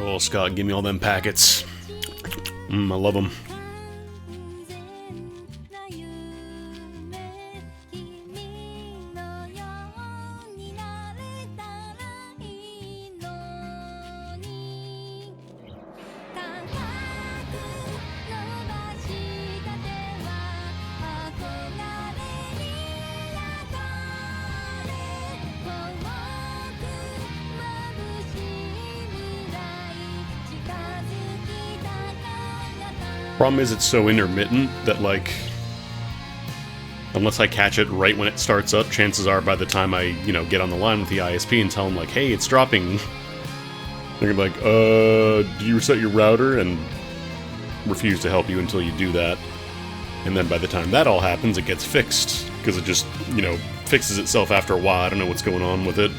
Oh, Scott, give me all them packets. I love them. Problem is, it's so intermittent that, like, unless I catch it right when it starts up, chances are by the time I, get on the line with the ISP and tell them, like, hey, it's dropping, they're gonna be like, do you reset your router? And refuse to help you until you do that. And then by the time that all happens, it gets fixed, because it just, fixes itself after a while. I don't know what's going on with it.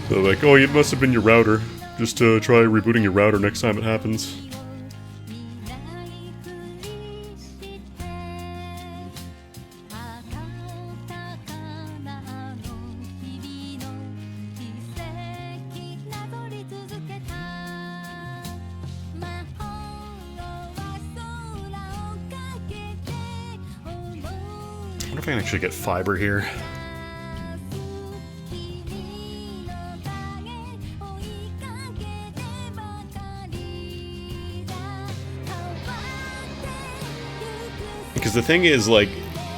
They're like, oh, it must have been your router. Just try rebooting your router next time it happens. I wonder if I can actually get fiber here. Because the thing is, like,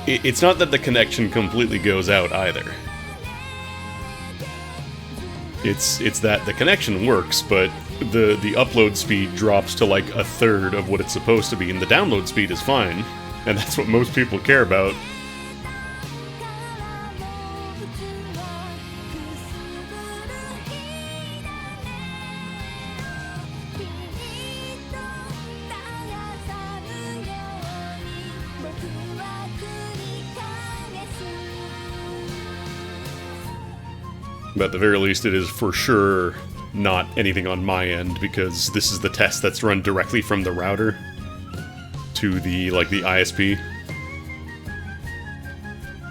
it's not that the connection completely goes out either. It's that the connection works, but the upload speed drops to like a third of what it's supposed to be, and the download speed is fine, and that's what most people care about. But at the very least, it is for sure not anything on my end, because this is the test that's run directly from the router to the ISP.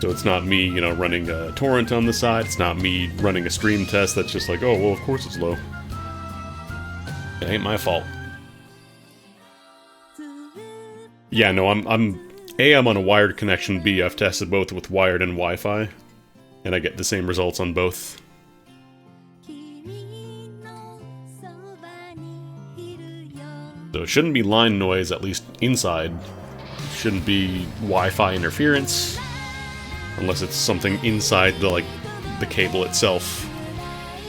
So it's not me, running a torrent on the side. It's not me running a stream test that's just like, oh, well, of course it's low. It ain't my fault. Yeah, no, I'm on a wired connection. B, I've tested both with wired and Wi-Fi, and I get the same results on both. So it shouldn't be line noise, at least inside. It shouldn't be Wi-Fi interference, unless it's something inside the cable itself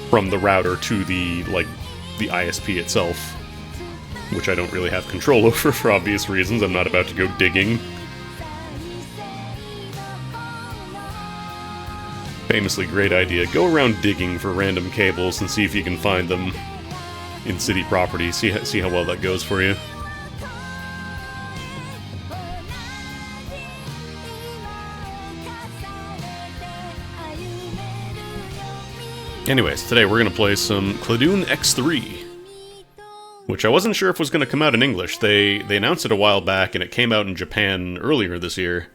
from the router to the ISP itself, which I don't really have control over for obvious reasons. I'm not about to go digging. Famously great idea. Go around digging for random cables and see if you can find them in city property. See how well that goes for you. Anyways, today we're going to play some Cladoon X3, which I wasn't sure if was going to come out in English. They announced it a while back, and it came out in Japan earlier this year.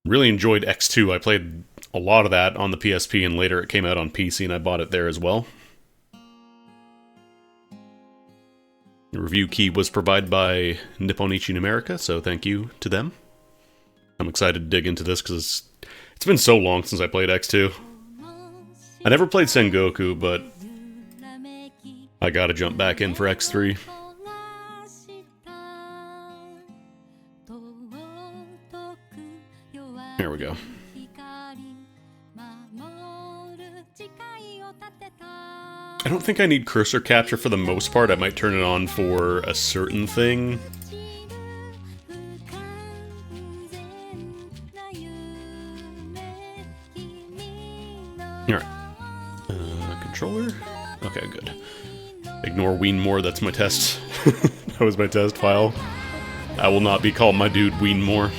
Really enjoyed X2. I played a lot of that on the PSP, and later it came out on PC, and I bought it there as well. The review key was provided by NIS America, so thank you to them. I'm excited to dig into this, because it's been so long since I played X2. I never played Sengoku, but I gotta jump back in for X3. Here we go. I don't think I need cursor capture for the most part. I might turn it on for a certain thing. Alright. Controller? Okay, good. Ignore Weenmore, that's my test. That was my test file. I will not be called my dude Weenmore.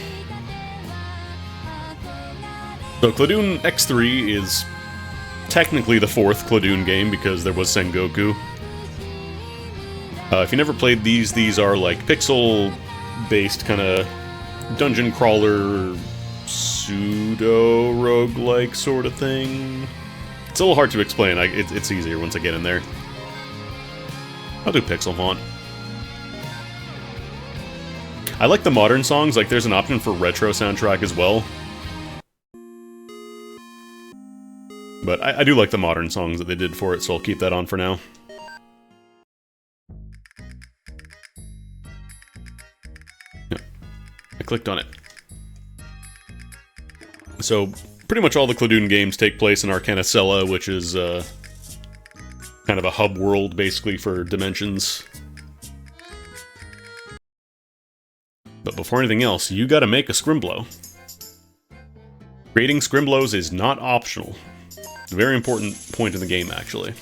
So Cladoon X3 is technically the fourth Cladoon game because there was Sengoku. If you never played these are like pixel-based kind of dungeon crawler, pseudo-roguelike sort of thing. It's a little hard to explain. It's easier once I get in there. I'll do pixel font. I like the modern songs. Like, there's an option for retro soundtrack as well. But I do like the modern songs that they did for it, so I'll keep that on for now. Yeah, I clicked on it. So, pretty much all the Cladoon games take place in Arcanicella, which is kind of a hub world, basically, for dimensions. But before anything else, you gotta make a Scrimblow. Creating Scrimblows is not optional. It's a very important point in the game, actually.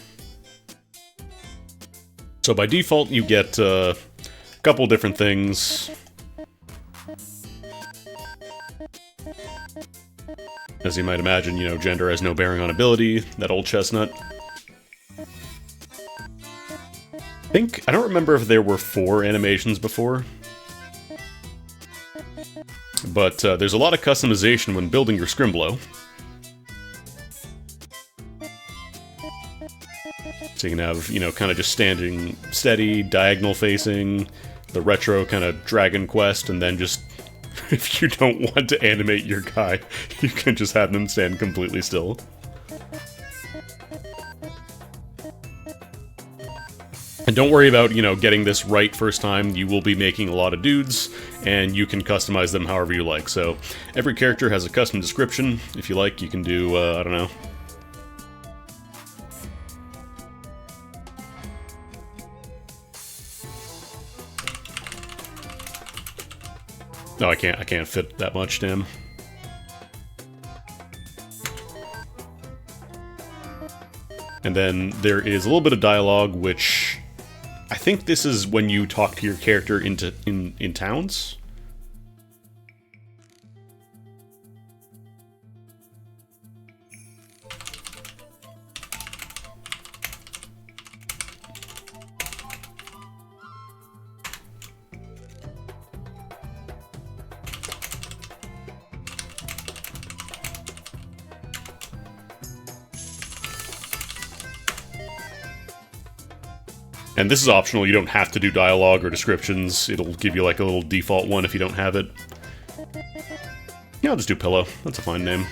So by default, you get a couple different things. As you might imagine, you know, gender has no bearing on ability, that old chestnut. I don't remember if there were 4 animations before. But there's a lot of customization when building your Scrimblow. So you can have, you know, kind of just standing steady, diagonal facing, the retro kind of Dragon Quest, and then just, if you don't want to animate your guy, you can just have them stand completely still. And don't worry about, you know, getting this right first time. You will be making a lot of dudes, and you can customize them however you like. So every character has a custom description. If you like, you can do, I don't know. No, I can't fit that much, damn. And then there is a little bit of dialogue, which I think this is when you talk to your character in towns. And this is optional, you don't have to do dialogue or descriptions. It'll give you like a little default one if you don't have it. Yeah, I'll just do Pillow. That's a fine name.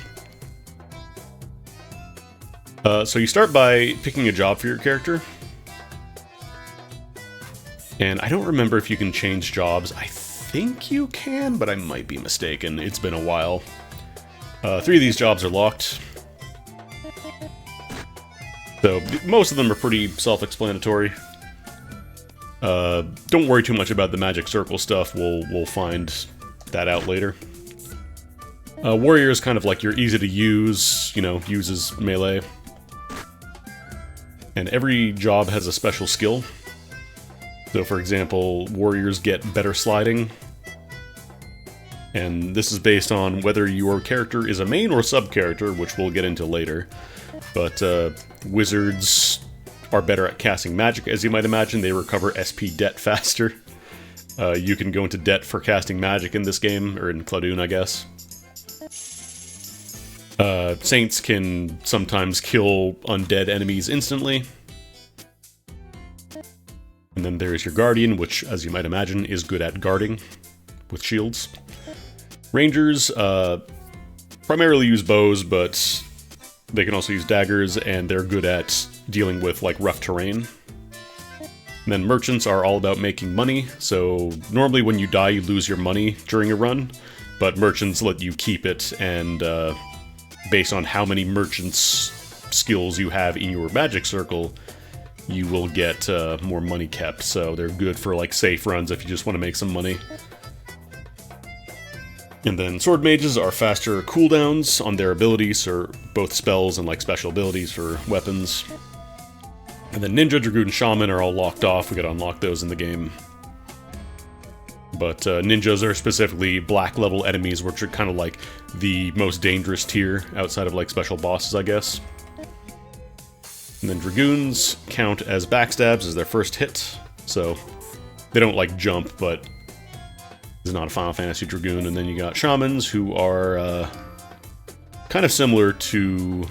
So you start by picking a job for your character. And I don't remember if you can change jobs. I think you can, but I might be mistaken. It's been a while. 3 of these jobs are locked. So most of them are pretty self-explanatory. Don't worry too much about the magic circle stuff, we'll find that out later. Warrior is kind of like your easy to use, you know, uses melee. And every job has a special skill. So for example, warriors get better sliding. And this is based on whether your character is a main or sub-character, which we'll get into later. But wizards are better at casting magic, as you might imagine. They recover SP debt faster. You can go into debt for casting magic in this game, or in Cladoon, I guess. Saints can sometimes kill undead enemies instantly. And then there's your Guardian, which, as you might imagine, is good at guarding with shields. Rangers primarily use bows, but they can also use daggers, and they're good at dealing with, like, rough terrain. And then merchants are all about making money, so normally when you die you lose your money during a run, but merchants let you keep it, and based on how many merchants' skills you have in your magic circle, you will get more money kept, so they're good for, like, safe runs if you just want to make some money. And then sword mages are faster cooldowns on their abilities, or both spells and, like, special abilities for weapons. And then ninja, dragoon, shaman are all locked off. We gotta unlock those in the game. But ninjas are specifically black level enemies, which are kind of like the most dangerous tier outside of like special bosses, I guess. And then dragoons count as backstabs as their first hit, so they don't like jump, but this is not a Final Fantasy dragoon. And then you got shamans, who are kind of similar to...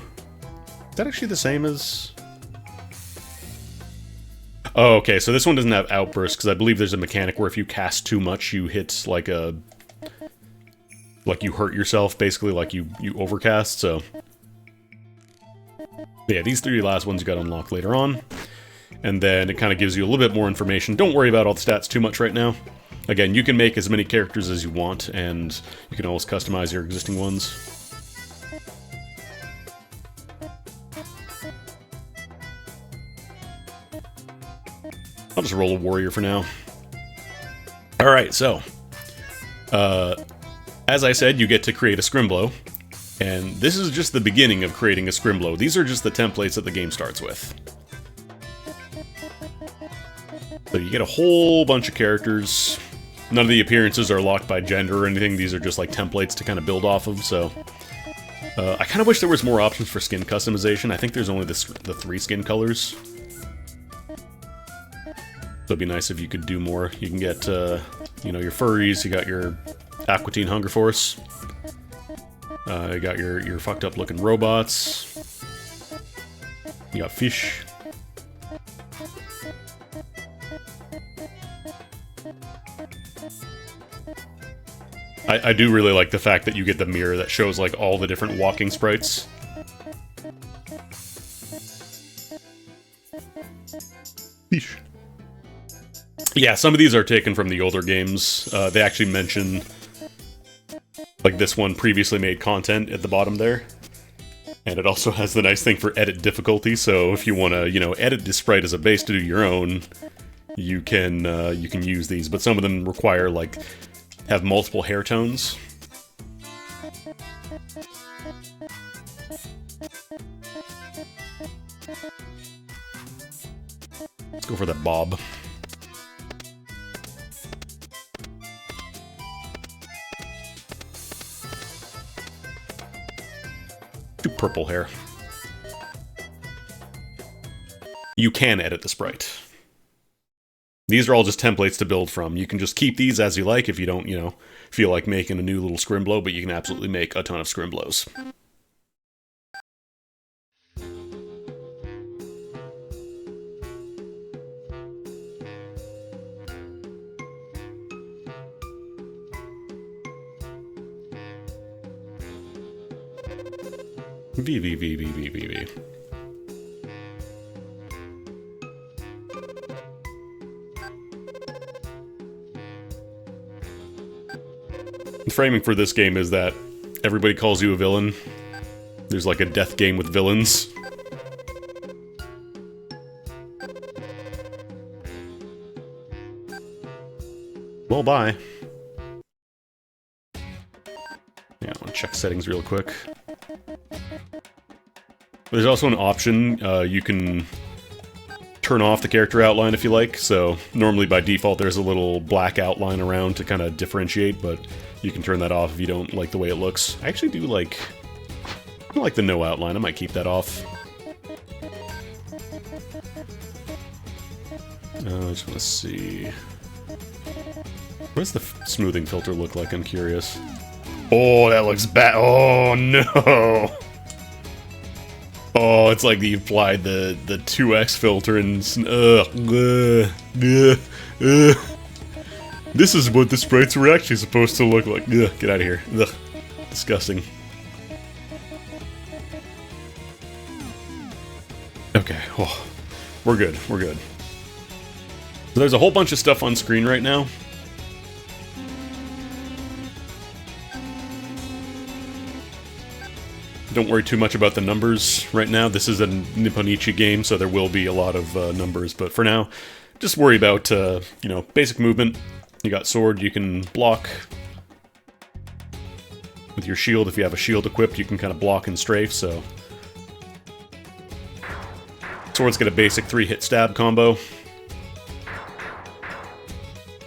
Is that actually the same as... Oh, okay, so this one doesn't have outbursts, because I believe there's a mechanic where if you cast too much, you hit like a... Like you hurt yourself, basically, like you overcast, so... But yeah, these three last ones you got unlocked later on. And then it kind of gives you a little bit more information. Don't worry about all the stats too much right now. Again, you can make as many characters as you want, and you can always customize your existing ones. I'll just roll a warrior for now. Alright, so... as I said, you get to create a Scrimblow. And this is just the beginning of creating a Scrimblow. These are just the templates that the game starts with. So you get a whole bunch of characters. None of the appearances are locked by gender or anything. These are just like templates to kind of build off of, so... I kind of wish there was more options for skin customization. I think there's only the 3 skin colors. So it'd be nice if you could do more. You can get, you know, your furries, you got your Aqua Teen Hunger Force. You got your fucked up looking robots. You got fish. I do really like the fact that you get the mirror that shows like all the different walking sprites. Fish. Yeah, some of these are taken from the older games. They actually mention... Like this one previously made content at the bottom there. And it also has the nice thing for edit difficulty, so if you want to, you know, edit this sprite as a base to do your own, you can use these. But some of them require, like, have multiple hair tones. Let's go for that bob. Purple hair. You can edit the sprite. These are all just templates to build from. You can just keep these as you like if you don't, you know, feel like making a new little Scrimblow, but you can absolutely make a ton of Scrimblows. V. The framing for this game is that everybody calls you a villain. There's like a death game with villains. Well, bye. Yeah, I'll check settings real quick. There's also an option, you can turn off the character outline if you like, so normally by default there's a little black outline around to kind of differentiate, but you can turn that off if you don't like the way it looks. I actually do like... I like the no outline, I might keep that off. I just want to see... What does the smoothing filter look like? I'm curious. Oh, that looks bad. Oh, no! Oh, it's like you applied the 2x filter and... This is what the sprites were actually supposed to look like. Ugh, get out of here. Ugh, disgusting. Okay, oh, we're good, we're good. So there's a whole bunch of stuff on screen right now. Don't worry too much about the numbers right now. This is a Nipponichi game, so there will be a lot of numbers. But for now, just worry about, you know, basic movement. You got sword, you can block. With your shield, if you have a shield equipped, you can kind of block and strafe, so... Sword's got a basic 3-hit stab combo.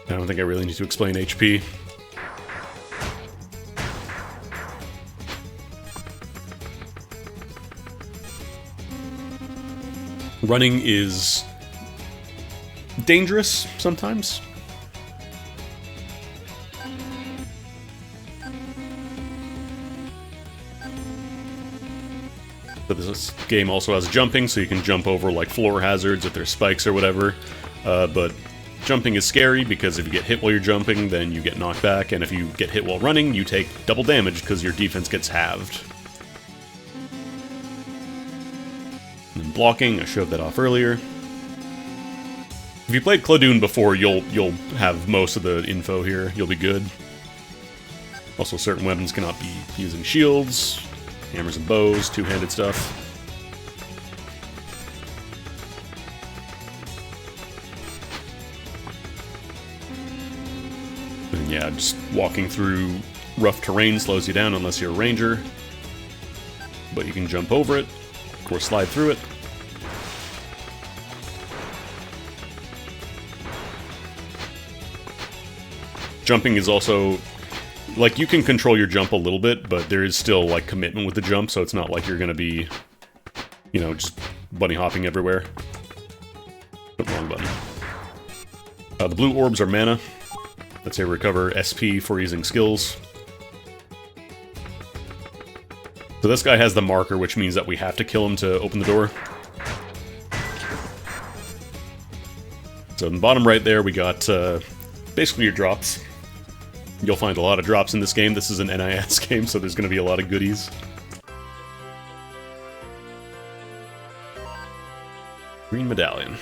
I don't think I really need to explain HP. Running is dangerous sometimes. But this game also has jumping, so you can jump over like floor hazards if there's spikes or whatever. But jumping is scary because if you get hit while you're jumping, then you get knocked back, and if you get hit while running, you take double damage because your defense gets halved. And then blocking, I showed that off earlier. If you played Cladoon before, you'll have most of the info here. You'll be good. Also, certain weapons cannot be using shields. Hammers and bows, two-handed stuff. And yeah, just walking through rough terrain slows you down unless you're a ranger. But you can jump over it, or slide through it. Jumping is also... like, you can control your jump a little bit, but there is still, like, commitment with the jump, so it's not like you're gonna be, you know, just bunny hopping everywhere. Wrong button. The blue orbs are mana. That's how you recover SP for using skills. So this guy has the marker, which means that we have to kill him to open the door. So in the bottom right there, we got basically your drops. You'll find a lot of drops in this game. This is an NIS game, so there's going to be a lot of goodies. Green medallion.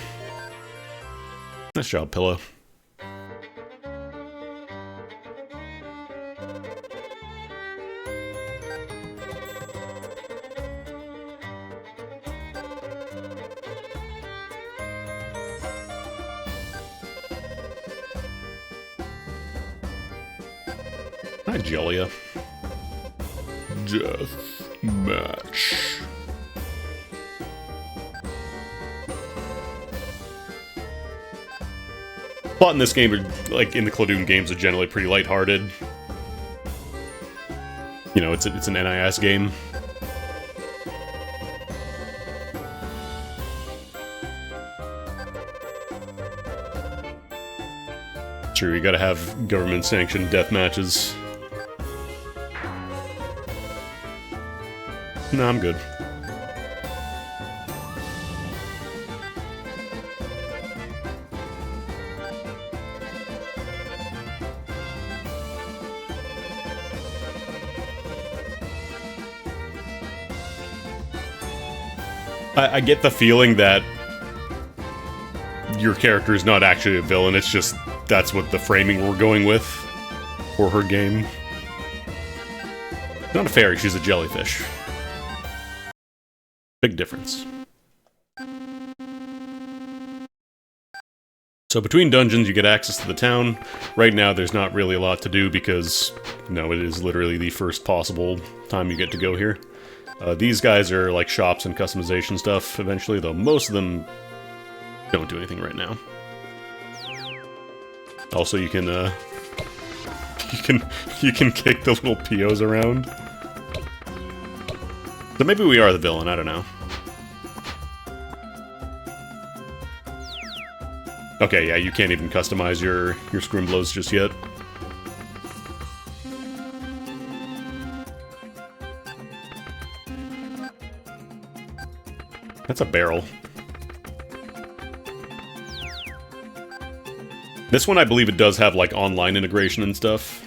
Nice job, Pillow. Hi, Jellia. Death match. Plot in this game, like in the Cladoon games, are generally pretty lighthearted. You know, it's an NIS game. True, you gotta have government-sanctioned death matches. No, I'm good. I get the feeling that your character is not actually a villain, it's just that's what the framing we're going with for her game. Not a fairy, she's a jellyfish. Big difference. So between dungeons, you get access to the town. Right now, there's not really a lot to do because, you know, it is literally the first possible time you get to go here. These guys are like shops and customization stuff eventually, though most of them don't do anything right now. Also, you can kick the little POs around. So maybe we are the villain, I don't know. Okay, yeah, you can't even customize your Scrimblows just yet. That's a barrel. This one, I believe it does have, like, online integration and stuff.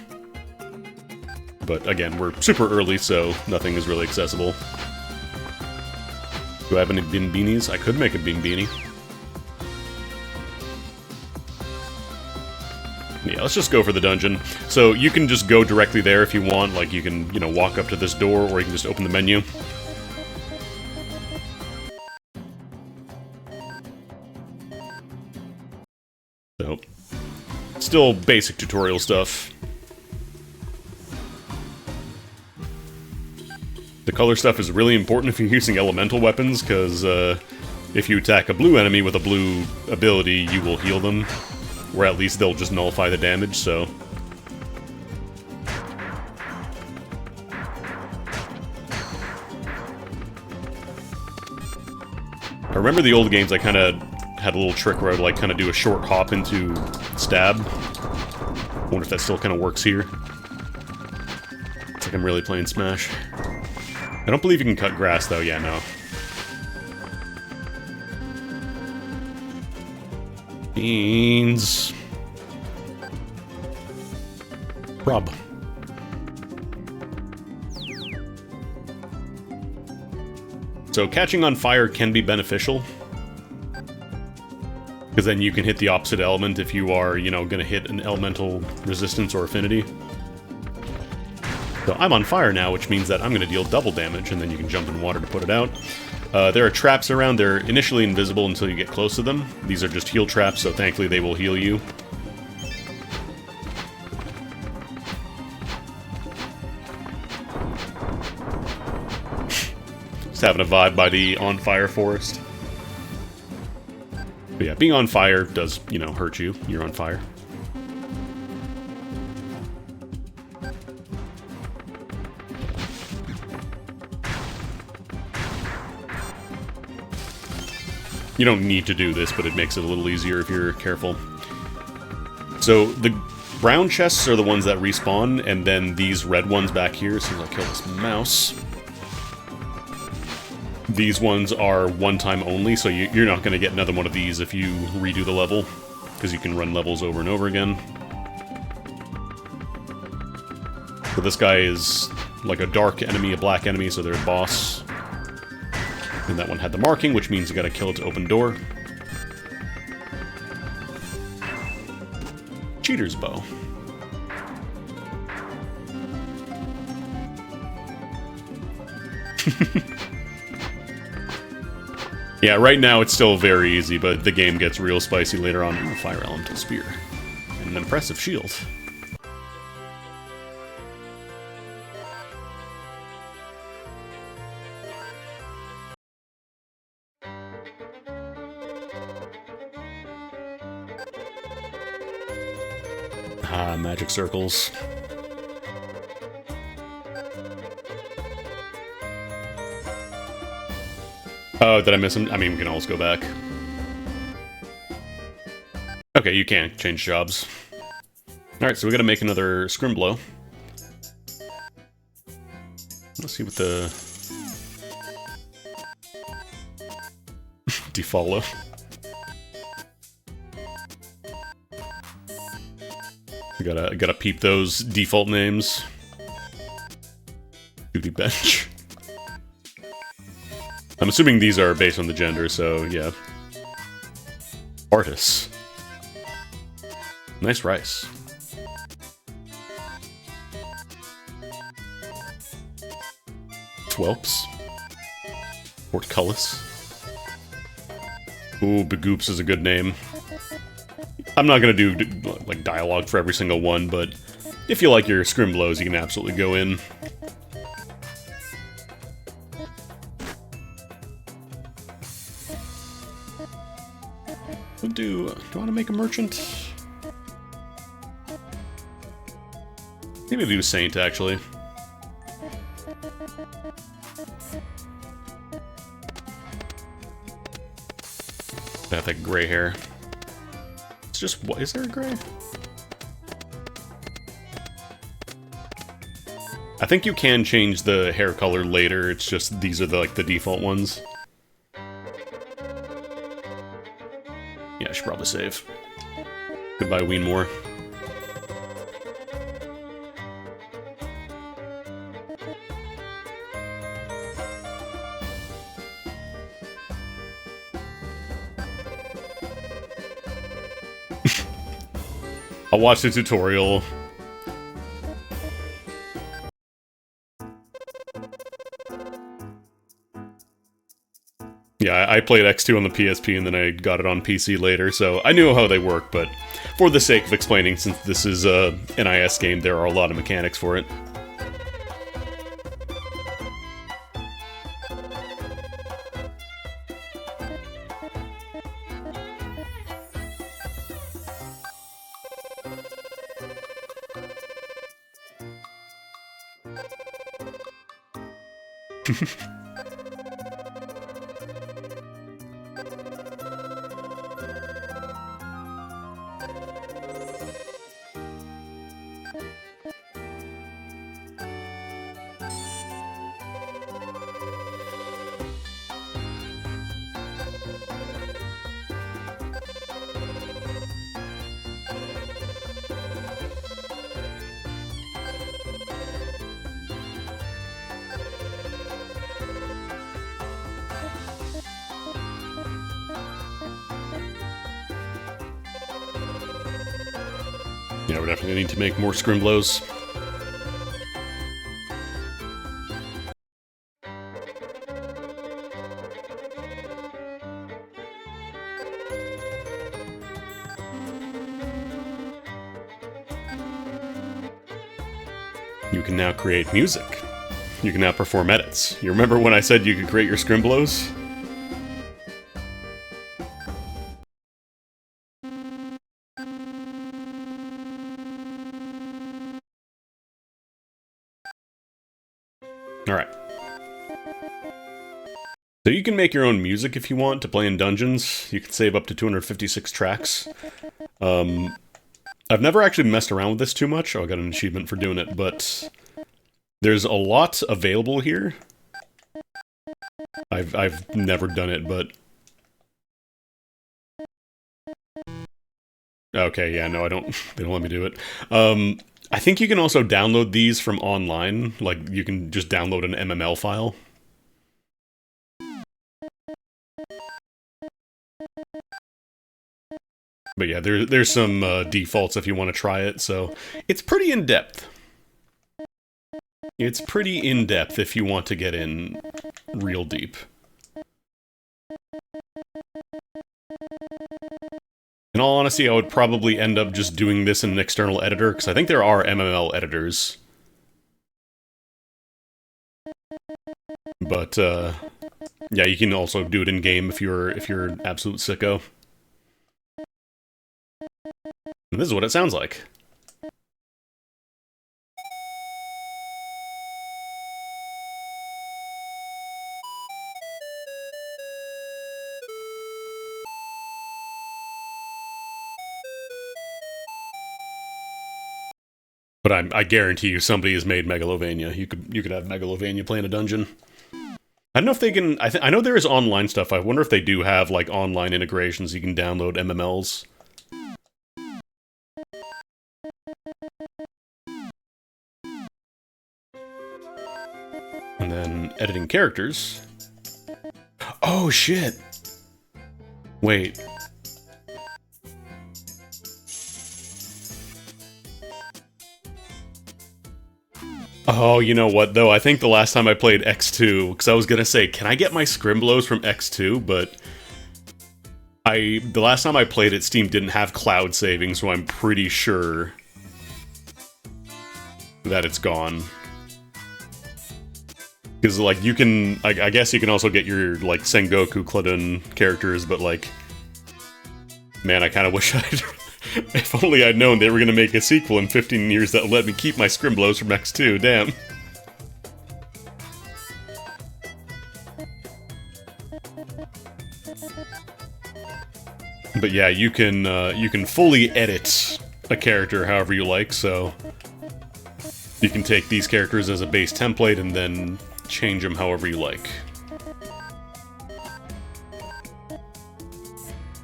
But, again, we're super early, so nothing is really accessible. Do I have any bin beanies? I could make a bin beanie. Yeah, let's just go for the dungeon. So, you can just go directly there if you want. Like, you can, you know, walk up to this door, or you can just open the menu. So, still basic tutorial stuff. The color stuff is really important if you're using elemental weapons, because if you attack a blue enemy with a blue ability, you will heal them. Or at least they'll just nullify the damage, so... I remember the old games, I kind of had a little trick where I'd like kind of do a short hop into stab. I wonder if that still kind of works here. It's like I'm really playing Smash. I don't believe you can cut grass though, yeah, no. Beans. Rob. So catching on fire can be beneficial. Because then you can hit the opposite element if you are, you know, going to hit an elemental resistance or affinity. So I'm on fire now, which means that I'm going to deal double damage, and then you can jump in water to put it out. There are traps around. They're initially invisible until you get close to them. These are just heal traps, so thankfully they will heal you. Just having a vibe by the on-fire forest. But yeah, being on fire does, you know, hurt you. You're on fire. You don't need to do this, but it makes it a little easier if you're careful. So the brown chests are the ones that respawn, and then these red ones back here, as soon as I kill this mouse. These ones are one-time only, so you're not going to get another one of these if you redo the level, because you can run levels over and over again. So this guy is like a dark enemy, a black enemy, so they're a boss. And that one had the marking, which means you gotta kill it to open door. Cheater's bow. Yeah, right now it's still very easy, but the game gets real spicy later on. Ooh, fire elemental spear. And an impressive shield. Ah, magic circles. Oh, did I miss him? I mean, we can always go back. Okay, you can change jobs. Alright, so we gotta make another Scrimblow. Let's see what the... Defollow. I gotta peep those default names. Duty bench. I'm assuming these are based on the gender, so yeah. Artis. Nice rice. Twelps. Portcullis. Ooh, Begoops is a good name. I'm not gonna do, like, dialogue for every single one, but if you like your Scrimblows, you can absolutely go in. Do I want to make a merchant? Maybe do Saint, actually. I have that gray hair. It's just, what, is there a gray? I think you can change the hair color later, it's just these are the, like, the default ones. Yeah, I should probably save. Goodbye, Weenmore. I'll watch the tutorial. Yeah, I played X2 on the PSP and then I got it on PC later, so I knew how they work, but for the sake of explaining, since this is a NIS game, there are a lot of mechanics for it. Yeah, we're definitely gonna need to make more Scrimblows. You can now create music. You can now perform edits. You remember when I said you could create your Scrimblows? Alright. So you can make your own music if you want to play in dungeons. You can save up to 256 tracks. I've never actually messed around with this too much. Oh, I got an achievement for doing it, but there's a lot available here. I've never done it, but... Okay, yeah, no, I don't... They don't let me do it. I think you can also download these from online. Like, you can just download an MML file. But yeah, there's some defaults if you want to try it, so it's pretty in-depth. It's pretty in-depth if you want to get in real deep. In all honesty, I would probably end up just doing this in an external editor, because I think there are MML editors. But, yeah, you can also do it in-game if you're an absolute sicko. And this is what it sounds like. But I guarantee you somebody has made Megalovania. You could have Megalovania play in a dungeon. I don't know if they can... I know there is online stuff. I wonder if they do have, like, online integrations. You can download MMLs. And then editing characters. Oh, shit! Wait. Oh, you know what, though? I think the last time I played X2, because I was gonna say, can I get my Scrimblows from X2? But the last time I played it, Steam didn't have cloud saving, so I'm pretty sure that it's gone. Because, like, you can... I guess you can also get your, like, Sengoku Claudin characters, but, like... Man, I kind of wish I'd... If only I'd known they were going to make a sequel in 15 years that let me keep my Scrimblows from X2, damn. But yeah, you can fully edit a character however you like, so... You can take these characters as a base template and then change them however you like.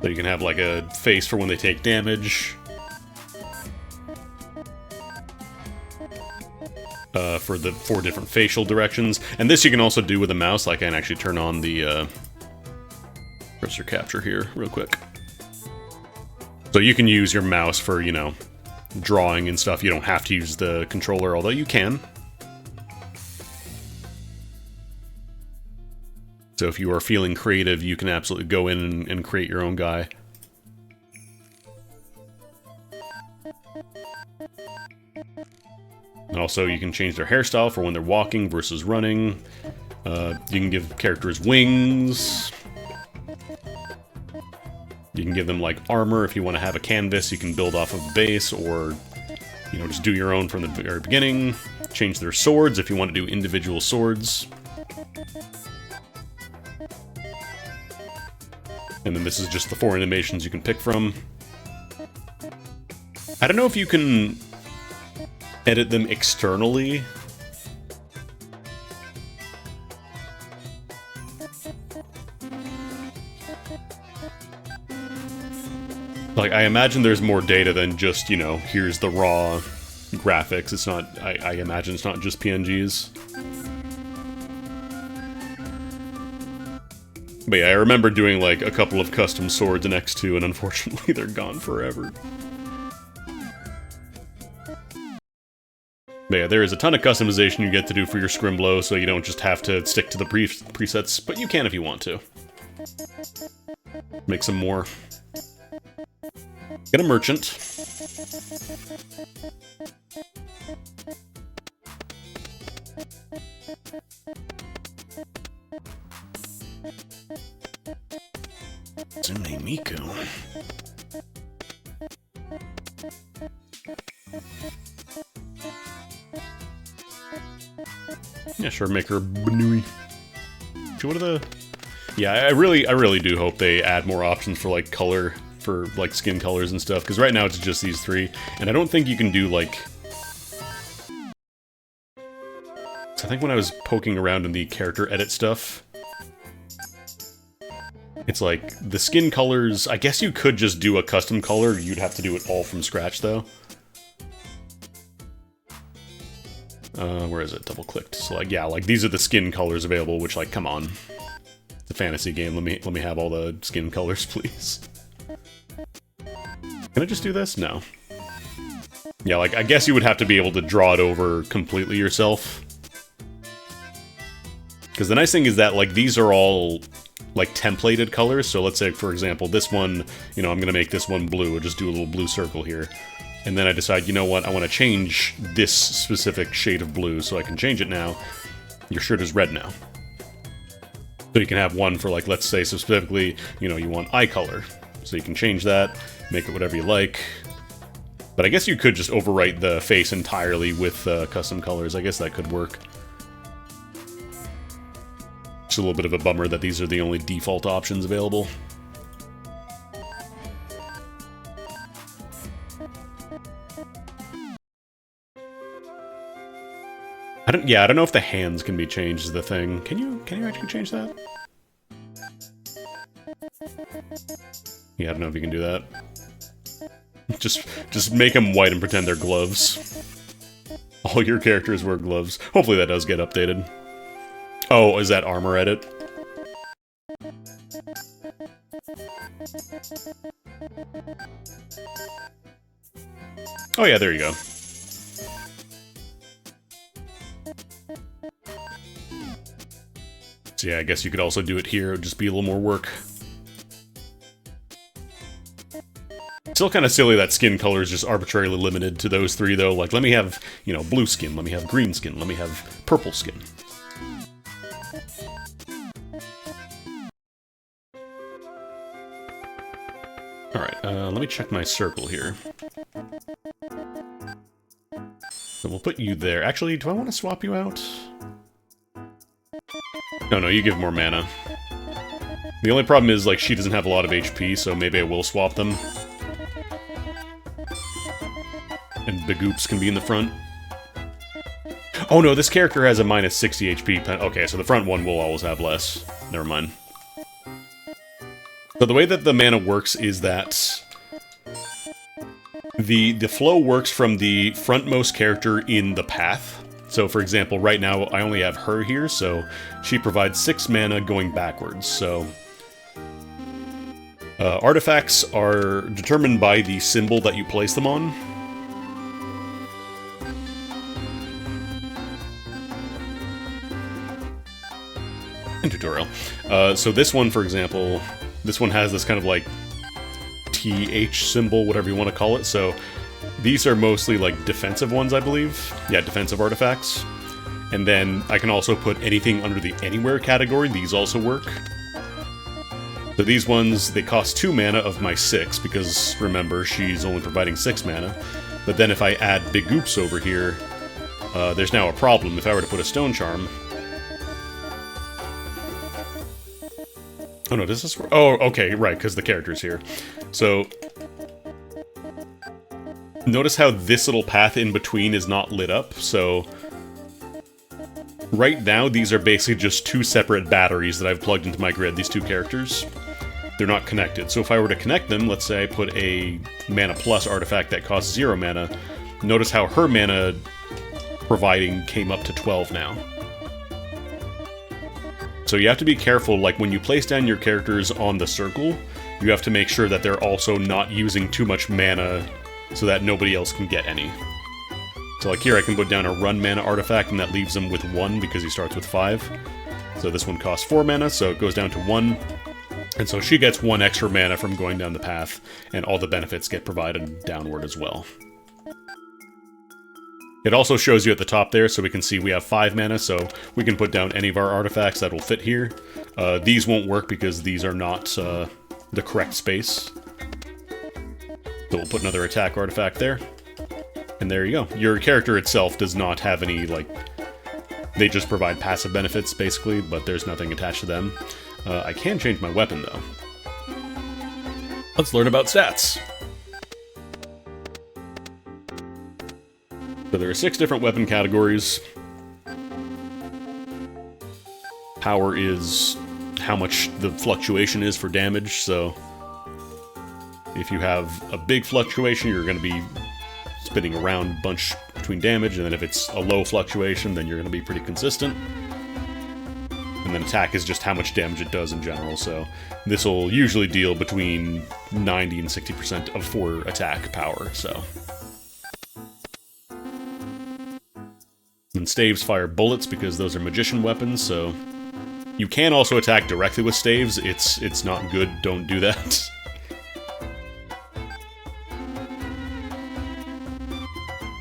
So you can have like a face for when they take damage. For the 4 different facial directions. And this you can also do with a mouse. I can actually turn on the cursor capture here real quick. So you can use your mouse for, you know, drawing and stuff. You don't have to use the controller, although you can. So if you are feeling creative, you can absolutely go in and create your own guy. And also, you can change their hairstyle for when they're walking versus running. You can give characters wings. You can give them, like, armor if you want to have a canvas you can build off of base, or, you know, just do your own from the very beginning. Change their swords if you want to do individual swords. And then this is just the 4 animations you can pick from. I don't know if you can edit them externally. Like, I imagine there's more data than just, you know, here's the raw graphics. It's not, I imagine it's not just PNGs. But yeah, I remember doing, like, a couple of custom swords in X2, and unfortunately they're gone forever. But yeah, there is a ton of customization you get to do for your Scrimblow, so you don't just have to stick to the presets, but you can if you want to. Make some more. Get a merchant. Tsume Miko. Yeah, sure, make her Banui. What are the... Yeah, I really do hope they add more options for, like, color, for, like, skin colors and stuff, because right now it's just these 3, and I don't think you can do, like... I think when I was poking around in the character edit stuff, it's like, the skin colors, I guess you could just do a custom color, you'd have to do it all from scratch, though. Where is it? Double-clicked. So, like, yeah, like, these are the skin colors available, which, like, come on. It's a fantasy game, let me have all the skin colors, please. Can I just do this? No. Yeah, like, I guess you would have to be able to draw it over completely yourself. Because the nice thing is that, like, these are all, like, templated colors. So let's say, for example, this one, you know, I'm gonna make this one blue. I'll just do a little blue circle here. And then I decide, you know what, I want to change this specific shade of blue, so I can change it now. Your shirt is red now. So you can have one for, like, let's say specifically, you know, you want eye color. So you can change that, make it whatever you like. But I guess you could just overwrite the face entirely with custom colors. I guess that could work. It's a little bit of a bummer that these are the only default options available. I don't know if the hands can be changed is the thing. Can you actually change that? Yeah, I don't know if you can do that. Just make them white and pretend they're gloves. All your characters wear gloves. Hopefully that does get updated. Oh, is that armor edit? Oh yeah, there you go. So yeah, I guess you could also do it here. It would just be a little more work. Still kind of silly that skin color is just arbitrarily limited to those 3, though. Like, let me have, you know, blue skin, let me have green skin, let me have purple skin. Alright, let me check my circle here. So we'll put you there. Actually, do I want to swap you out? No, you give more mana. The only problem is, like, she doesn't have a lot of HP, so maybe I will swap them. And Big Oops can be in the front. Oh no, this character has a minus 60 HP. Okay, so the front one will always have less. Never mind. So the way that the mana works is that the flow works from the frontmost character in the path. So, for example, right now I only have her here, so she provides 6 mana going backwards. So, artifacts are determined by the symbol that you place them on. In tutorial. So this one, for example, this one has this kind of like TH symbol, whatever you want to call it. So these are mostly like defensive ones, I believe. Yeah, defensive artifacts. And then I can also put anything under the anywhere category. These also work. So these ones, they cost 2 mana of my 6, because remember, she's only providing 6 mana. But then if I add Big Oops over here, there's now a problem. If I were to put a Stone Charm... Oh no, does this work? Oh, okay, right, because the character's here. So, notice how this little path in between is not lit up, so... Right now, these are basically just two separate batteries that I've plugged into my grid, these two characters. They're not connected, so if I were to connect them, let's say I put a Mana Plus artifact that costs 0 mana, notice how her mana providing came up to 12 now. So you have to be careful, like when you place down your characters on the circle, you have to make sure that they're also not using too much mana so that nobody else can get any. So like here I can put down a run mana artifact and that leaves him with 1 because he starts with 5. So this one costs 4 mana, so it goes down to 1. And so she gets 1 extra mana from going down the path, and all the benefits get provided downward as well. It also shows you at the top there, so we can see we have 5 mana, so we can put down any of our artifacts that will fit here. These won't work because these are not the correct space. So we'll put another attack artifact there. And there you go. Your character itself does not have any, like... They just provide passive benefits, basically, but there's nothing attached to them. I can change my weapon, though. Let's learn about stats. So there are 6 different weapon categories. Power is how much the fluctuation is for damage, so... If you have a big fluctuation, you're going to be spinning around a bunch between damage, and then if it's a low fluctuation, then you're going to be pretty consistent. And then attack is just how much damage it does in general, so this will usually deal between 90 and 60% of 4 attack power, so... And staves fire bullets because those are magician weapons, so... You can also attack directly with staves, it's not good, don't do that.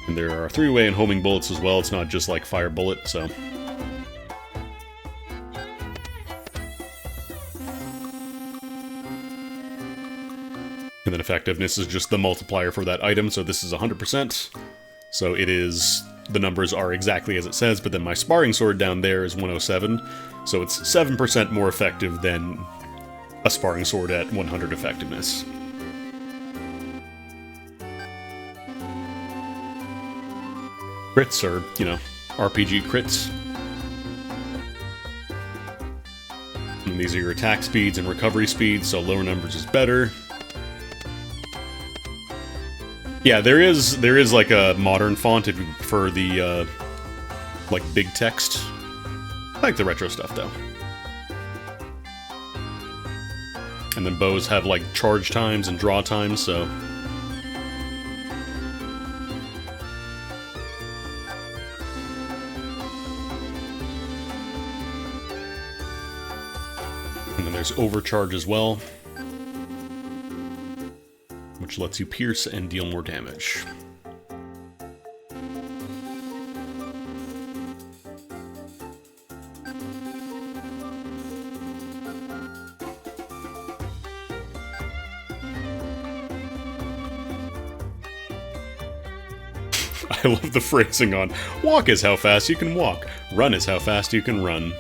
And there are 3-way and homing bullets as well, it's not just like fire bullet, so... And then effectiveness is just the multiplier for that item, so this is 100%. So it is... The numbers are exactly as it says, but then my sparring sword down there is 107, so it's 7% more effective than a sparring sword at 100 effectiveness. Crits are, you know, RPG crits. And these are your attack speeds and recovery speeds, so lower numbers is better. Yeah, there is like a modern font if you prefer the, like, big text. I like the retro stuff, though. And then bows have, like, charge times and draw times, so... And then there's overcharge as well, which lets you pierce and deal more damage. I love the phrasing on, walk is how fast you can walk, run is how fast you can run.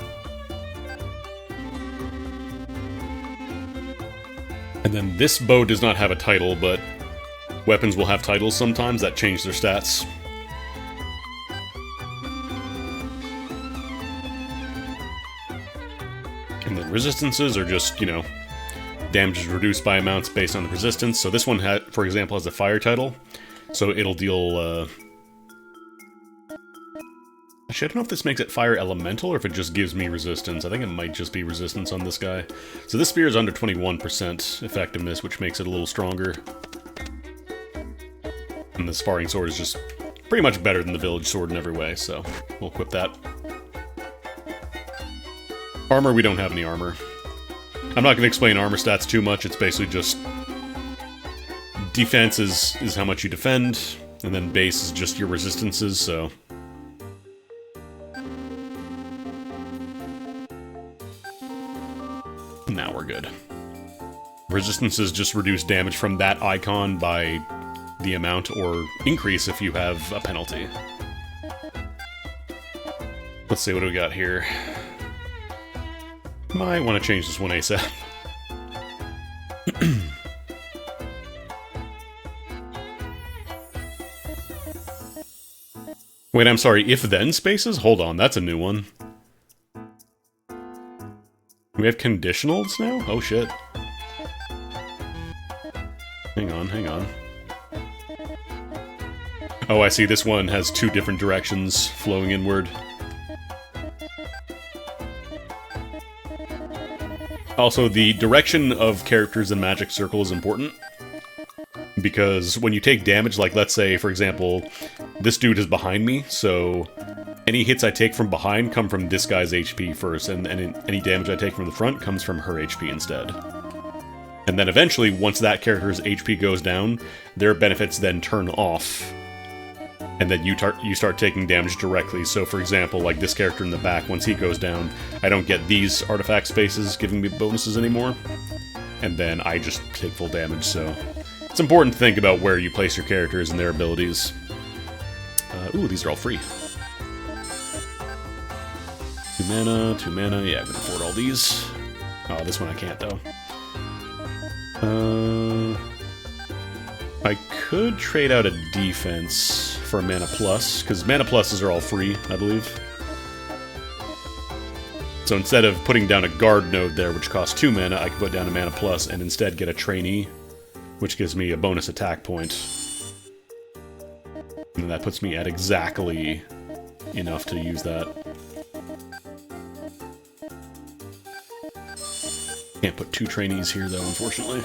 And then this bow does not have a title, but weapons will have titles sometimes that change their stats. And the resistances are just, you know, damage is reduced by amounts based on the resistance. So this one, for example, has a fire title, so it'll deal... Actually, I don't know if this makes it fire elemental or if it just gives me resistance. I think it might just be resistance on this guy. So this spear is under 21% effectiveness, which makes it a little stronger. And the sparring sword is just pretty much better than the village sword in every way, so we'll equip that. Armor, we don't have any armor. I'm not going to explain armor stats too much, it's basically just... Defense is how much you defend, and then base is just your resistances, so... Now we're good. Resistances just reduce damage from that icon by the amount, or increase if you have a penalty. Let's see, what do we got here? Might want to change this one ASAP. Wait, I'm sorry, if-then spaces? Hold on, that's a new one. We have conditionals now? Oh shit. Hang on, hang on. Oh, I see, this one has two different directions flowing inward. Also, the direction of characters in Magic Circle is important. Because when you take damage, like let's say, for example, this dude is behind me, so any hits I take from behind come from this guy's HP first, and any damage I take from the front comes from her HP instead. And then eventually, once that character's HP goes down, their benefits then turn off. And then you start taking damage directly. So for example, like this character in the back, once he goes down, I don't get these artifact spaces giving me bonuses anymore. And then I just take full damage, so... It's important to think about where you place your characters and their abilities. Ooh, these are all free. 2 mana, yeah, I can afford all these. Oh, this one I can't, though. I could trade out a defense for a mana plus, because mana pluses are all free, I believe. So instead of putting down a guard node there, which costs 2 mana, I could put down a mana plus and instead get a trainee, which gives me a bonus attack point. And that puts me at exactly enough to use that. Can't put 2 trainees here, though, unfortunately.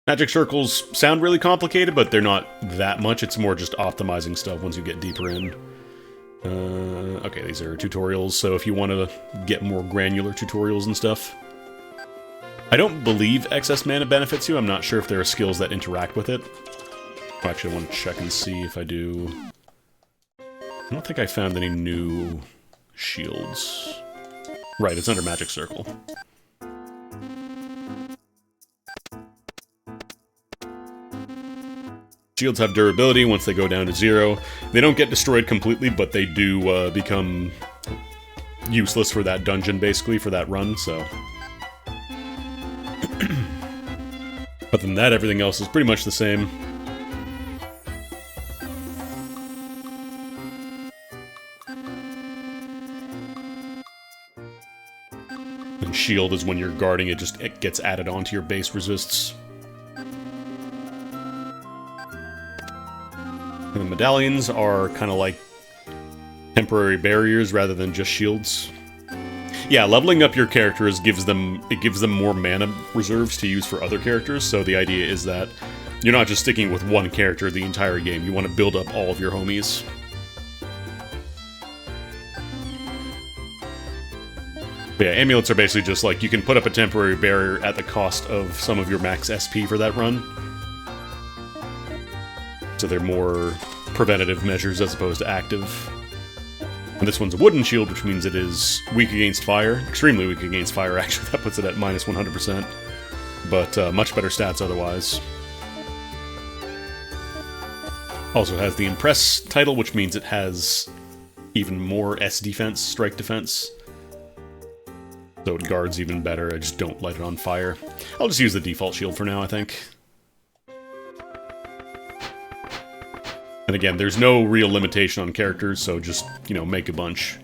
Magic circles sound really complicated, but they're not that much. It's more just optimizing stuff once you get deeper in. Okay, these are tutorials, so if you want to get more granular tutorials and stuff. I don't believe excess mana benefits you. I'm not sure if there are skills that interact with it. Actually, I want to check and see if I do. I don't think I found any new shields. Right, it's under Magic Circle. Shields have durability once they go down to 0. They don't get destroyed completely, but they do become useless for that dungeon, basically, for that run, so... Other than that, everything else is pretty much the same. And shield is when you're guarding, it gets added onto your base resists. And the medallions are kind of like temporary barriers rather than just shields. Yeah, leveling up your characters gives them more mana reserves to use for other characters, so the idea is that you're not just sticking with one character the entire game, you want to build up all of your homies. But yeah, amulets are basically just like, you can put up a temporary barrier at the cost of some of your max SP for that run. So they're more preventative measures as opposed to active. And this one's a wooden shield, which means it is weak against fire. Extremely weak against fire, actually. That puts it at minus 100%. But much better stats otherwise. Also has the Impress title, which means it has even more S defense, strike defense. So it guards even better. I just don't light it on fire. I'll just use the default shield for now, I think. And again, there's no real limitation on characters, so just, you know, make a bunch.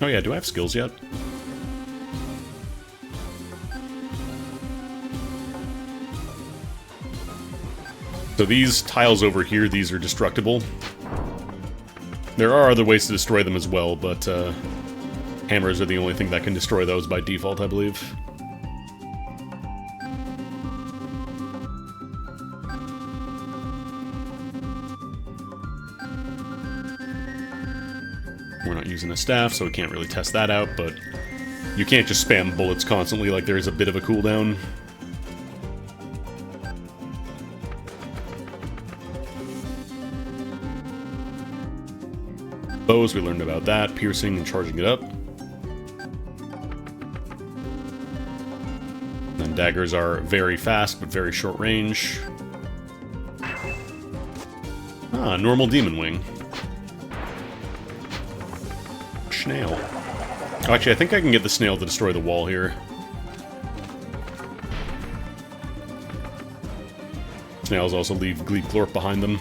Oh yeah, do I have skills yet? So these tiles over here, these are destructible. There are other ways to destroy them as well, but hammers are the only thing that can destroy those by default, I believe. We're not using a staff, so we can't really test that out, but you can't just spam bullets constantly, like there is a bit of a cooldown. Bows, we learned about that, piercing and charging it up. Then daggers are very fast, but very short range. Ah, normal demon wing. Snail. Oh, actually, I think I can get the snail to destroy the wall here. Snails also leave Gleeplorp behind them.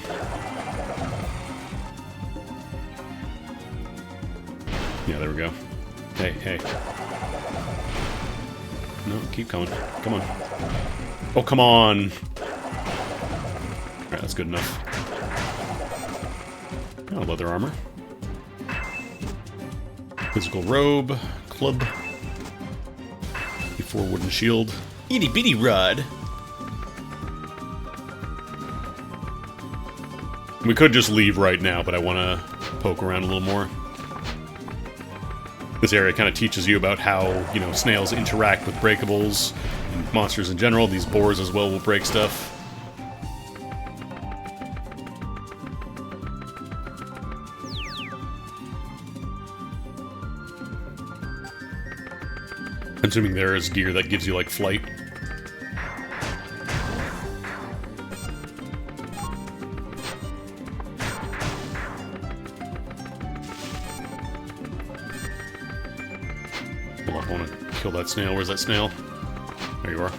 Yeah, there we go. Hey, hey. No, keep coming. Come on. Oh, come on! Alright, that's good enough. Oh, leather armor. Physical robe. Club. E4 wooden shield. Itty bitty rod. We could just leave right now, but I want to poke around a little more. This area kind of teaches you about how, you know, snails interact with breakables and monsters in general. These boars as well will break stuff. I'm assuming there is gear that gives you, like, flight. Hold on, I want to kill that snail. Where's that snail? There you are.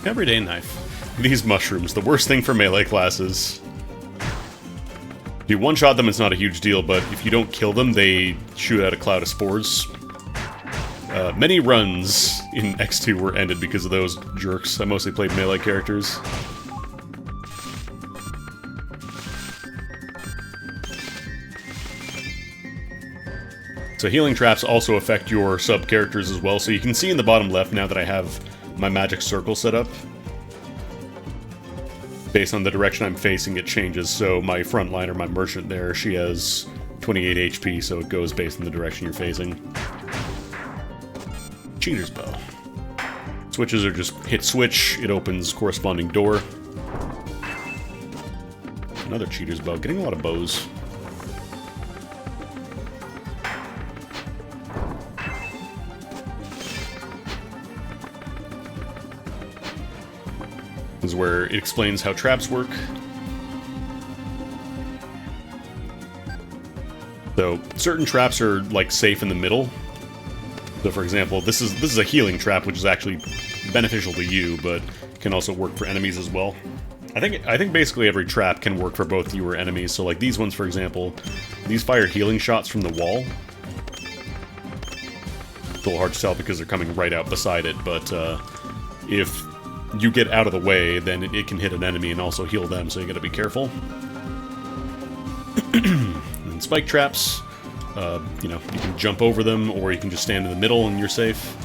Everyday knife. These mushrooms, the worst thing for melee classes. If you one-shot them, it's not a huge deal, but if you don't kill them, they shoot out a cloud of spores. Many runs in X2 were ended because of those jerks. I mostly played melee characters. So healing traps also affect your sub-characters as well, so you can see in the bottom left now that I have my magic circle set up. Based on the direction I'm facing, it changes. So my frontliner, my merchant there, she has 28 HP, so it goes based on the direction you're facing. Cheater's bow. Switches are just hit switch, it opens corresponding door. Another cheater's bow. Getting a lot of bows. This is where it explains how traps work. So certain traps are like safe in the middle. So for example, this is a healing trap, which is actually beneficial to you, but can also work for enemies as well. I think basically every trap can work for both you or enemies. So like these ones, for example, these fire healing shots from the wall. It's a little hard to tell because they're coming right out beside it, but if you get out of the way, then it can hit an enemy and also heal them, so you gotta be careful. And spike traps, you know, you can jump over them, or you can just stand in the middle and you're safe.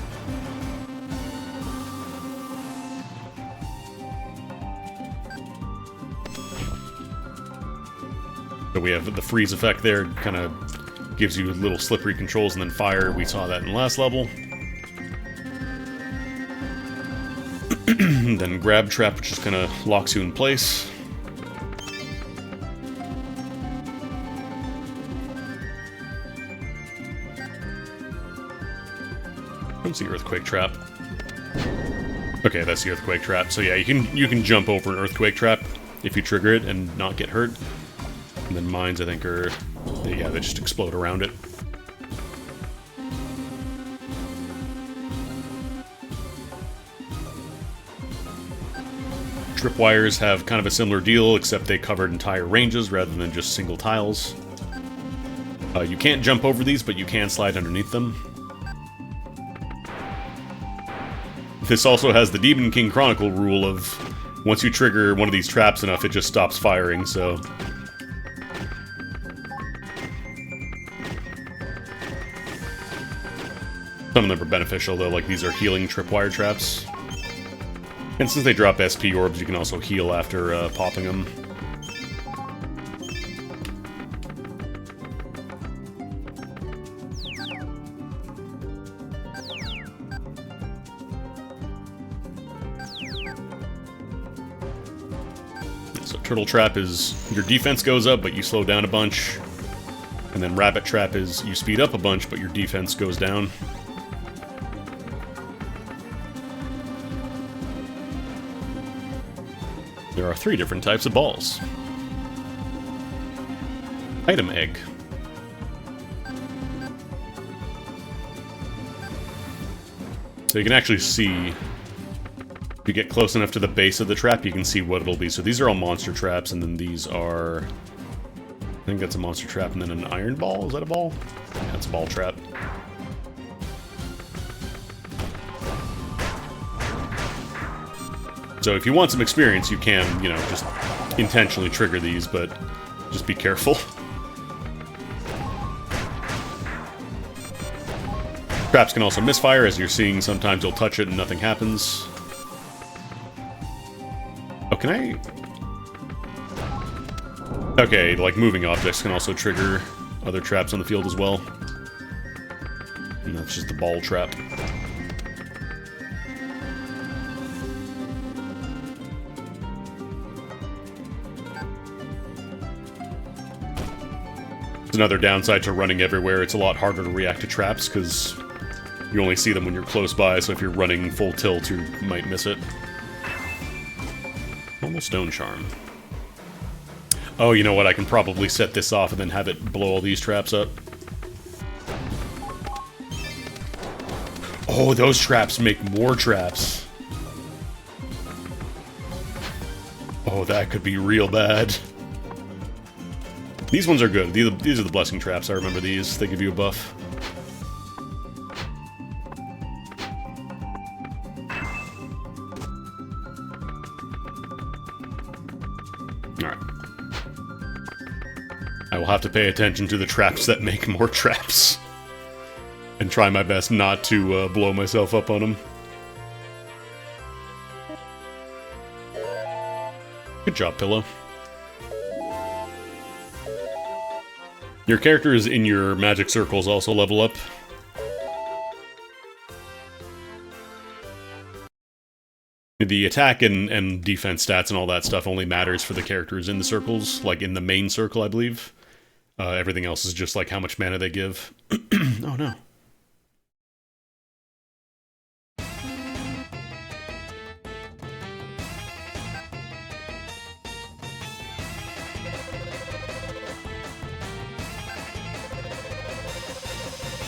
So we have the freeze effect there, kind of gives you little slippery controls, and then fire, we saw that in the last level. Then grab trap, which just kind of locks you in place. What's the earthquake trap? Okay, that's the earthquake trap. So yeah, you can jump over an earthquake trap if you trigger it and not get hurt. And then mines, I think, are yeah, they just explode around it. Tripwires have kind of a similar deal, except they covered entire ranges rather than just single tiles. You can't jump over these, but you can slide underneath them. This also has the Demon King Chronicle rule of once you trigger one of these traps enough, it just stops firing, so... Some of them are beneficial, though, like these are healing tripwire traps. And since they drop SP orbs, you can also heal after popping them. Turtle trap is your defense goes up, but you slow down a bunch. And then rabbit trap is you speed up a bunch, but your defense goes down. There are 3 different types of balls. Item egg. So you can actually see, if you get close enough to the base of the trap, you can see what it'll be. So these are all monster traps, and then these are, I think that's a monster trap, and then an iron ball. Is that a ball? Yeah, that's a ball trap. So if you want some experience, you can, you know, just intentionally trigger these, but just be careful. Traps can also misfire, as you're seeing. Sometimes you'll touch it and nothing happens. Oh, can I... Okay, like moving objects can also trigger other traps on the field as well. And that's just the ball trap. It's another downside to running everywhere. It's a lot harder to react to traps, because you only see them when you're close by, so if you're running full tilt, you might miss it. Almost stone charm. Oh, you know what? I can probably set this off and then have it blow all these traps up. Oh, those traps make more traps. Oh, that could be real bad. These ones are good. These are the blessing traps. I remember these. They give you a buff. Alright. I will have to pay attention to the traps that make more traps. And try my best not to blow myself up on them. Good job, Pillow. Your characters in your magic circles also level up. The attack and defense stats and all that stuff only matters for the characters in the circles, like in the main circle, I believe. Everything else is just like how much mana they give. Oh no.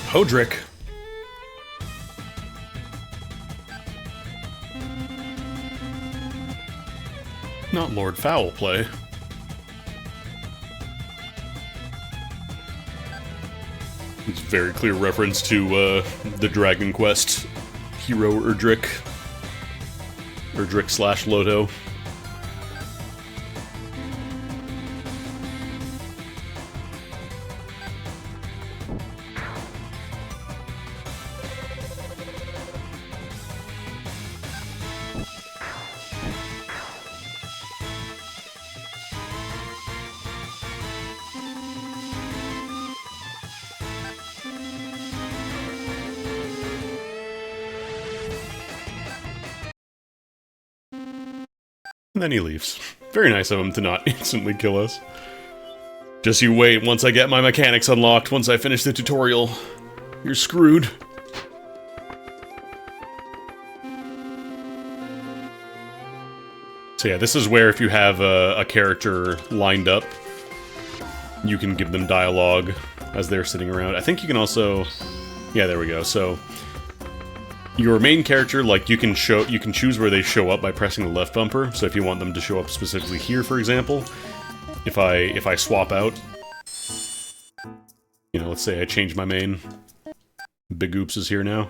Hodrick. Not Lord Foul Play. It's a very clear reference to the Dragon Quest hero Erdrick. Erdrick / Loto. And then he leaves. Very nice of him to not instantly kill us. Just you wait, once I get my mechanics unlocked, once I finish the tutorial, you're screwed. So yeah, this is where if you have a character lined up, you can give them dialogue as they're sitting around. I think you can also... Yeah, there we go. So your main character, like, you can choose where they show up by pressing the left bumper. So if you want them to show up specifically here, for example, if I swap out, you know, let's say I change my main, Big Oops is here now.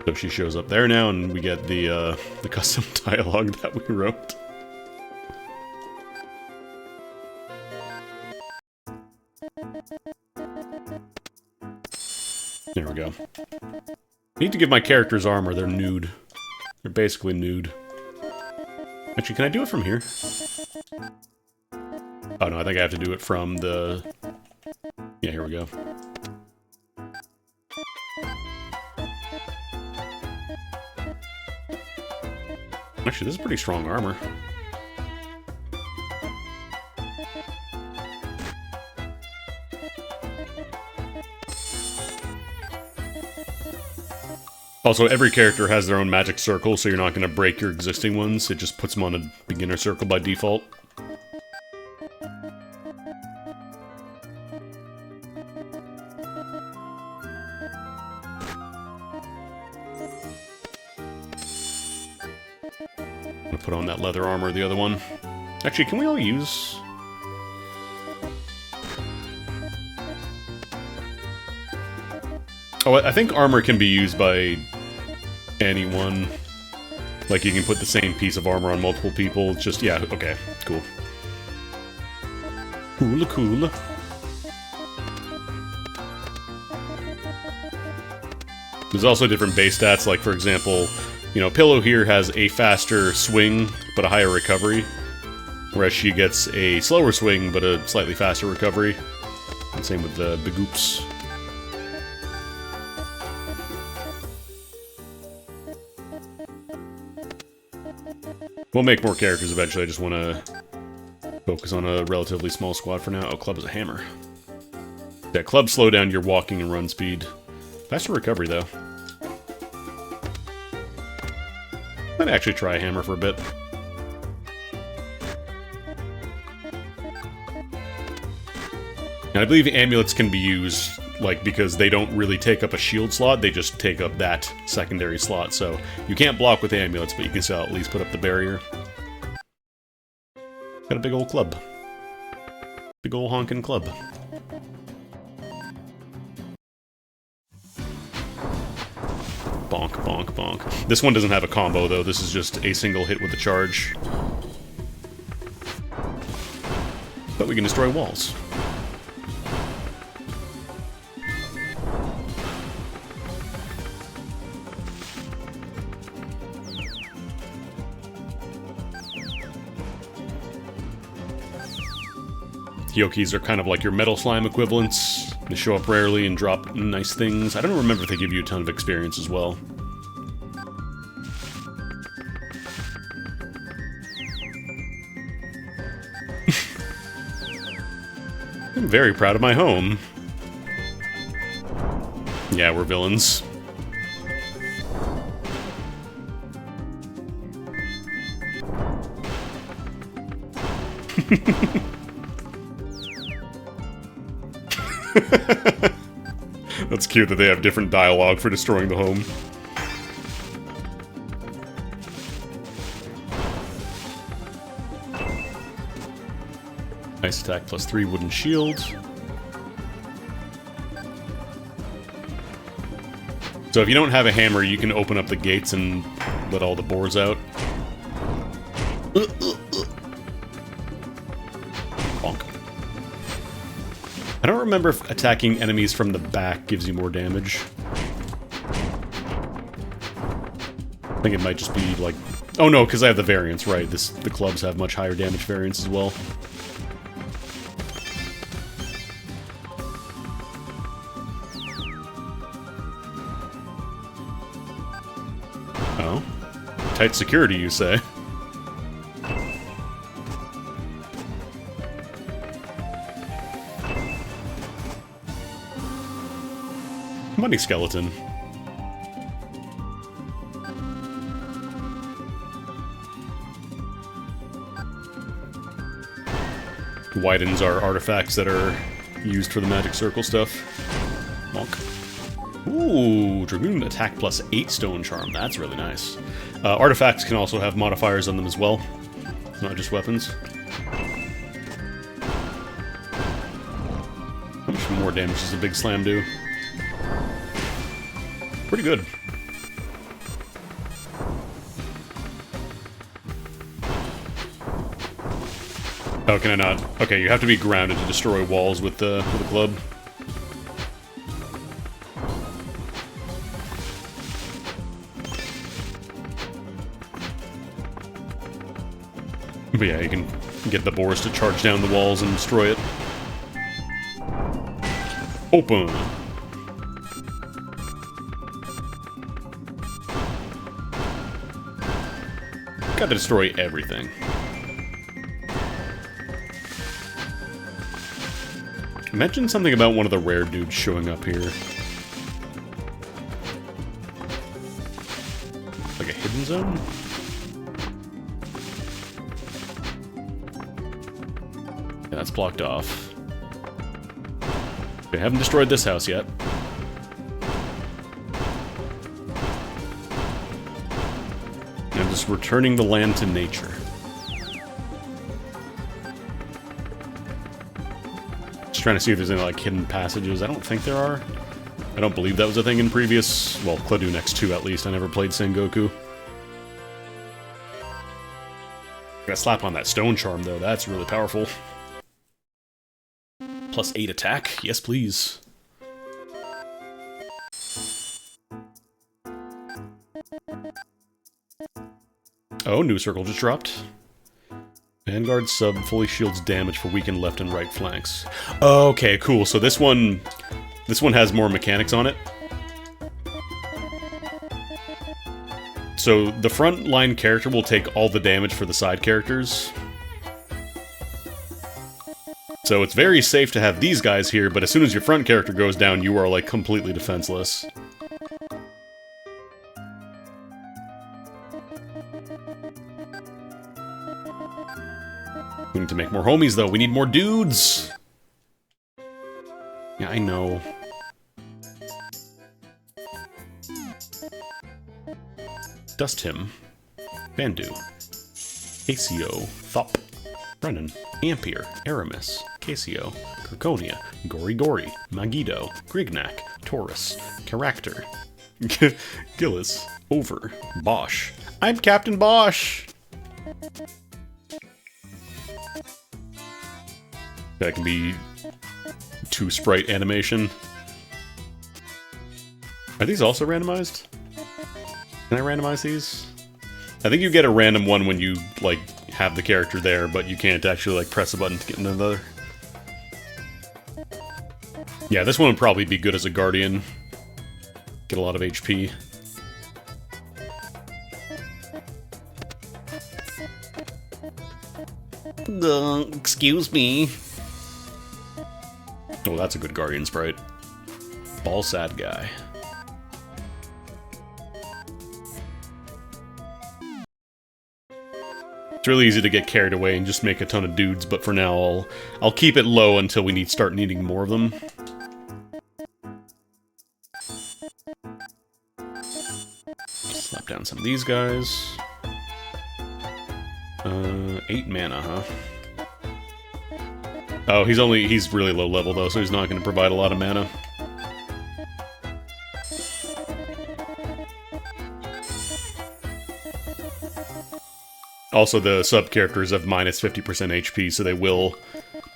So she shows up there now, and we get the custom dialogue that we wrote. There we go. I need to give my characters armor. They're nude. They're basically nude. Actually, can I do it from here? Oh no, I think I have to do it from the... Yeah, here we go. Actually, this is pretty strong armor. Also, every character has their own magic circle, so you're not going to break your existing ones. It just puts them on a beginner circle by default. I'm going to put on that leather armor, the other one. Actually, can we all use... Oh, I think armor can be used by anyone. Like, you can put the same piece of armor on multiple people. It's just, yeah, okay, cool. Cool, cool. There's also different base stats, like, for example, you know, Pillow here has a faster swing, but a higher recovery. Whereas she gets a slower swing, but a slightly faster recovery. And same with the Bagoops. We'll make more characters eventually, I just want to focus on a relatively small squad for now. Oh, Club is a hammer. Yeah, Club slow down your walking and run speed. Faster recovery, though. Might actually try a hammer for a bit. And I believe amulets can be used, like, because they don't really take up a shield slot, they just take up that secondary slot, so you can't block with amulets, but you can still at least put up the barrier. Got a big old club. Big old honkin' club. Bonk, bonk, bonk. This one doesn't have a combo, though. This is just a single hit with a charge. But we can destroy walls. Hyokis are kind of like your Metal Slime equivalents. They show up rarely and drop nice things. I don't remember if they give you a ton of experience as well. I'm very proud of my home. Yeah, we're villains. That's cute that they have different dialogue for destroying the home. Ice attack plus 3 wooden shield. So if you don't have a hammer, you can open up the gates and let all the boars out. Bonk. I don't remember if attacking enemies from the back gives you more damage. I think it might just be like... Oh no, because I have the variance, right. The clubs have much higher damage variance as well. Oh. Tight security, you say? Money skeleton. Widens our artifacts that are used for the magic circle stuff. Bonk. Ooh, Dragoon attack plus 8 stone charm. That's really nice. Artifacts can also have modifiers on them as well. It's not just weapons. How much more damage does a big slam do? Pretty good. Oh, can I not? Okay, you have to be grounded to destroy walls with the club. But yeah, you can get the boars to charge down the walls and destroy it. Open! gotta destroy everything. Mention something about one of the rare dudes showing up here. Like a hidden zone? Yeah, that's blocked off. They haven't destroyed this house yet. I'm just returning the land to nature. Trying to see if there's any like hidden passages. I don't think there are. I don't believe that was a thing in previous, well, Cladoon X2 at least. I never played Sengoku. Gotta slap on that stone charm though, that's really powerful. Plus 8 attack, yes please. Oh, new circle just dropped. Vanguard sub fully shields damage for weakened left and right flanks. Okay, cool. So this one has more mechanics on it. So the front line character will take all the damage for the side characters. So it's very safe to have these guys here, but as soon as your front character goes down, you are like completely defenseless. We need to make more homies, though. We need more dudes! Yeah, I know. Dust him. Bandu. Casio. Thop. Brennan. Ampere. Aramis. Casio. Kirkonia. Gori Gori. Magido. Grignak. Taurus. Character. Gillis. Over. Bosch. I'm Captain Bosch! That can be 2 sprite animation. Are these also randomized? Can I randomize these? I think you get a random one when you, like, have the character there, but you can't actually, like, press a button to get another. Yeah, this one would probably be good as a Guardian. Get a lot of HP. Excuse me. Oh, that's a good Guardian sprite. Ball sad guy. It's really easy to get carried away and just make a ton of dudes, but for now I'll keep it low until we start needing more of them. Slap down some of these guys. 8 mana, huh? Oh, he's really low level though, so he's not going to provide a lot of mana. Also, the sub-characters have minus 50% HP, so they will...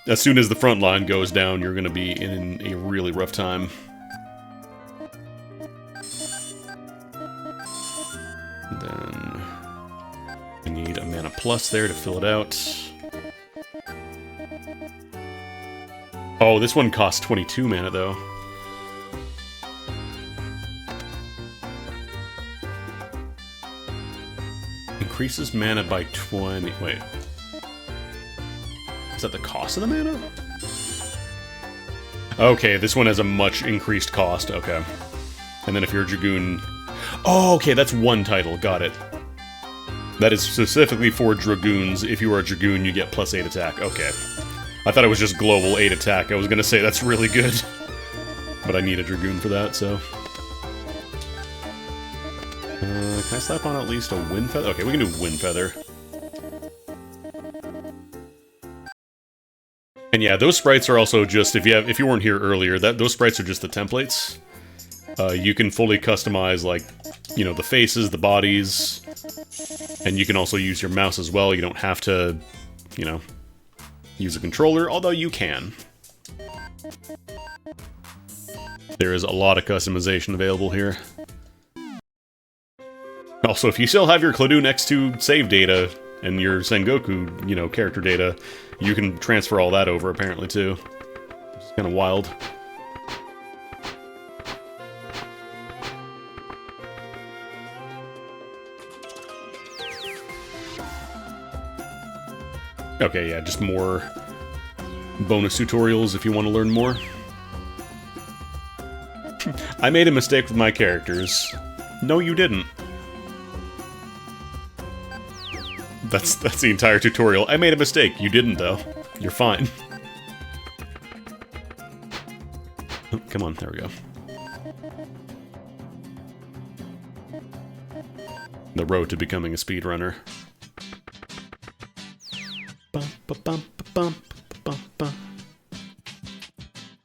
As soon as the front line goes down, you're going to be in a really rough time. And then... I need a mana plus there to fill it out. Oh, this one costs 22 mana, though. Increases mana by 20... Wait. Is that the cost of the mana? Okay, this one has a much increased cost. Okay. And then if you're a Dragoon... Oh, okay, that's one title. Got it. That is specifically for Dragoons. If you are a Dragoon, you get plus 8 attack. Okay. I thought it was just global 8 attack. I was gonna say that's really good. But I need a Dragoon for that, so... can I slap on at least a Wind Feather? Okay, we can do Wind Feather. And yeah, those sprites are also just, if you weren't here earlier, those sprites are just the templates. You can fully customize, like, you know, the faces, the bodies, and you can also use your mouse as well. You don't have to, you know, use a controller, although you can. There is a lot of customization available here. Also, if you still have your Cladoon X2 save data and your Sengoku, you know, character data, you can transfer all that over, apparently, too. It's kind of wild. Okay, yeah, just more bonus tutorials if you want to learn more. I made a mistake with my characters. No, you didn't. That's the entire tutorial. I made a mistake. You didn't, though. You're fine. Oh, come on, there we go. The road to becoming a speedrunner.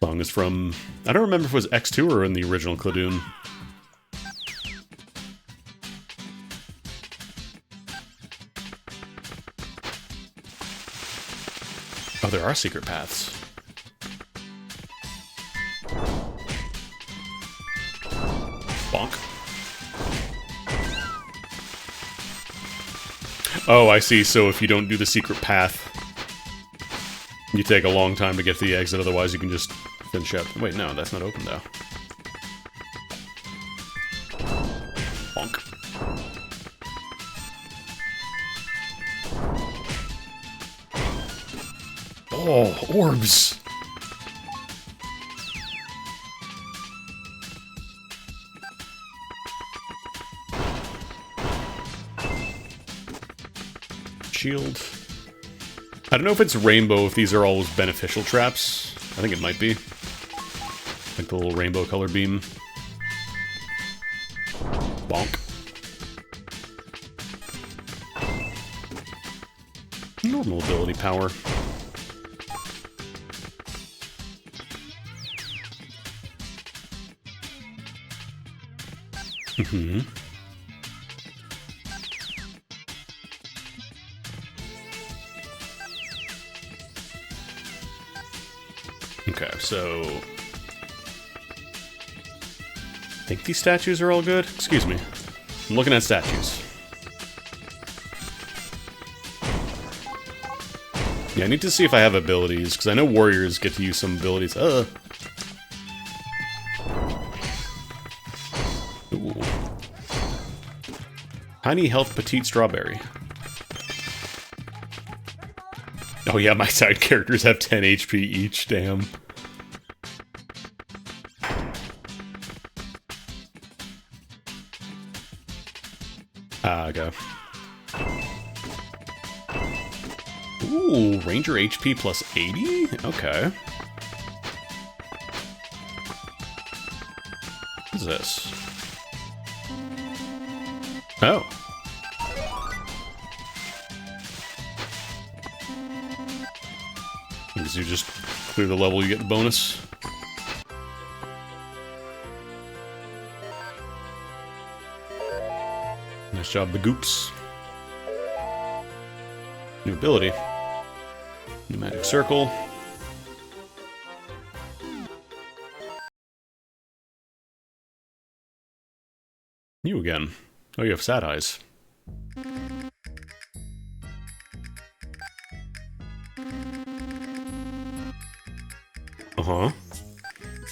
Song is from... I don't remember if it was X2 or in the original Cladoon. Oh, there are secret paths. Bonk. Oh, I see. So if you don't do the secret path, you take a long time to get to the exit, otherwise you can just finish up. Wait, no, that's not open, though. Bonk. Oh, orbs! Shield. I don't know if it's rainbow, if these are always beneficial traps. I think it might be. Like the little rainbow color beam. Bonk. Normal ability power. Mm-hmm. Okay, so... I think these statues are all good? Excuse me. I'm looking at statues. Yeah, I need to see if I have abilities, because I know warriors get to use some abilities. Ooh. Tiny health petite strawberry. Oh yeah, my side characters have 10 HP each, damn. Go. Ooh, Ranger HP plus 80? Okay. What is this? Oh. As you just clear the level, you get the bonus. Nice job, the goops. New ability. New magic circle. You again. Oh, you have sad eyes. Uh-huh.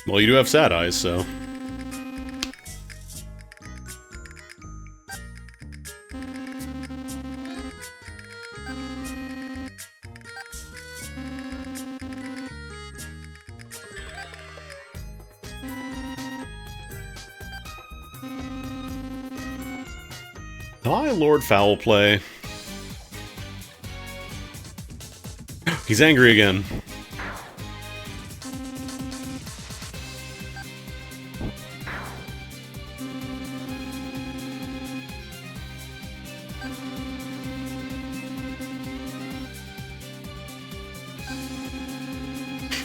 Well, you do have sad eyes, so... Hi, Lord Foul Play. He's angry again.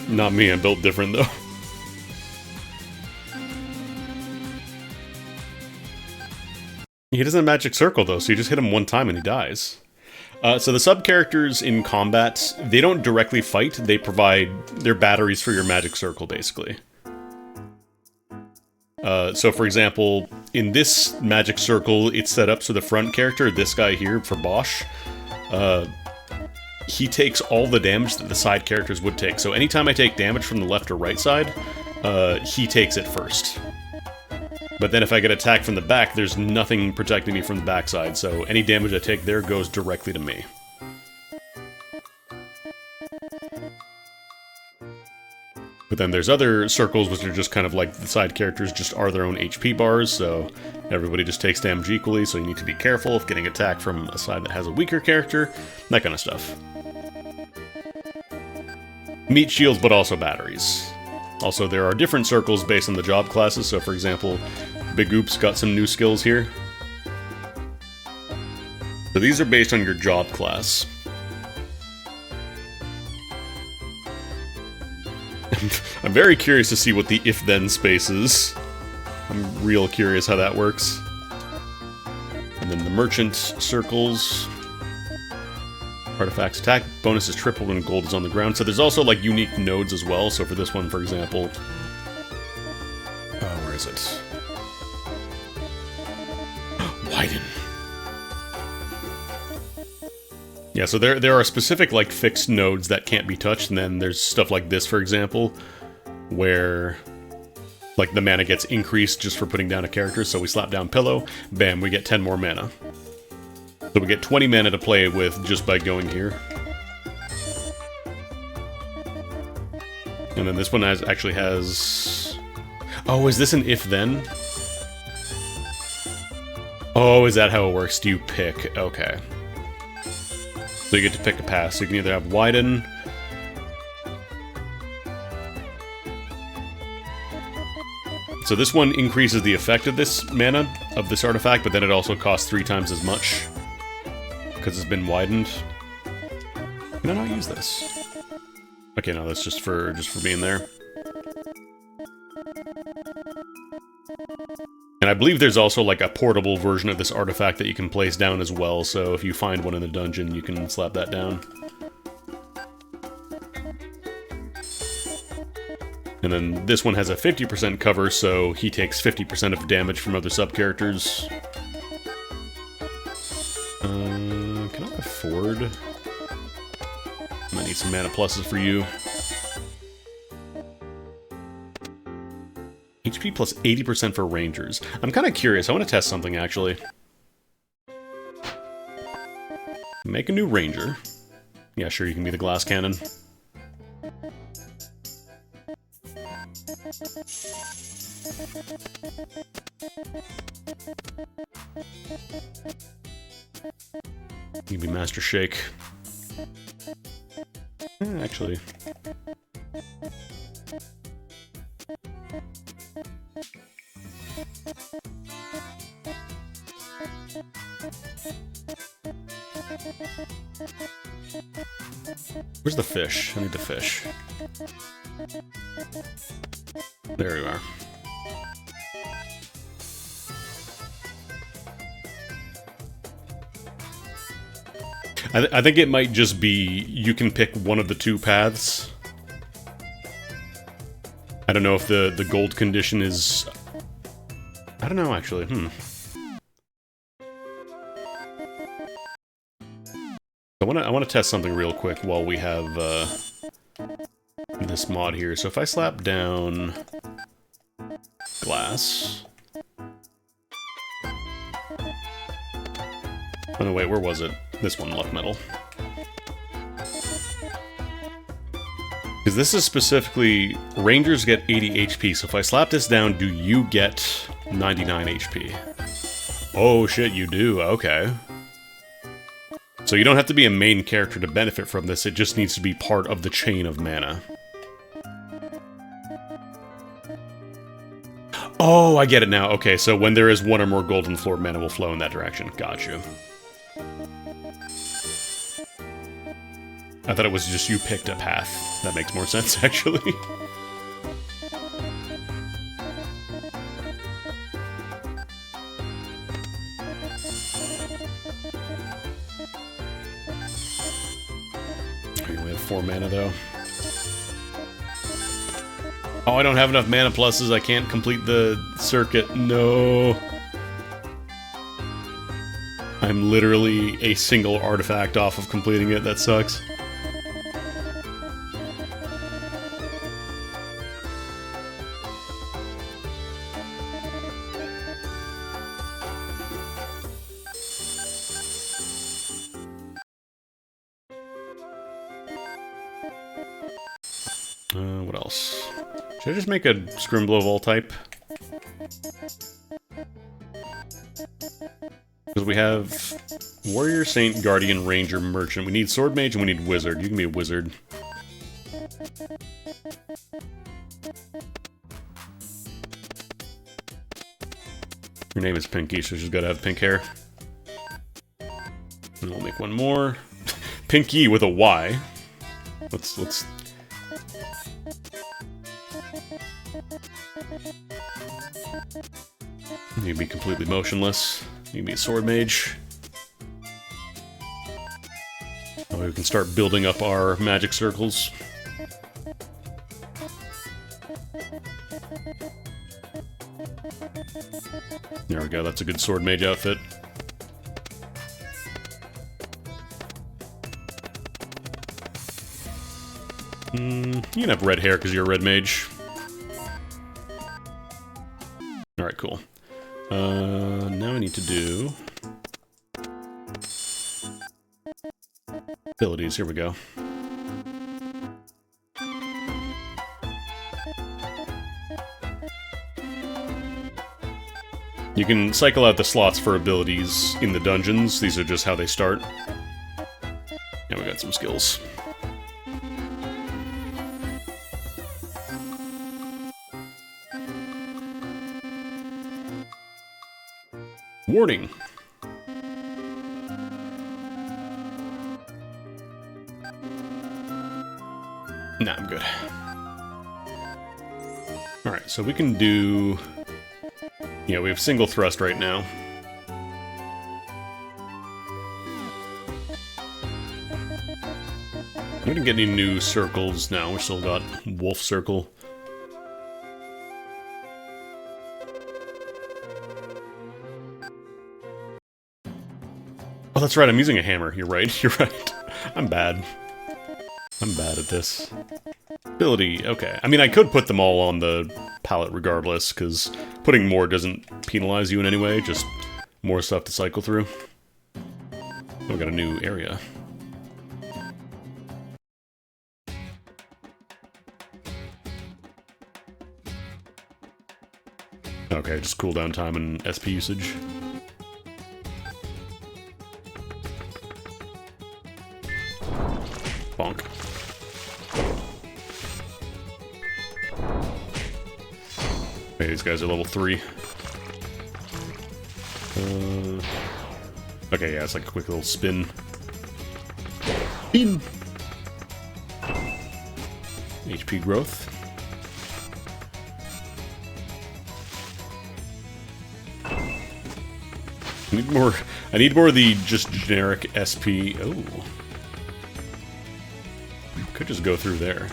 Not me, I'm built different though. He doesn't have magic circle though, so you just hit him one time and he dies. So the sub-characters in combat, they don't directly fight, they provide their batteries for your magic circle, basically. So for example, in this magic circle, it's set up so the front character, this guy here, for Bosch, he takes all the damage that the side characters would take. So anytime I take damage from the left or right side, he takes it first. But then if I get attacked from the back, there's nothing protecting me from the backside, so any damage I take there goes directly to me. But then there's other circles which are just kind of like the side characters just are their own HP bars, so everybody just takes damage equally, so you need to be careful if getting attacked from a side that has a weaker character, that kind of stuff. Meat shields, but also batteries. Also, there are different circles based on the job classes, so for example, Big Oop's got some new skills here. So these are based on your job class. I'm very curious to see what the if-then space is. I'm real curious how that works. And then the merchant circles. Artifacts attack bonus is tripled when gold is on the ground. So there's also like unique nodes as well. So for this one, for example... where is it? Widen. Yeah, so there are specific, like, fixed nodes that can't be touched, and then there's stuff like this, for example, where, like, the mana gets increased just for putting down a character, so we slap down Pillow, bam, we get 10 more mana. So we get 20 mana to play with just by going here. And then this one actually has... Oh, is this an if-then? Oh, is that how it works? Do you pick? Okay. So you get to pick a path. So you can either have Widen. So this one increases the effect of this mana, of this artifact, but then it also costs 3 times as much. Because it's been widened. Can I not use this? Okay, no, that's just for being there. And I believe there's also like a portable version of this artifact that you can place down as well, so if you find one in the dungeon, you can slap that down. And then this one has a 50% cover, so he takes 50% of damage from other sub-characters. Can I afford? I might need some mana pluses for you. HP plus 80% for rangers. I'm kind of curious. I want to test something, actually. Make a new ranger. Yeah, sure, you can be the glass cannon. You can be Master Shake. Actually... Where's the fish? I need the fish. There we are. I think it might just be you can pick one of the 2 paths. I don't know if the gold condition is... I don't know, actually. I want to test something real quick while we have this mod here. So if I slap down glass... Oh no, wait, where was it? This one, luck metal. Because this is specifically... Rangers get 80 HP, so if I slap this down, do you get 99 HP? Oh shit, you do, okay. So you don't have to be a main character to benefit from this, it just needs to be part of the chain of mana. Oh, I get it now. Okay, so when there is 1 or more golden floor, mana will flow in that direction. Got you. I thought it was just you picked a path. That makes more sense, actually. We have 4 mana, though. Oh, I don't have enough mana pluses. I can't complete the circuit. No. I'm literally a single artifact off of completing it. That sucks. What else? Should I just make a Scrimblow of all type? Because we have Warrior, Saint, Guardian, Ranger, Merchant. We need Sword Mage and we need Wizard. You can be a Wizard. Her name is Pinky, so she's gotta have pink hair. And we'll make one more. Pinky with a Y. Let's... You can be completely motionless. You can be a Sword Mage. Oh, we can start building up our magic circles. There we go, that's a good Sword Mage outfit. You can have red hair because you're a red mage. Alright, cool. Now I need to do... abilities, here we go. You can cycle out the slots for abilities in the dungeons. These are just how they start. And we got some skills. Warning. Nah, I'm good. Alright, so we can do... Yeah, we have single thrust right now. We didn't get any new circles now. We still got Wolf Circle. Oh, that's right, I'm using a hammer. You're right, you're right. I'm bad. I'm bad at this. Ability, okay. I mean, I could put them all on the palette regardless, because putting more doesn't penalize you in any way, just more stuff to cycle through. Oh, we got a new area. Okay, just cooldown time and SP usage. Bonk. Okay, these guys are level 3. Okay, yeah, it's like a quick little spin. Spin! HP growth. I need more of the just generic SP. Oh. Could just go through there.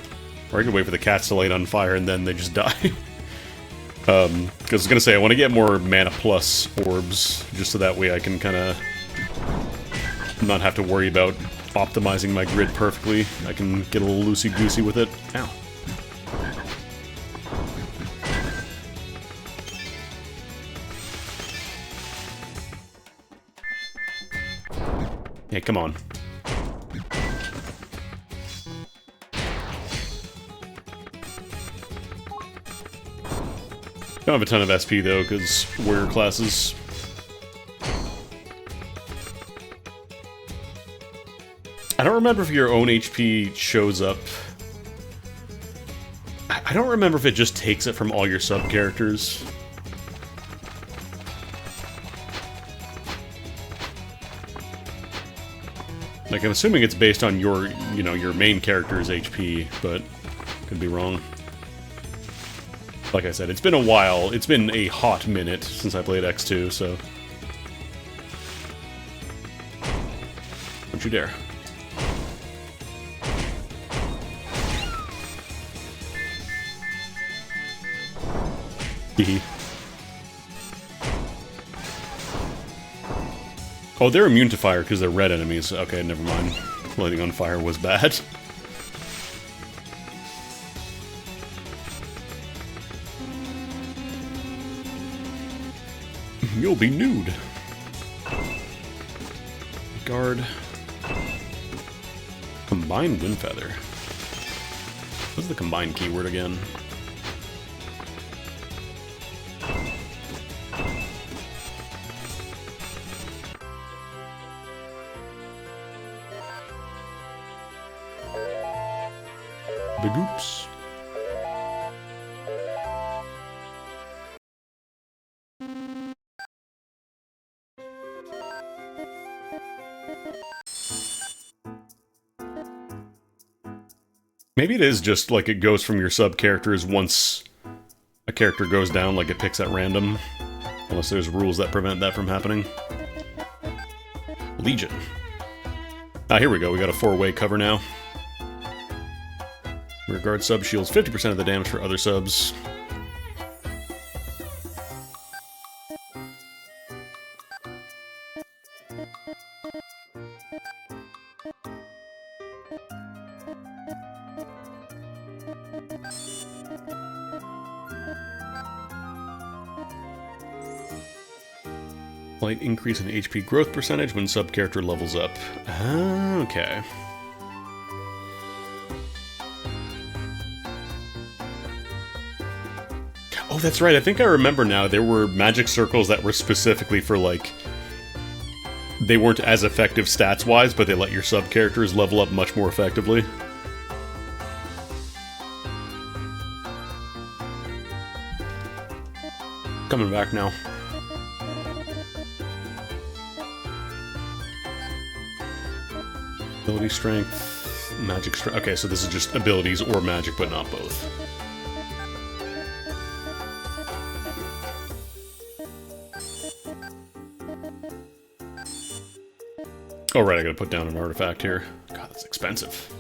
Or I could wait for the cats to light on fire and then they just die. Because I was going to say, I want to get more mana plus orbs, just so that way I can kind of not have to worry about optimizing my grid perfectly. I can get a little loosey-goosey with it. Ow. Hey, come on. Don't have a ton of SP though, because warrior classes. I don't remember if your own HP shows up. I don't remember if it just takes it from all your sub-characters. Like, I'm assuming it's based on your, you know, your main character's HP, but could be wrong. Like I said, it's been a while. It's been a hot minute since I played X2, so... Don't you dare. Hehe. Oh, they're immune to fire because they're red enemies. Okay, never mind. Lighting on fire was bad. You'll be nude. Guard. Combined Windfeather. What's the combined keyword again? Big oops. Maybe it is just like it goes from your sub-characters once a character goes down, like it picks at random. Unless there's rules that prevent that from happening. Legion. Ah, here we go. We got a 4-way cover now. Rear guard sub shields 50% of the damage for other subs. Slight increase in HP growth percentage when sub-character levels up. Ah, okay. Oh, that's right. I think I remember now. There were magic circles that were specifically for, like... They weren't as effective stats-wise, but they let your sub-characters level up much more effectively. Coming back now. Ability strength, magic strength. Okay, so this is just abilities or magic, but not both. Oh, right, I gotta put down an artifact here. God, that's expensive.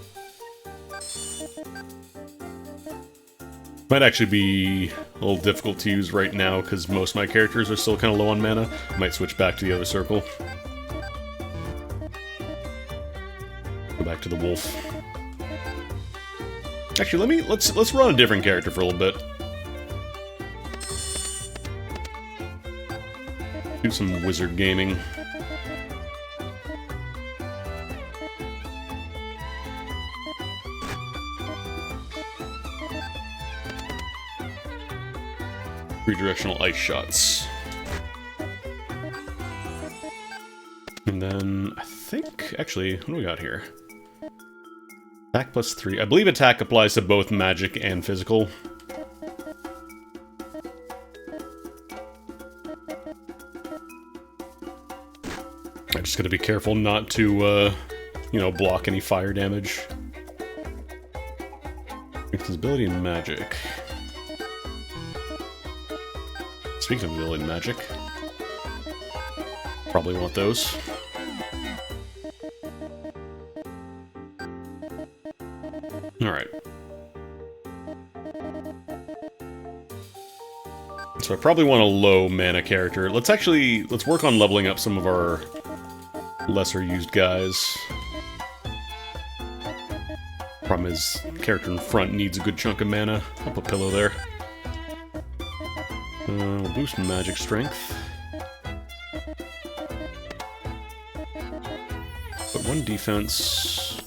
Might actually be a little difficult to use right now, because most of my characters are still kind of low on mana. I might switch back to the other circle. Go back to the wolf. Actually, let's run a different character for a little bit. Do some wizard gaming. Redirectional ice shots. And then, I think, actually, what do we got here? Attack plus 3. I believe attack applies to both magic and physical. I just gotta be careful not to, you know, block any fire damage. Invisibility and magic. Speaking of ability and magic, probably want those. Alright. So I probably want a low mana character. Let's work on leveling up some of our lesser used guys. Problem is, the character in front needs a good chunk of mana. I'll put Pillow there. We'll boost magic strength. But 1 defense.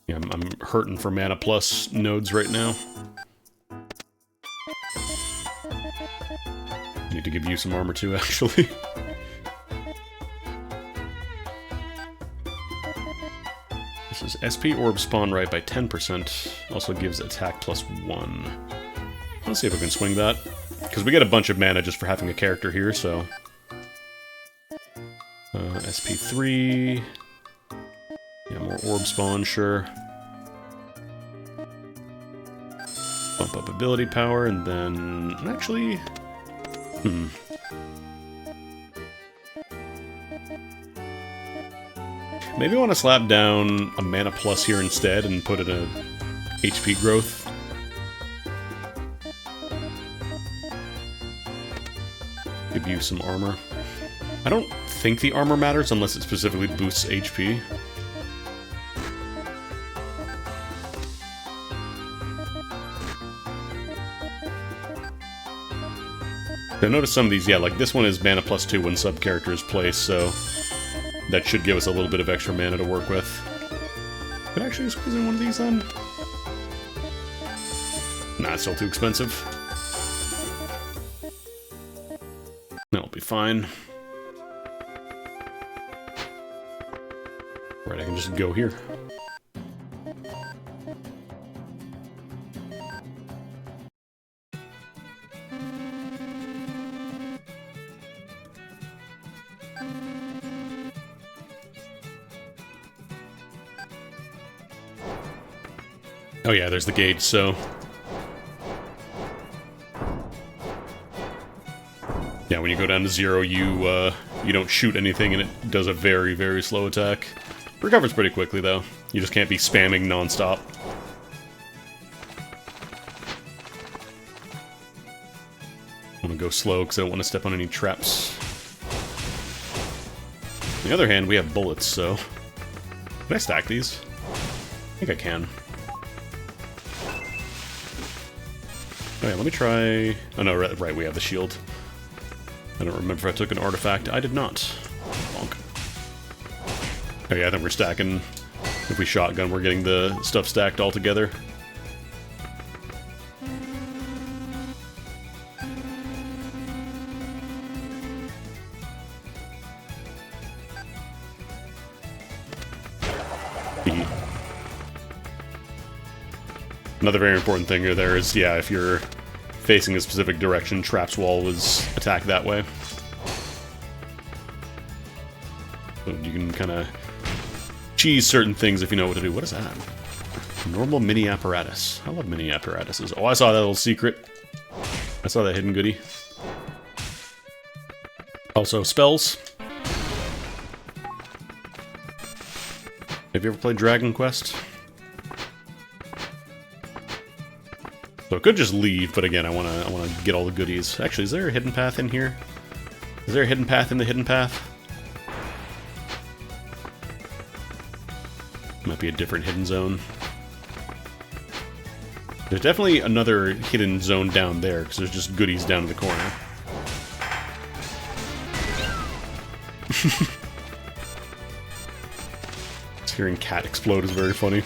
Yeah, I'm hurting for mana plus nodes right now. Need to give you some armor too, actually. This is SP orb spawn right by 10%. Also gives attack plus 1. Let's see if we can swing that. Because we get a bunch of mana just for having a character here, so... SP3... Yeah, more orb spawn, sure. Bump up ability power, and then... Actually... Maybe I want to slap down a mana plus here instead and put in a HP growth. Give you some armor. I don't think the armor matters unless it specifically boosts HP. I noticed some of these, yeah, like this one is mana plus 2 when sub-character is placed, so that should give us a little bit of extra mana to work with. Could I actually squeeze in one of these then? Nah, it's still too expensive. That'll be fine. Right, I can just go here. Oh yeah, there's the gate, so... Yeah, when you go down to 0, you don't shoot anything and it does a very, very slow attack. Recovers pretty quickly, though. You just can't be spamming non-stop. I'm gonna go slow because I don't want to step on any traps. On the other hand, we have bullets, so... Can I stack these? I think I can. Oh yeah, let me try... Oh no, right, we have the shield. I don't remember if I took an artifact. I did not. Bonk. Oh yeah, I think we're stacking... If we shotgun, we're getting the stuff stacked all together. Another very important thing there is, yeah, if you're facing a specific direction, Trap's wall was attacked that way. So you can kind of cheese certain things if you know what to do. What is that? Normal mini apparatus. I love mini apparatuses. Oh, I saw that little secret. I saw that hidden goodie. Also, spells. Have you ever played Dragon Quest? So I could just leave, but again, I wanna get all the goodies. Actually, is there a hidden path in here? Is there a hidden path in the hidden path? Might be a different hidden zone. There's definitely another hidden zone down there, because there's just goodies down in the corner. Just hearing cat explode is very funny.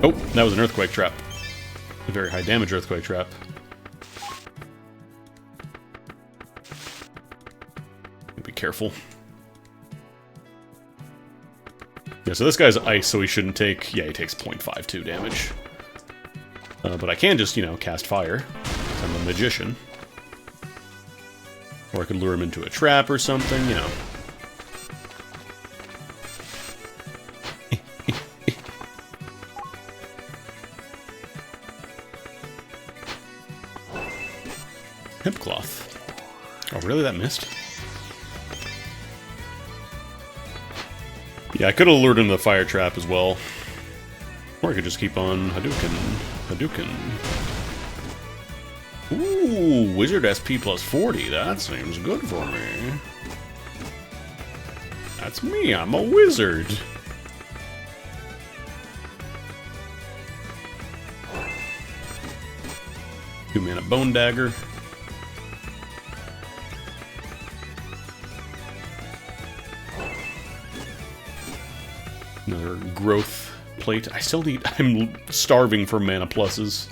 Oh, that was an earthquake trap. A very high damage earthquake trap. Be careful. Yeah, so this guy's ice, so he shouldn't take... Yeah, he takes 0.52 damage. But I can just, you know, cast fire. I'm a magician. Or I could lure him into a trap or something, you know. Hemp cloth. Oh, really? That missed? Yeah, I could have lured him to the fire trap as well. Or I could just keep on Hadouken. Hadouken. Ooh, Wizard SP plus 40. That seems good for me. That's me. I'm a wizard. Two-mana Bone Dagger. Another growth plate. I still need... I'm starving for mana pluses.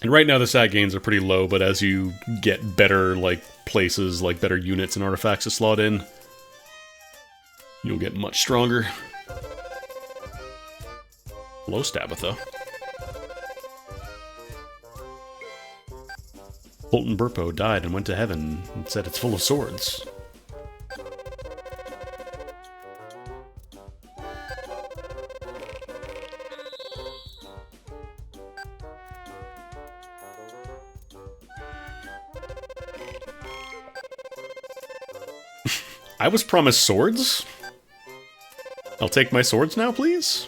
And right now the stat gains are pretty low, but as you get better, like, places, like better units and artifacts to slot in, you'll get much stronger. Hello, Stabatha. Bolton Burpo died and went to heaven and said it's full of swords. I was promised swords? I'll take my swords now, please?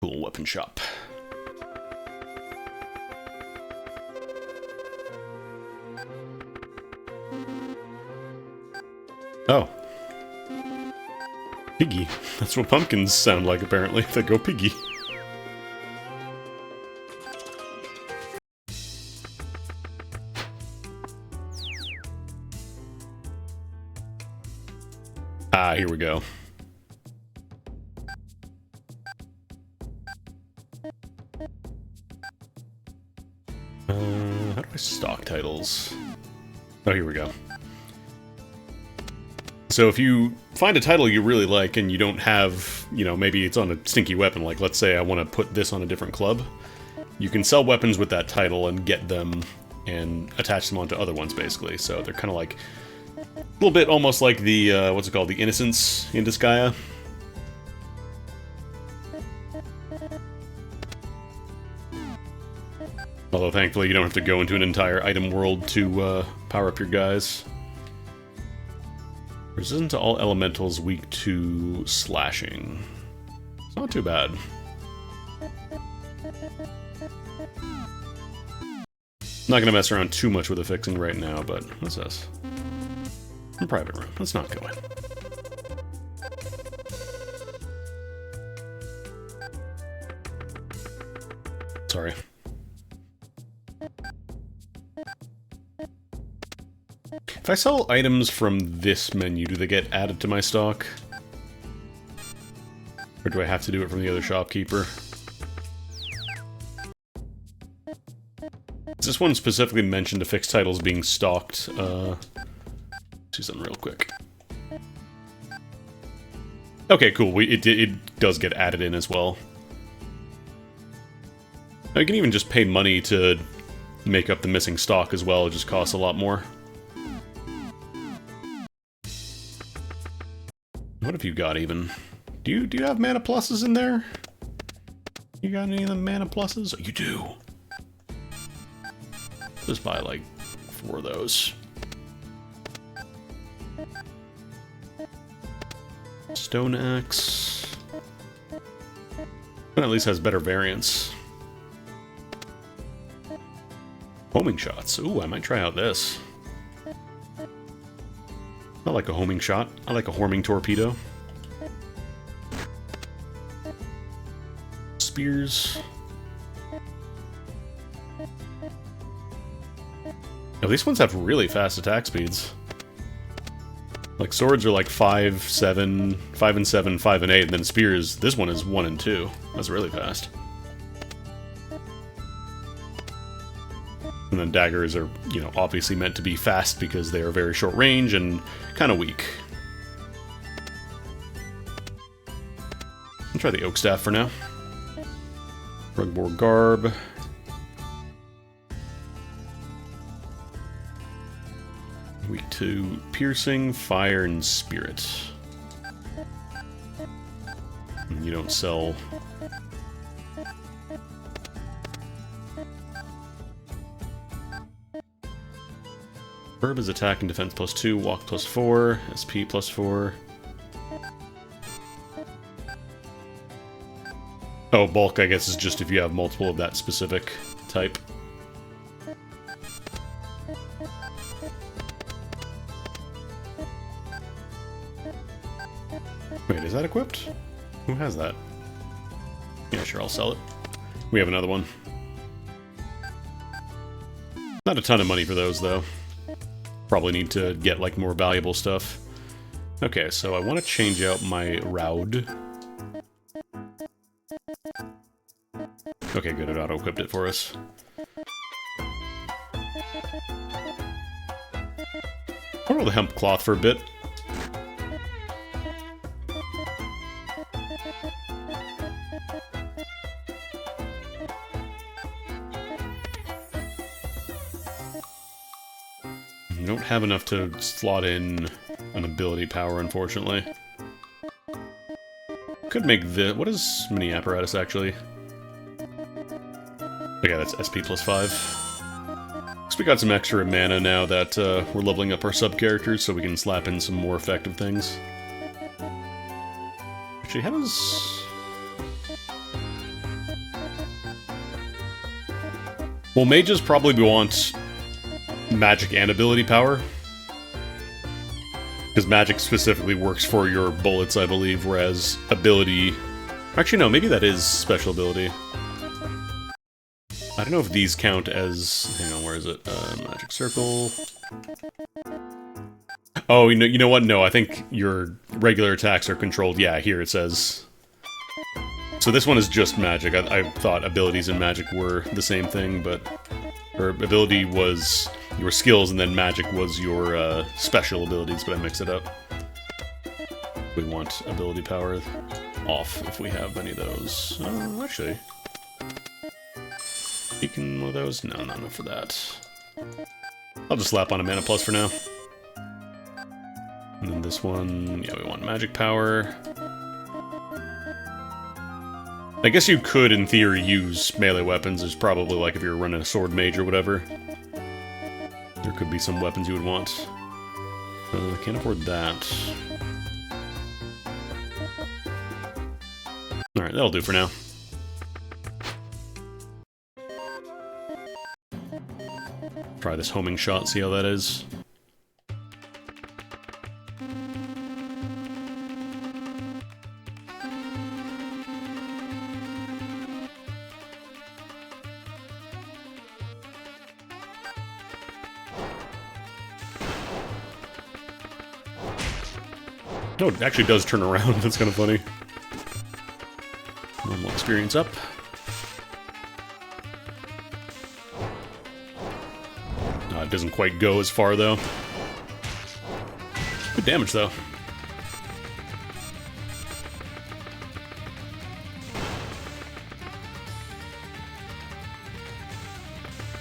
Cool weapon shop. Oh. Piggy. That's what pumpkins sound like, apparently. They go piggy. Ah, here we go. stock titles. Oh, here we go. So if you find a title you really like and you don't have, you know, maybe it's on a stinky weapon, like let's say I want to put this on a different club, you can sell weapons with that title and get them and attach them onto other ones, basically. So they're kind of like a little bit almost like the, what's it called, the Innocence in Disgaea. Although thankfully you don't have to go into an entire item world to power up your guys. Resistant to all elementals, weak to slashing. It's not too bad. Not gonna mess around too much with the fixing right now, but what's this? A private room. Let's not go in. Sorry. If I sell items from this menu, do they get added to my stock? Or do I have to do it from the other shopkeeper? This one specifically mentioned to fix titles being stocked. See something real quick. Okay, cool. It does get added in as well. Now, you can even just pay money to make up the missing stock as well. It just costs a lot more. What have you got even? Do you have mana pluses in there? You got any of the mana pluses? Oh, you do. Just buy like 4 of those. Stone Axe. But at least has better variance. Homing shots. Ooh, I might try out this. I like a homing shot. I like a homing torpedo. Spears. Now, these ones have really fast attack speeds. Like, swords are like 5, 7, 5 and 7, 5 and 8, and then spears, this one is 1 and 2. That's really fast. And then daggers are, you know, obviously meant to be fast because they are very short range and kind of weak. I'll try the oak staff for now. Rugboard garb. Weak to piercing, fire, and spirit. You don't sell. Herb is attack and defense +2, walk +4, SP +4. Oh, bulk, I guess, is just if you have multiple of that specific type. Wait, is that equipped? Who has that? Yeah, sure, I'll sell it. We have another one. Not a ton of money for those, though. Probably need to get, like, more valuable stuff. Okay, so I want to change out my Raud. Okay, good, it auto-equipped it for us. I'll roll the hemp cloth for a bit. I don't have enough to slot in an ability power, unfortunately. Could make the... What is mini apparatus, actually? Okay, that's SP +5. So we got some extra mana now that we're leveling up our sub-characters, so we can slap in some more effective things. Actually, how does... Well, mages probably want magic and ability power. Because magic specifically works for your bullets, I believe, whereas ability... Actually, no, maybe that is special ability. I don't know if these count as... Hang on, where is it? Magic circle... Oh, you know what? No, I think your regular attacks are controlled. Yeah, here it says... So this one is just magic. I thought abilities and magic were the same thing, but... Or ability was your skills, and then magic was your special abilities, but I mixed it up. We want ability power off if we have any of those. Actually. Speaking of those? No, not enough for that. I'll just slap on a mana plus for now. And then this one, yeah, we want magic power. I guess you could, in theory, use melee weapons. There's probably, like, if you're running a sword mage or whatever, there could be some weapons you would want. I can't afford that. Alright, that'll do for now. Try this homing shot, see how that is. No, it actually does turn around. That's kind of funny. Normal experience up. It doesn't quite go as far, though. Good damage, though.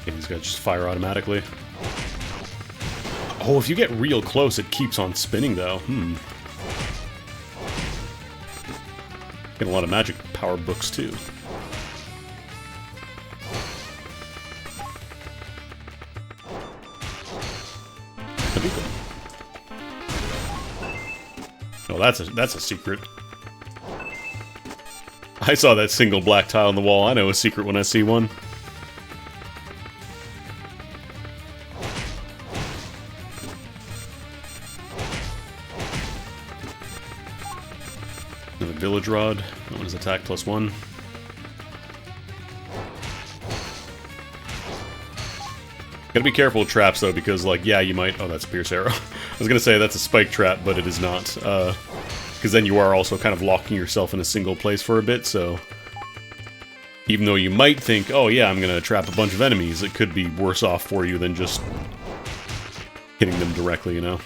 Okay, these guys just fire automatically. Oh, if you get real close, it keeps on spinning, though. Get a lot of magic power books, too. Oh, that's a secret. I saw that single black tile on the wall. I know a secret when I see one. Another village rod. That one is attack +1. Gotta be careful with traps, though, because, like, yeah, you might... Oh, that's a pierce arrow. I was gonna say that's a spike trap, but it is not. Because then you are also kind of locking yourself in a single place for a bit, so... Even though you might think, oh yeah, I'm gonna trap a bunch of enemies, it could be worse off for you than just hitting them directly, you know?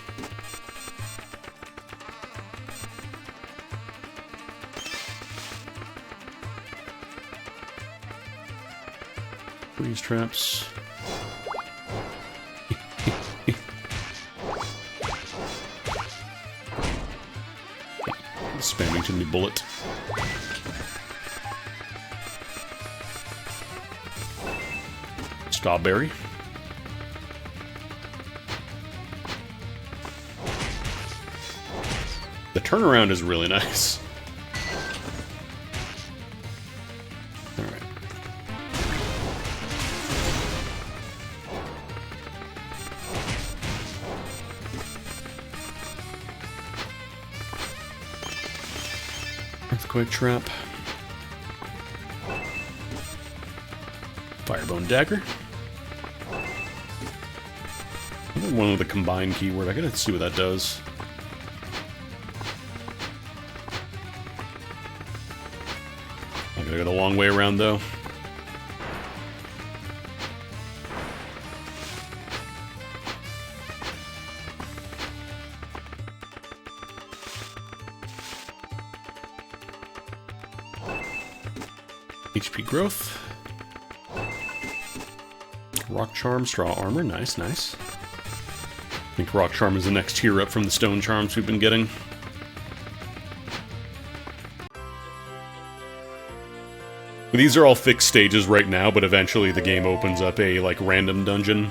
Freeze traps. Spamming too many bullet. Strawberry. The turnaround is really nice. Alright. Earthquake trap. Firebone dagger. One with a combined keyword. I gotta see what that does. I gotta go the long way around, though. HP growth. Rock charm, straw armor. Nice, nice. I think Rock Charm is the next tier up from the Stone Charms we've been getting. These are all fixed stages right now, but eventually the game opens up a, like, random dungeon.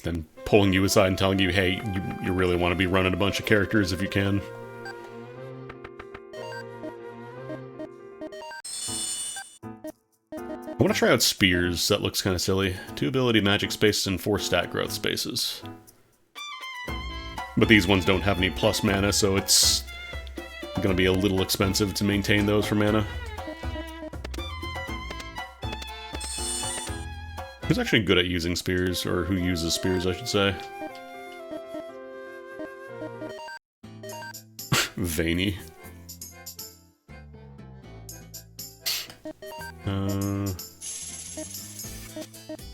Then pulling you aside and telling you, hey, you really want to be running a bunch of characters if you can. I want to try out Spears. That looks kind of silly. 2 ability magic spaces and 4 stat growth spaces. But these ones don't have any plus mana, so it's going to be a little expensive to maintain those for mana. Who's actually good at using spears, or who uses spears, I should say? Veiny.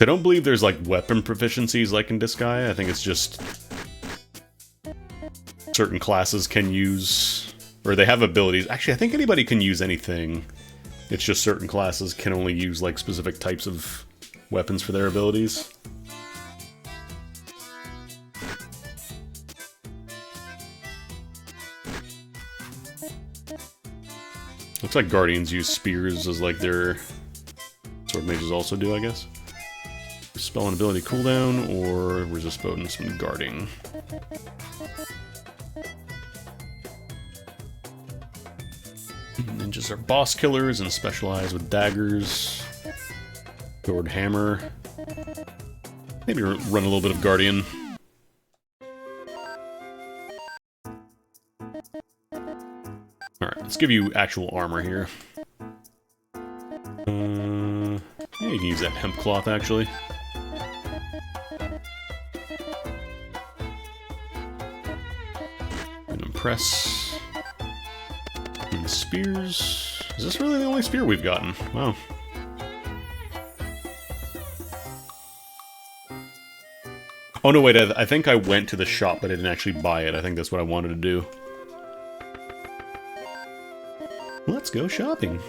I don't believe there's, like, weapon proficiencies like in Disgaea. I think it's just certain classes can use, or they have abilities. Actually, I think anybody can use anything. It's just certain classes can only use, like, specific types of weapons for their abilities. Looks like Guardians use spears as, like, their sword mages also do, I guess. Spell and ability cooldown, or resist bonus when guarding. Ninjas are boss killers and specialize with daggers. Sword hammer. Maybe run a little bit of Guardian. Alright, let's give you actual armor here. Yeah, you can use that hemp cloth, actually. And impress. And spears. Is this really the only spear we've gotten? Wow. Oh no, wait, I think I went to the shop, but I didn't actually buy it. I think that's what I wanted to do. Let's go shopping.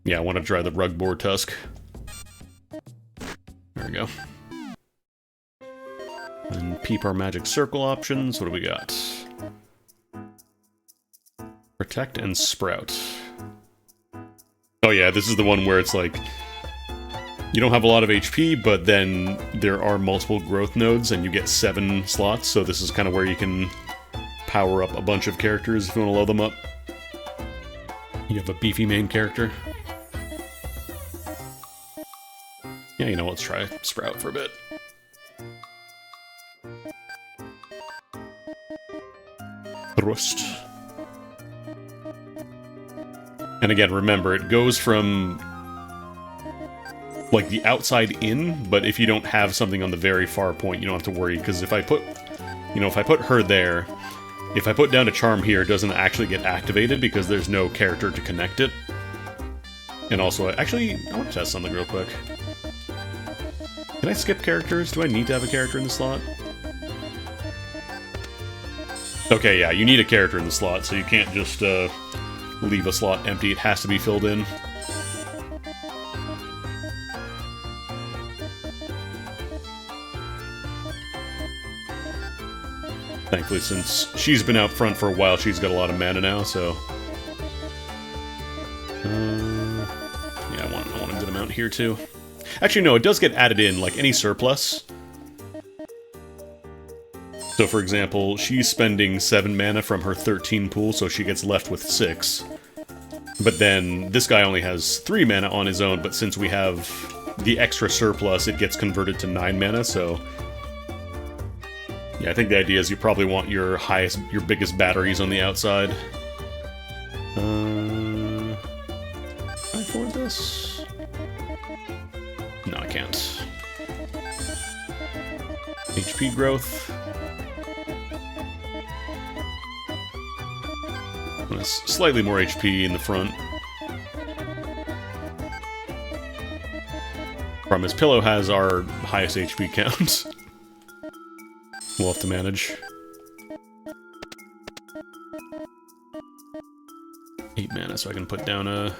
Yeah, I want to try the rug boar tusk. There we go. And peep our magic circle options. What do we got? Protect and sprout. Oh yeah, this is the one where it's like, you don't have a lot of HP, but then there are multiple growth nodes and you get 7 slots, so this is kind of where you can power up a bunch of characters if you want to load them up. You have a beefy main character. Yeah, you know, let's try Sprout for a bit. Thrust. And again, remember, it goes from, like, the outside in, but if you don't have something on the very far point, you don't have to worry, because if I put, you know, if I put her there, if I put down a charm here, it doesn't actually get activated because there's no character to connect it. And also, actually, I want to test something real quick. Can I skip characters? Do I need to have a character in the slot? Okay, yeah, you need a character in the slot, so you can't just leave a slot empty. It has to be filled in. Thankfully, since she's been out front for a while, she's got a lot of mana now, so... yeah, I want a good amount here, too. Actually, no, it does get added in, like any surplus. So, for example, she's spending 7 mana from her 13 pool, so she gets left with 6. But then, this guy only has 3 mana on his own, but since we have the extra surplus, it gets converted to 9 mana, so... yeah, I think the idea is you probably want your biggest batteries on the outside. Can I afford this? No, I can't. HP growth. Slightly more HP in the front. Problem is, Pillow has our highest HP count. We'll have to manage. 8 mana, so I can put down a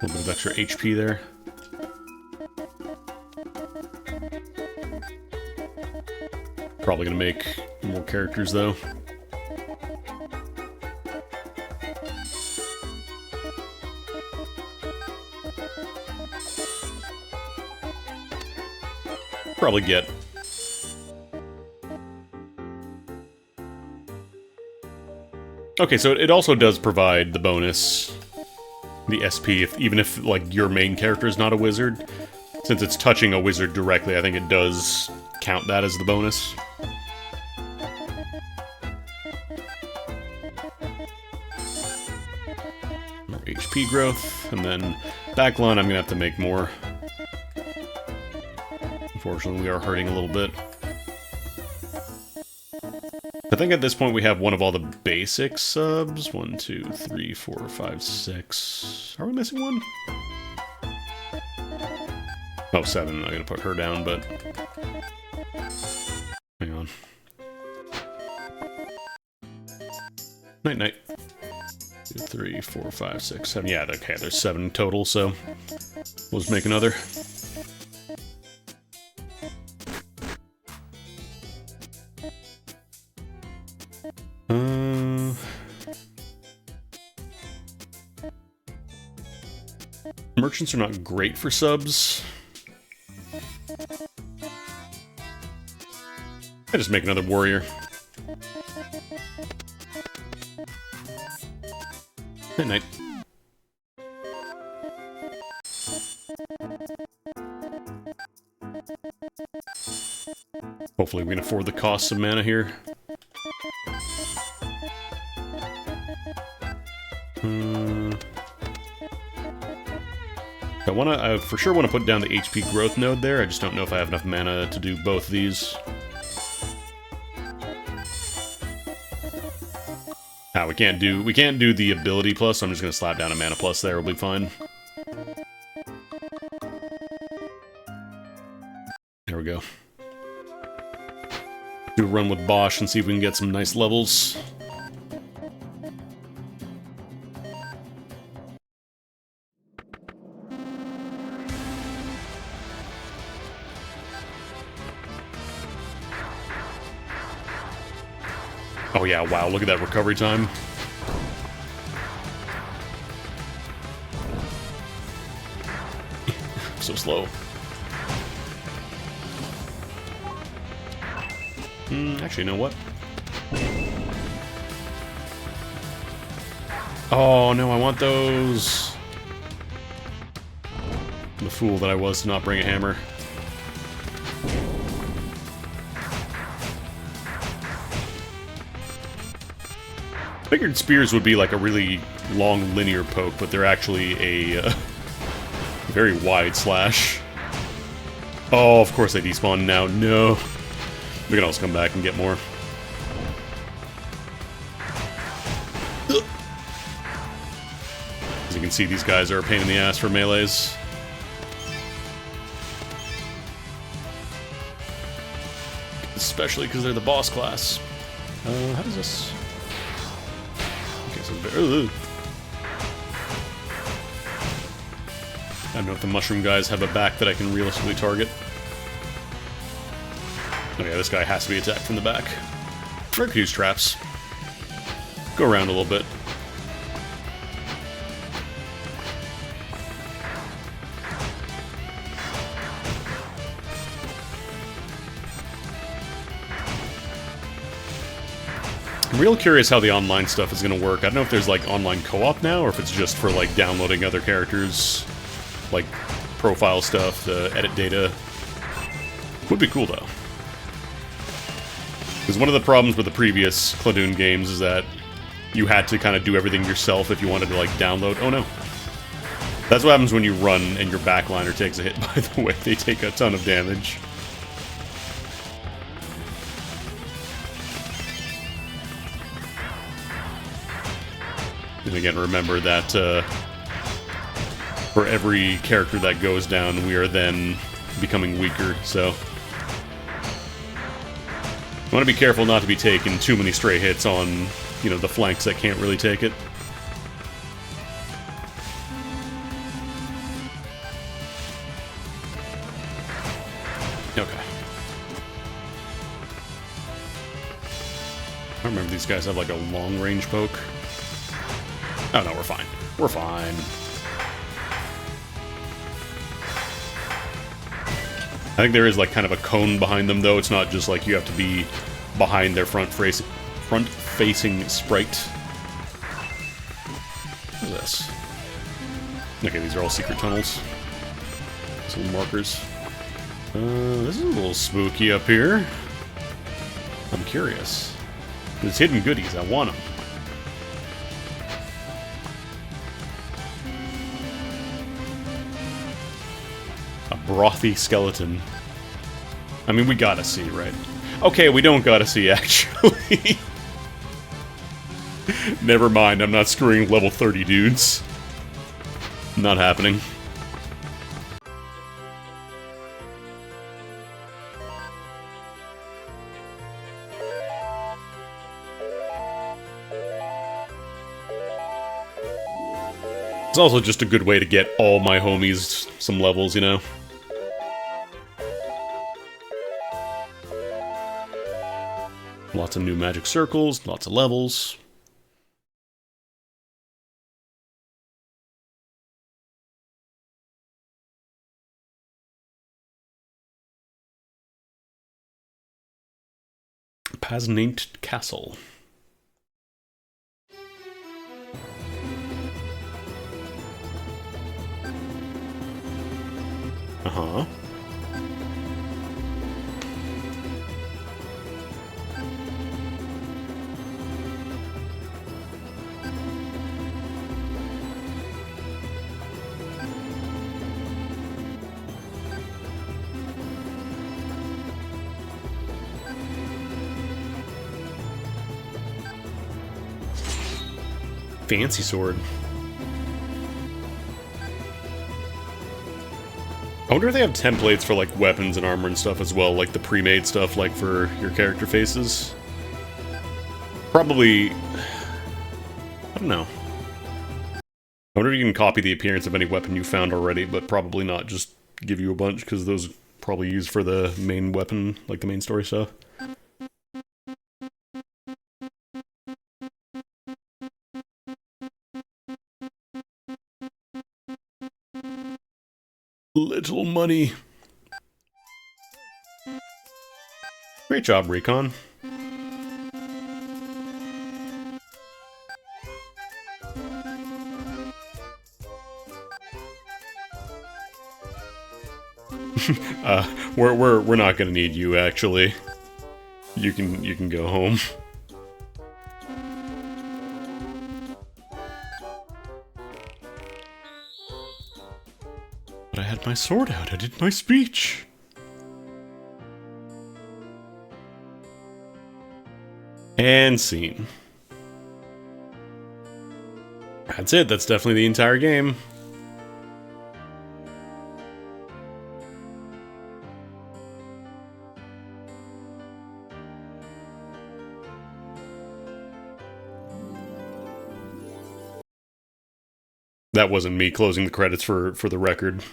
little bit of extra HP there. Probably gonna make more characters, though. Probably get... okay, so it also does provide the bonus, the SP, even if, like, your main character is not a wizard. Since it's touching a wizard directly, I think it does count that as the bonus. HP growth, and then backline I'm gonna have to make more. Unfortunately, we are hurting a little bit. I think at this point we have one of all the basic subs. 1, 2, 3, 4, 5, 6. Are we missing one? Oh, 7. I'm gonna put her down, but hang on. Night night. 2, 3, 4, 5, 6, 7. Yeah, okay, there's 7 total, so we'll just make another. Merchants are not great for subs. I just make another warrior. Night night. Hopefully we can afford the costs of mana here. I for sure want to put down the HP growth node there. I just don't know if I have enough mana to do both these. Ah, we can't do the ability plus, so I'm just gonna slap down a mana plus there, we'll be fine. There we go. Do a run with Bosch and see if we can get some nice levels. Oh yeah, wow, look at that recovery time. So slow. Actually, you know what? Oh no, I want those. The fool that I was to not bring a hammer. Figured spears would be like a really long linear poke, but they're actually a very wide slash. Oh, of course they despawn now. No. We can also come back and get more. As you can see, these guys are a pain in the ass for melees. Especially because they're the boss class. How does this... I don't know if the mushroom guys have a back that I can realistically target. Oh yeah, this guy has to be attacked from the back. Or I could use traps. Go around a little bit. I'm real curious how the online stuff is going to work. I don't know if there's like online co-op now, or if it's just for like downloading other characters, like profile stuff, the edit data. Would be cool though. Because one of the problems with the previous Cladoon games is that you had to kind of do everything yourself if you wanted to like download. Oh no. That's what happens when you run and your backliner takes a hit, by the way. They take a ton of damage. And again, remember that for every character that goes down, we are then becoming weaker, so... I want to be careful not to be taking too many stray hits on, you know, the flanks that can't really take it. Okay. I remember these guys have like a long-range poke. Oh no, we're fine. We're fine. I think there is like kind of a cone behind them though. It's not just like you have to be behind their front-facing sprite. What is this? Okay, these are all secret tunnels. Some markers. This is a little spooky up here. I'm curious. There's hidden goodies. I want them. brothy skeleton. I mean, we gotta see, right? Okay, we don't gotta see, actually. Never mind, I'm not screwing level 30 dudes. Not happening. It's also just a good way to get all my homies some levels, you know? Lots of new magic circles, lots of levels. Pasnate Castle. Uh-huh. Fancy sword. I wonder if they have templates for, like, weapons and armor and stuff as well, like the pre-made stuff, like, for your character faces. Probably... I don't know. I wonder if you can copy the appearance of any weapon you found already, but probably not just give you a bunch, because those are probably used for the main weapon, like the main story stuff. Little money. Great job, Recon. We're not gonna need you, actually. You can go home. But I had my sword out. I did my speech. And scene. That's it. That's definitely the entire game. That wasn't me closing the credits for the record.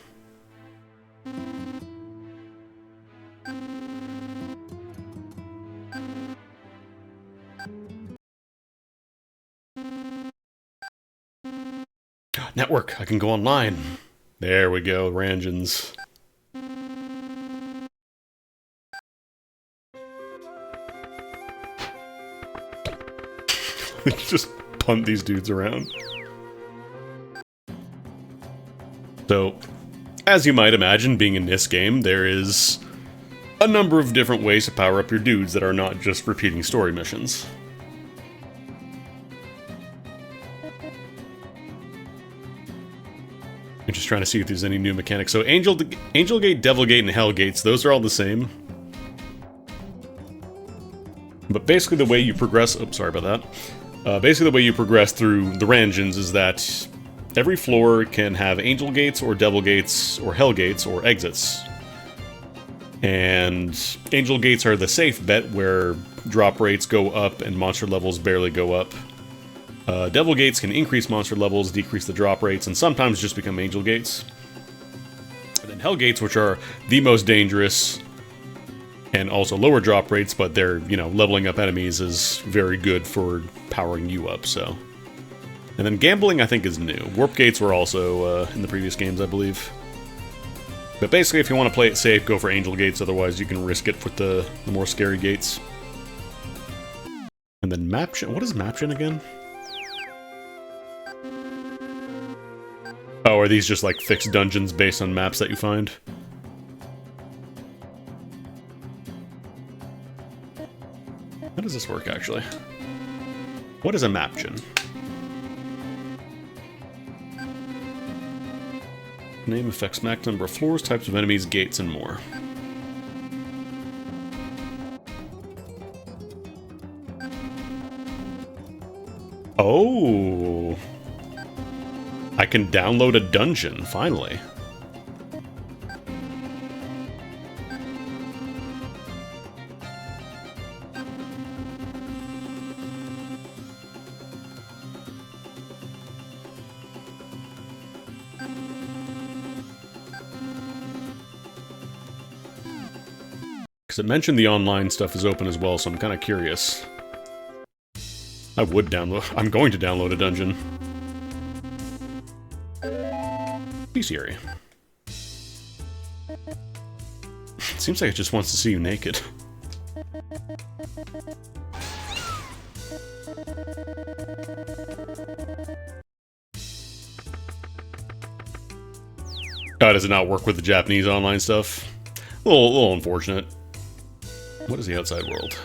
Network, I can go online. There we go, Ranjans. Just punt these dudes around. So, as you might imagine, being in this game, there is a number of different ways to power up your dudes that are not just repeating story missions. I'm just trying to see if there's any new mechanics. So Angel Gate, Devil Gate, and Hell Gates, those are all the same. But basically the way you progress... Oops, sorry about that. Basically the way you progress through the Ranjans is that every floor can have Angel Gates, or Devil Gates, or Hell Gates, or exits. And Angel Gates are the safe bet, where drop rates go up and monster levels barely go up. Devil Gates can increase monster levels, decrease the drop rates, and sometimes just become Angel Gates. And then Hell Gates, which are the most dangerous, and also lower drop rates, but they're, you know, leveling up enemies is very good for powering you up, so. And then Gambling, I think, is new. Warp Gates were also in the previous games, I believe. But basically, if you want to play it safe, go for Angel Gates, otherwise you can risk it with the more scary gates. And then Maption. What is Maption again? Oh, are these just like fixed dungeons based on maps that you find? How does this work, actually? What is a Maption? name affects max number of floors, types of enemies, gates, and more. Oh! I can download a dungeon, finally. Because it mentioned the online stuff is open as well, so I'm kind of curious. I'm going to download a dungeon. Bestiary. Seems like it just wants to see you naked. Does it not work with the Japanese online stuff? A little unfortunate. What is the outside world?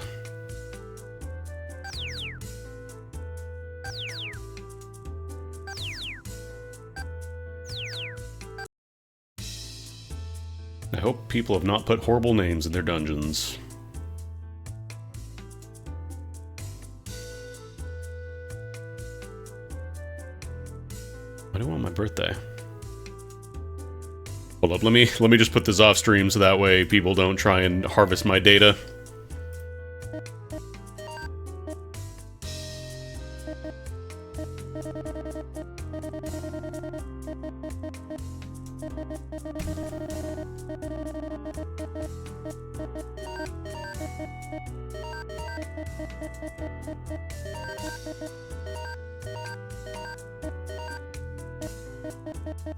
I hope people have not put horrible names in their dungeons. I don't want my birthday. Hold up, let me just put this off stream so that way people don't try and harvest my data.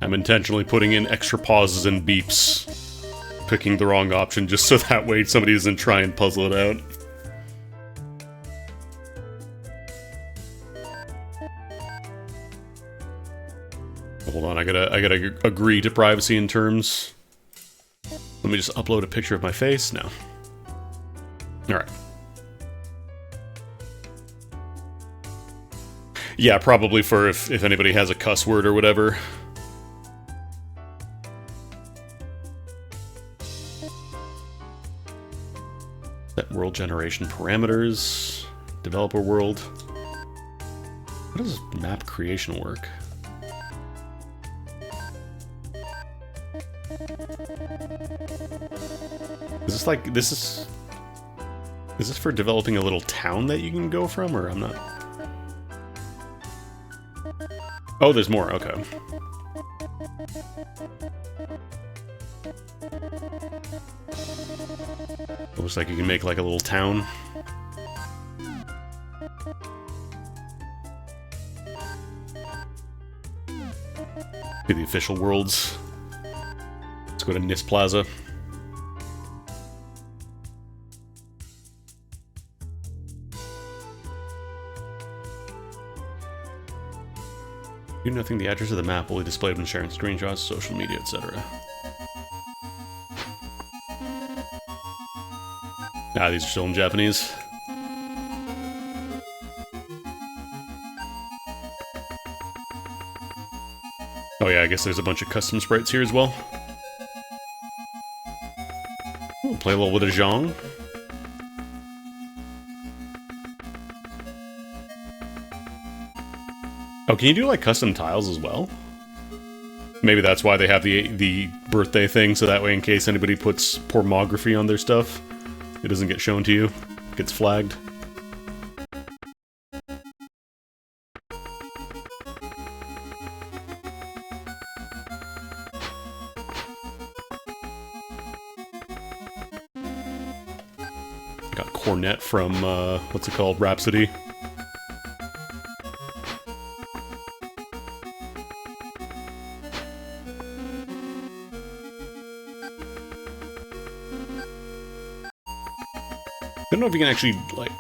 I'm intentionally putting in extra pauses and beeps, picking the wrong option just so that way somebody doesn't try and puzzle it out. Hold on, I gotta agree to privacy and terms. Let me just upload a picture of my face now. Alright. Yeah, probably for if anybody has a cuss word or whatever. Set world generation parameters. Developer world. How does map creation work? Is this like, is this for developing a little town that you can go from, or I'm not... Oh, there's more, okay. It looks like you can make like a little town. See the official worlds. Let's go to NIS Plaza. Do nothing, the address of the map will be displayed when sharing screenshots, social media, etc. Ah, these are still in Japanese. Oh yeah, I guess there's a bunch of custom sprites here as well. Ooh, play a little bit of Zhang. Oh, can you do like custom tiles as well? Maybe that's why they have the birthday thing, so that way in case anybody puts pornography on their stuff, it doesn't get shown to you. It gets flagged. Got Cornet from, what's it called? Rhapsody. I don't know if you can actually, like...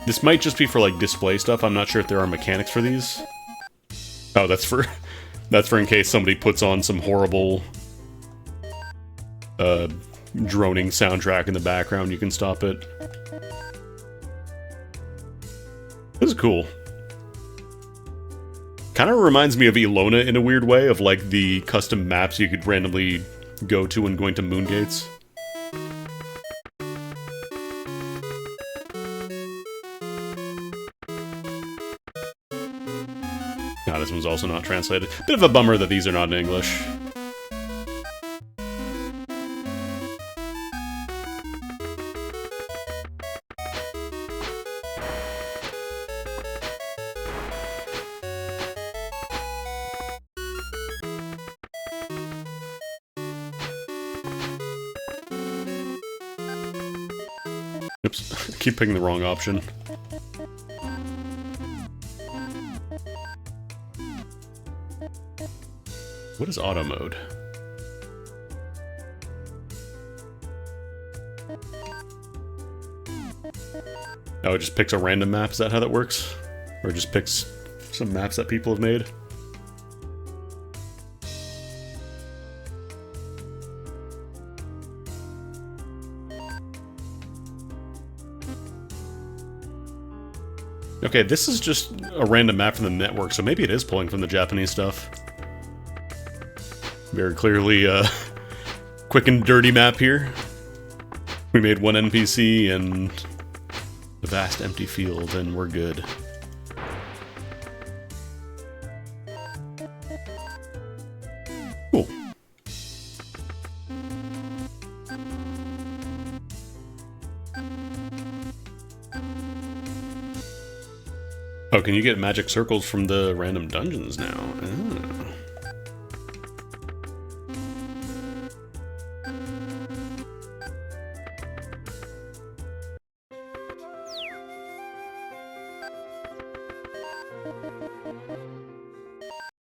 This might just be for, like, display stuff. I'm not sure if there are mechanics for these. Oh, that's for... That's for in case somebody puts on some horrible... droning soundtrack in the background, you can stop it. This is cool. Kind of reminds me of Ilona in a weird way, of like the custom maps you could randomly go to when going to Moongates. God, this one's also not translated. Bit of a bummer that these are not in English. Oops, I keep picking the wrong option. What is auto mode? Oh, it just picks a random map? Is that how that works? Or it just picks some maps that people have made? Okay, this is just a random map from the network, so maybe it is pulling from the Japanese stuff. Very clearly, quick and dirty map here. We made one NPC and a vast empty field, and we're good. Cool. Oh, can you get magic circles from the random dungeons now? Oh.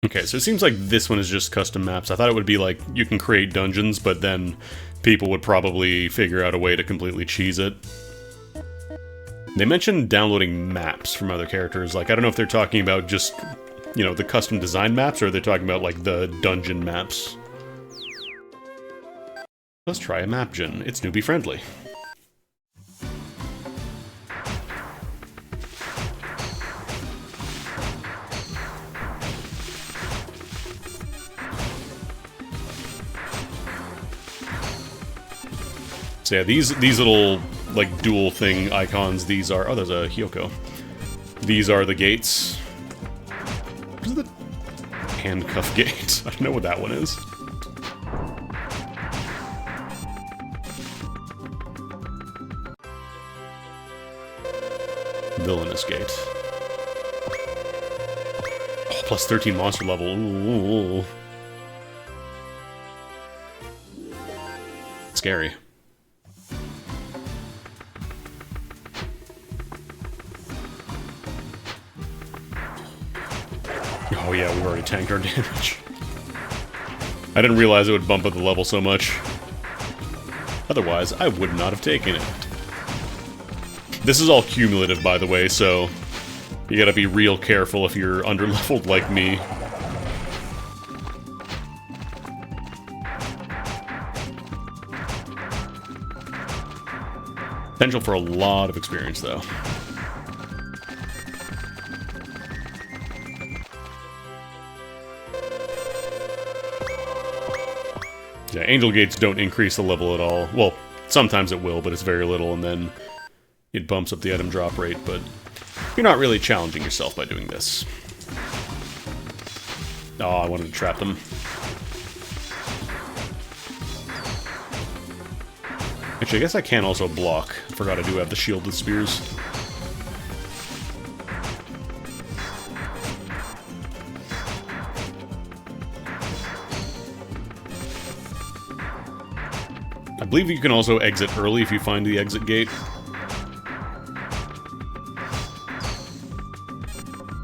Okay, so it seems like this one is just custom maps. I thought it would be like, you can create dungeons, but then people would probably figure out a way to completely cheese it. They mentioned downloading maps from other characters. Like, I don't know if they're talking about just, you know, the custom design maps, or they're talking about, like, the dungeon maps. Let's try a map gen. It's newbie friendly. So yeah, these little, like, dual thing icons, these are... Oh, there's a Hyoko. These are the gates. What is the handcuff gate? I don't know what that one is. Villainous gate. Oh, plus 13 monster level. Ooh. Scary. Oh yeah, we already tanked our damage. I didn't realize it would bump up the level so much. Otherwise, I would not have taken it. This is all cumulative, by the way, so you gotta be real careful if you're underleveled like me. Potential for a lot of experience, though. Yeah, angel gates don't increase the level at all. Well, sometimes it will, but it's very little, and then it bumps up the item drop rate, but you're not really challenging yourself by doing this. Oh, I wanted to trap them. Actually, I guess I can also block. I forgot I do have the shielded spears. I believe you can also exit early if you find the exit gate.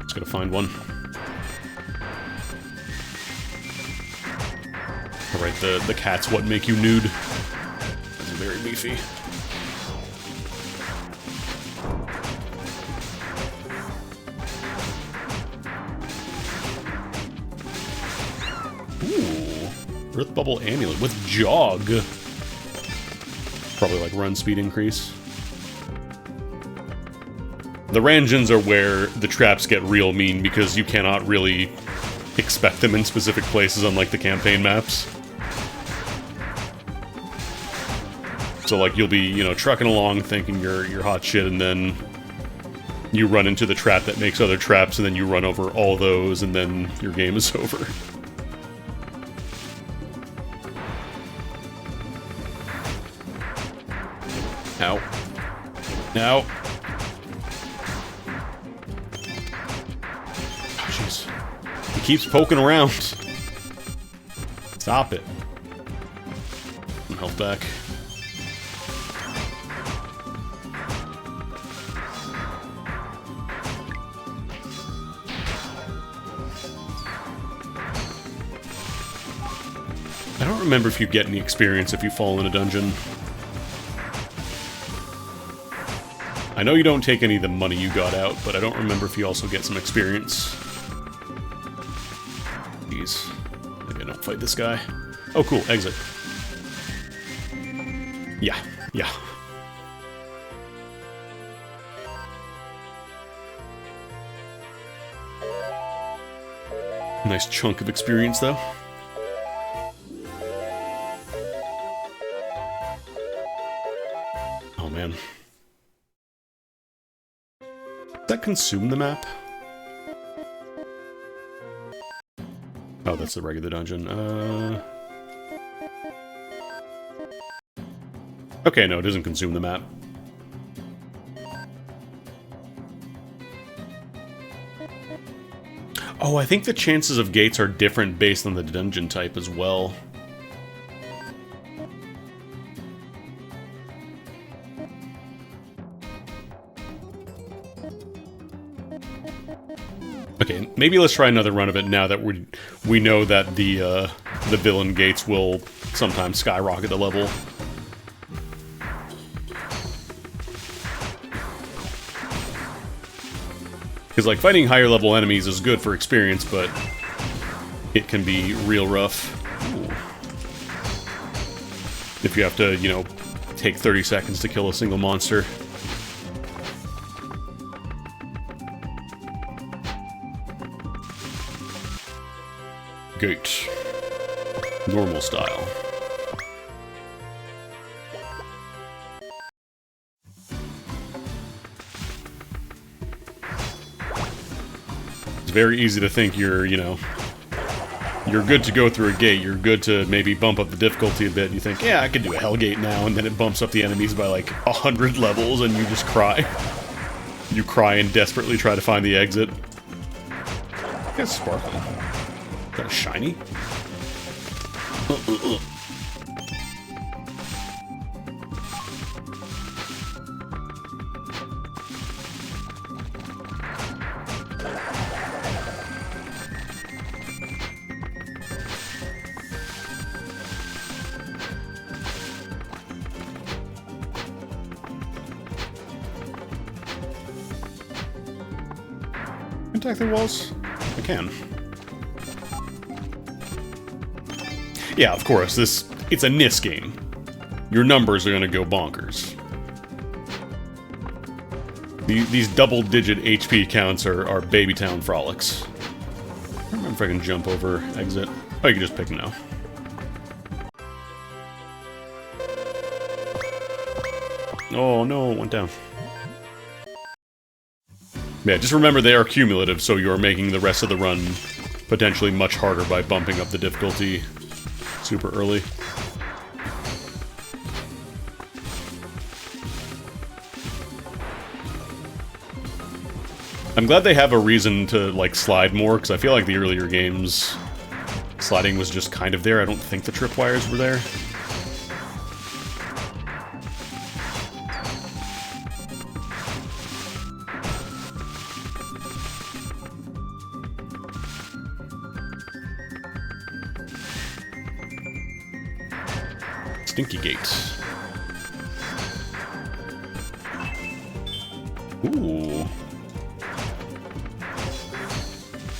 Just gotta find one. Alright, the cats what make you nude. That's very beefy. Ooh. Earth Bubble Amulet with Jog. Probably like run speed increase. The Ranjins are where the traps get real mean because you cannot really expect them in specific places unlike the campaign maps. So like you'll be, you know, trucking along thinking you're hot shit, and then you run into the trap that makes other traps, and then you run over all those, and then your game is over. Ow. Ow. Jeez. He keeps poking around. Stop it. Some health back. I don't remember if you get any experience if you fall in a dungeon. I know you don't take any of the money you got out, but I don't remember if you also get some experience. Jeez. Maybe I don't fight this guy. Oh, cool. Exit. Yeah. Yeah. Nice chunk of experience, though. Oh, man. Does that consume the map? Oh, that's the regular dungeon. Okay, no, it doesn't consume the map. Oh, I think the chances of gates are different based on the dungeon type as well. Okay, maybe let's try another run of it now that we know that the villain gates will sometimes skyrocket the level. Because, like, fighting higher level enemies is good for experience, but it can be real rough. Ooh. If you have to, you know, take 30 seconds to kill a single monster. Gate. Normal style. It's very easy to think you're, you know, you're good to go through a gate. You're good to maybe bump up the difficulty a bit. You think, yeah, I could do a hell gate now, and then it bumps up the enemies by like 100 levels, and you just cry. You cry and desperately try to find the exit. That's sparkling. Is that shiny? Attack the walls? I can. Yeah, of course, it's a NIS game. Your numbers are gonna go bonkers. These double-digit HP counts are baby-town frolics. I don't remember if I can jump over exit. Oh, you can just pick no. Oh no, it went down. Yeah, just remember they are cumulative, so you're making the rest of the run potentially much harder by bumping up the difficulty super early. I'm glad they have a reason to, like, slide more, because I feel like the earlier games, sliding was just kind of there. I don't think the tripwires were there. Stinky Gate. Ooh.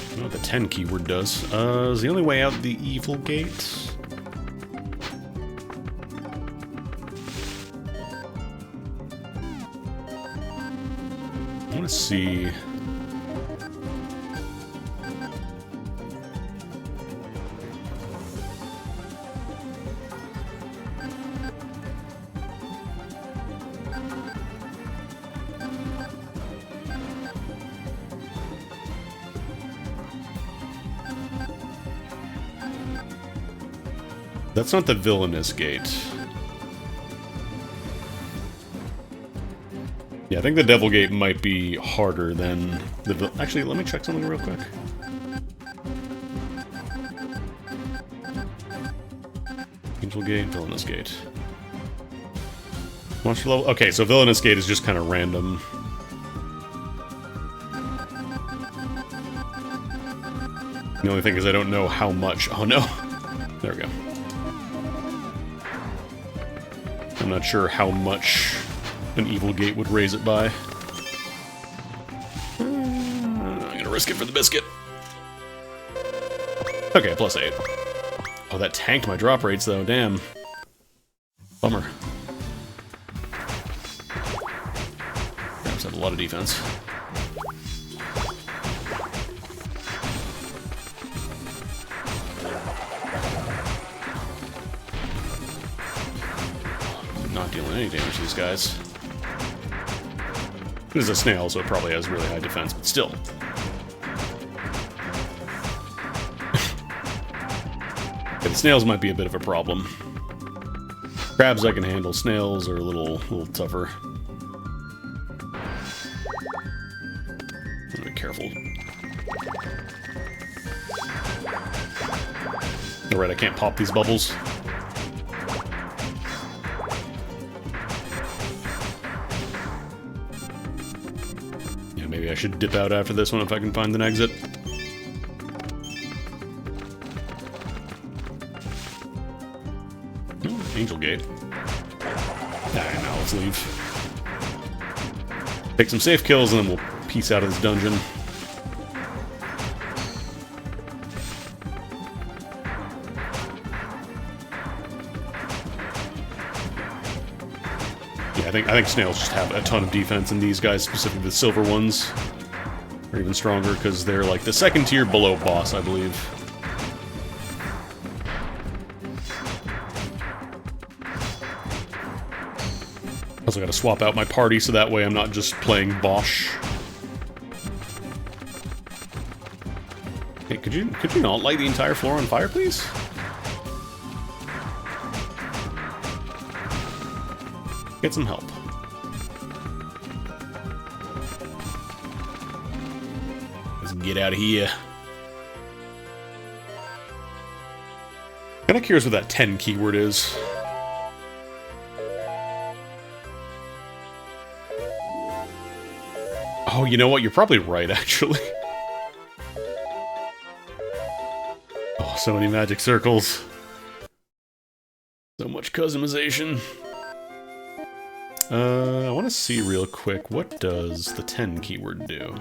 I don't know what the 10 keyword does. Is the only way out the evil gate? I want to Let's see. That's not the villainous gate. Yeah, I think the devil gate might be harder than the... Actually, let me check something real quick. Angel gate, villainous gate. Monster level... Okay, so villainous gate is just kind of random. The only thing is I don't know how much... Oh no! There we go. I'm not sure how much an evil gate would raise it by. I'm gonna risk it for the biscuit. Okay, +8. Oh, that tanked my drop rates though, damn. Bummer. Perhaps have a lot of defense. Not dealing any damage to these guys. It is a snail, so it probably has really high defense, but still. Yeah, the snails might be a bit of a problem. Crabs I can handle, snails are a little tougher. Be careful. Alright, I can't pop these bubbles. Maybe I should dip out after this one if I can find an exit. Oh, Angel Gate. Alright, now let's leave. Take some safe kills and then we'll peace out of this dungeon. I think snails just have a ton of defense, and these guys, specifically the silver ones, are even stronger because they're like the second tier below boss, I believe. Also gotta swap out my party so that way I'm not just playing Bosch. Hey, could you not light the entire floor on fire, please? Get some help. Let's get out of here. Kinda curious what that 10 keyword is. Oh, you know what? You're probably right, actually. Oh, so many magic circles. So much customization. I want to see real quick, what does the 10 keyword do?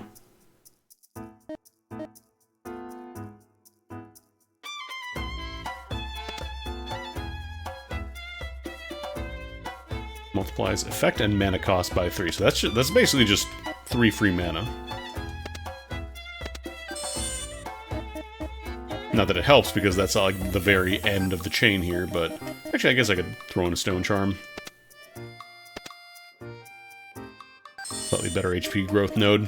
Multiplies effect and mana cost by 3, so that's basically just 3 free mana. Not that it helps, because that's like the very end of the chain here, but... Actually, I guess I could throw in a Stone Charm. Slightly better HP growth node.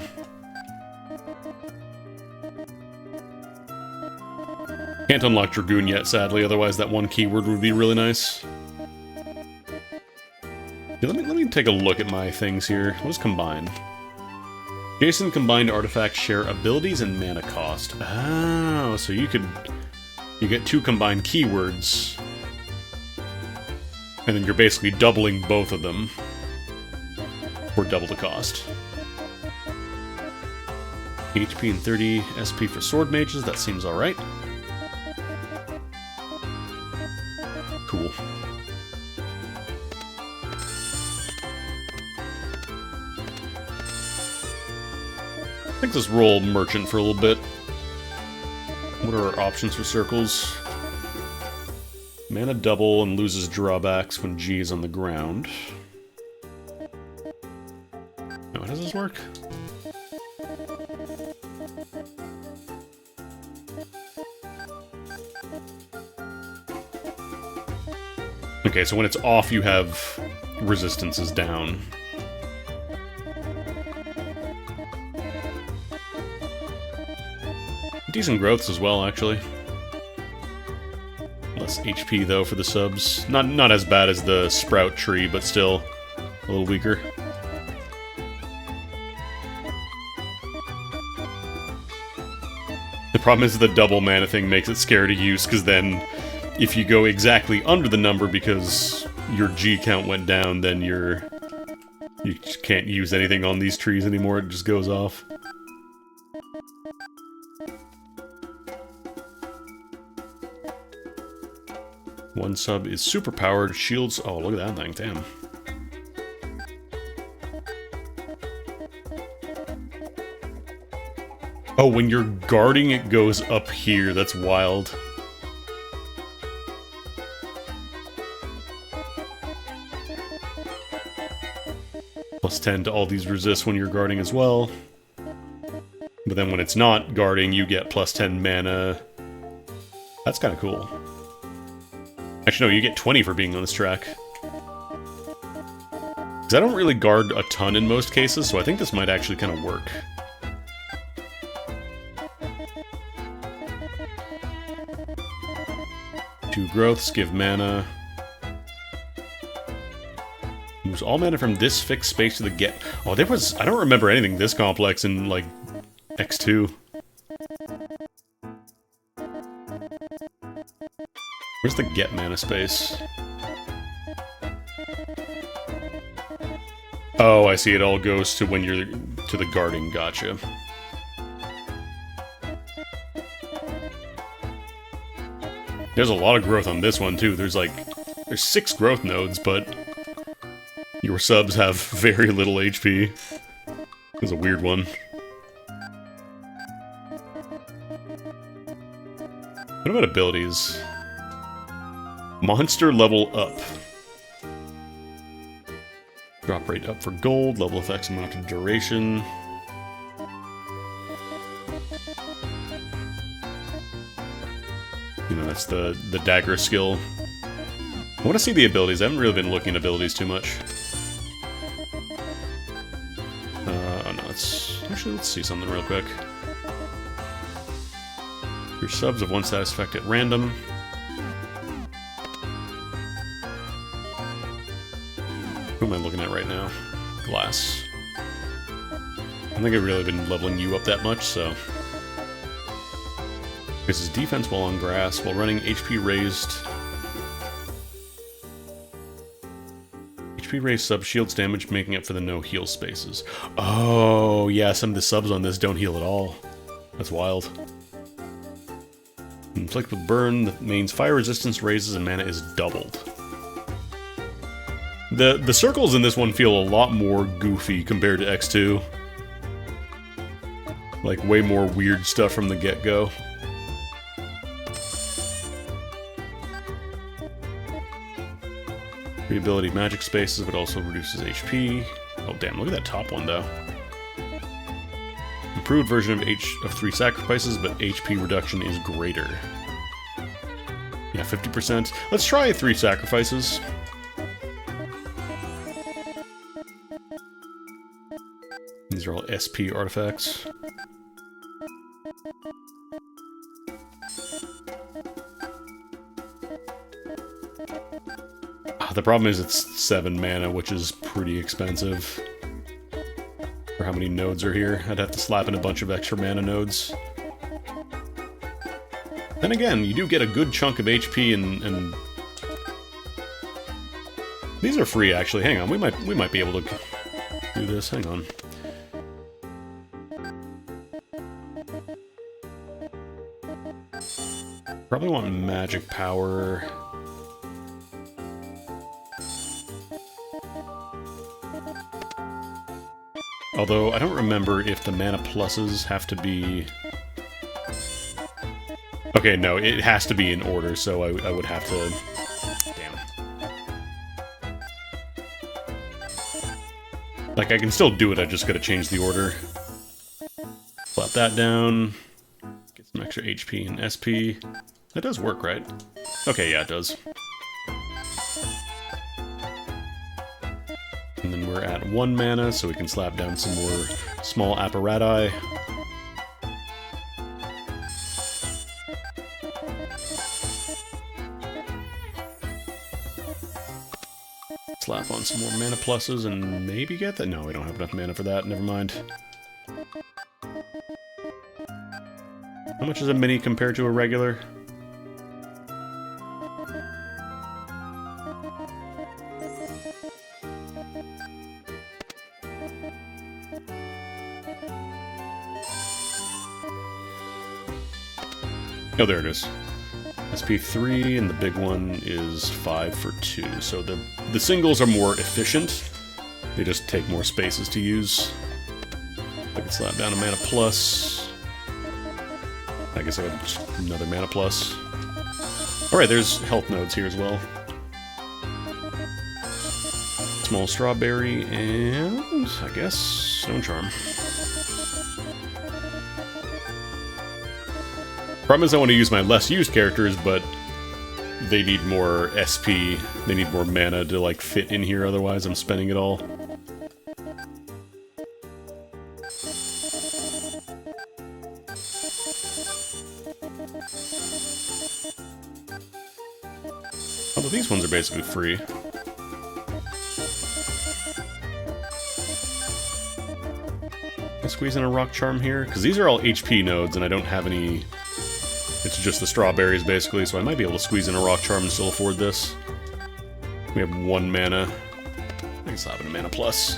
Can't unlock Dragoon yet, sadly, otherwise that one keyword would be really nice. Yeah, let me take a look at my things here. What is combined? Jason combined artifacts share abilities and mana cost. Oh, so you get 2 combined keywords. And then you're basically doubling both of them. For double the cost. HP and 30 SP for sword mages, that seems alright. Cool. I think let's roll merchant for a little bit. What are our options for circles? Mana double and loses drawbacks when G is on the ground. How does this work? Okay, so when it's off, you have resistances down. Decent growths as well, actually. Less HP, though, for the subs. Not as bad as the Sprout tree, but still a little weaker. The problem is the double mana thing makes it scary to use, because then if you go exactly under the number because your G count went down, then you just can't use anything on these trees anymore, it just goes off. One sub is super powered, shields... Oh, look at that thing, damn. Oh, when you're guarding, it goes up here, that's wild. Plus 10 to all these resists when you're guarding as well. But then when it's not guarding, you get plus 10 mana. That's kind of cool. Actually, no, you get 20 for being on this track. Because I don't really guard a ton in most cases, so I think this might actually kind of work. Two growths, give mana. Moves all mana from this fixed space to the get... Oh, there was... I don't remember anything this complex in, like, X2. Where's the get mana space? Oh, I see. It all goes to when you're to the guarding. Gotcha. There's a lot of growth on this one, too. There's 6 growth nodes, but your subs have very little HP. It's a weird one. What about abilities? Monster level up. Drop rate up for gold, level effects amount to duration. You know, that's the dagger skill. I want to see the abilities. I haven't really been looking at abilities too much. Oh no, let's see something real quick. Your subs of one status effect at random. Who am I looking at right now? Glass. I don't think I've really been leveling you up that much, so... This is defense while on grass, while running HP raised. HP raised sub shields damage, making up for the no heal spaces. Oh, yeah, some of the subs on this don't heal at all. That's wild. Inflict with burn, the main's fire resistance raises and mana is doubled. The circles in this one feel a lot more goofy compared to X2. Like, way more weird stuff from the get-go. Ability magic spaces, but also reduces HP. Oh damn, look at that top one though. Improved version of 3 sacrifices, but HP reduction is greater. Yeah, 50%. Let's try 3 sacrifices. These are all SP artifacts. The problem is it's 7 mana, which is pretty expensive. For how many nodes are here. I'd have to slap in a bunch of extra mana nodes. Then again, you do get a good chunk of HP and... These are free, actually. Hang on, we might be able to do this. Hang on. Probably want magic power... Although, I don't remember if the mana pluses have to be... Okay, no, it has to be in order, so I would have to... Damn. Like, I can still do it, I just gotta change the order. Flap that down. Get some extra HP and SP. That does work, right? Okay, yeah, it does. And then we're at 1 mana, so we can slap down some more small apparati. Slap on some more mana pluses and maybe get that. No, we don't have enough mana for that. Never mind. How much is a mini compared to a regular? Oh, there it is. SP3, and the big one is 5 for 2. So the singles are more efficient. They just take more spaces to use. I can slap down a mana plus. I guess I got another mana plus. Alright, there's health nodes here as well. Small strawberry, and I guess Stone Charm. Problem is I want to use my less used characters, but they need more SP. They need more mana to like fit in here, otherwise I'm spending it all. Although these ones are basically free. Can I squeeze in a Rock Charm here? Because these are all HP nodes and I don't have any... It's just the strawberries, basically, so I might be able to squeeze in a Rock Charm and still afford this. We have 1 mana. I can slap in a mana plus.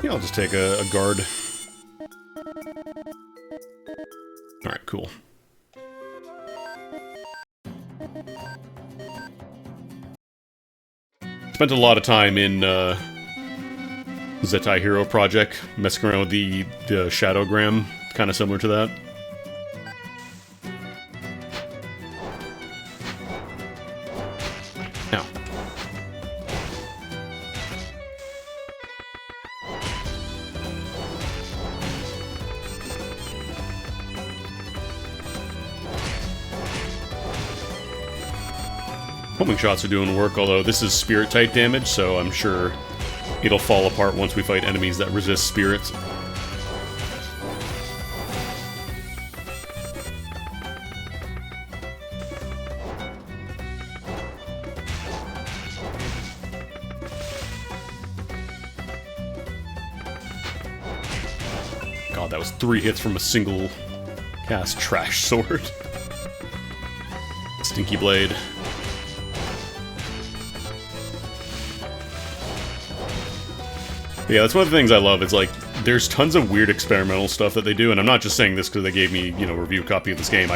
Yeah, I'll just take a guard. Alright, cool. Spent a lot of time in Zettai Hero Project, messing around with the Shadowgram, kind of similar to that. Now. Homing shots are doing work, although this is spirit type damage, so I'm sure it'll fall apart once we fight enemies that resist spirits. God, that was 3 hits from a single cast trash sword. Stinky Blade. Yeah, that's one of the things I love. It's like, there's tons of weird experimental stuff that they do, and I'm not just saying this because they gave me, you know, a review copy of this game.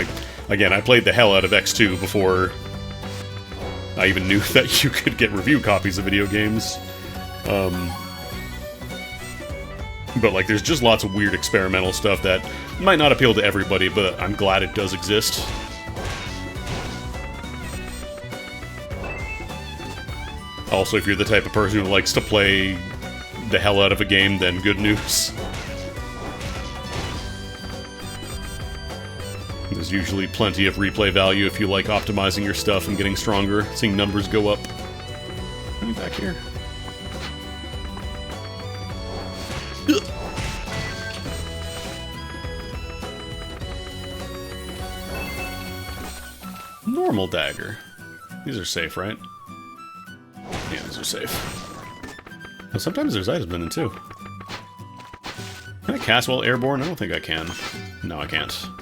Again, I played the hell out of X2 before I even knew that you could get review copies of video games. But, like, there's just lots of weird experimental stuff that might not appeal to everybody, but I'm glad it does exist. Also, if you're the type of person who likes to play the hell out of a game, then good news. There's usually plenty of replay value if you like optimizing your stuff and getting stronger, seeing numbers go up. Let me back here. Normal dagger. These are safe, right? Yeah, these are safe. Well, sometimes there's items in it, too. Can I cast while airborne? I don't think I can. No, I can't. I'm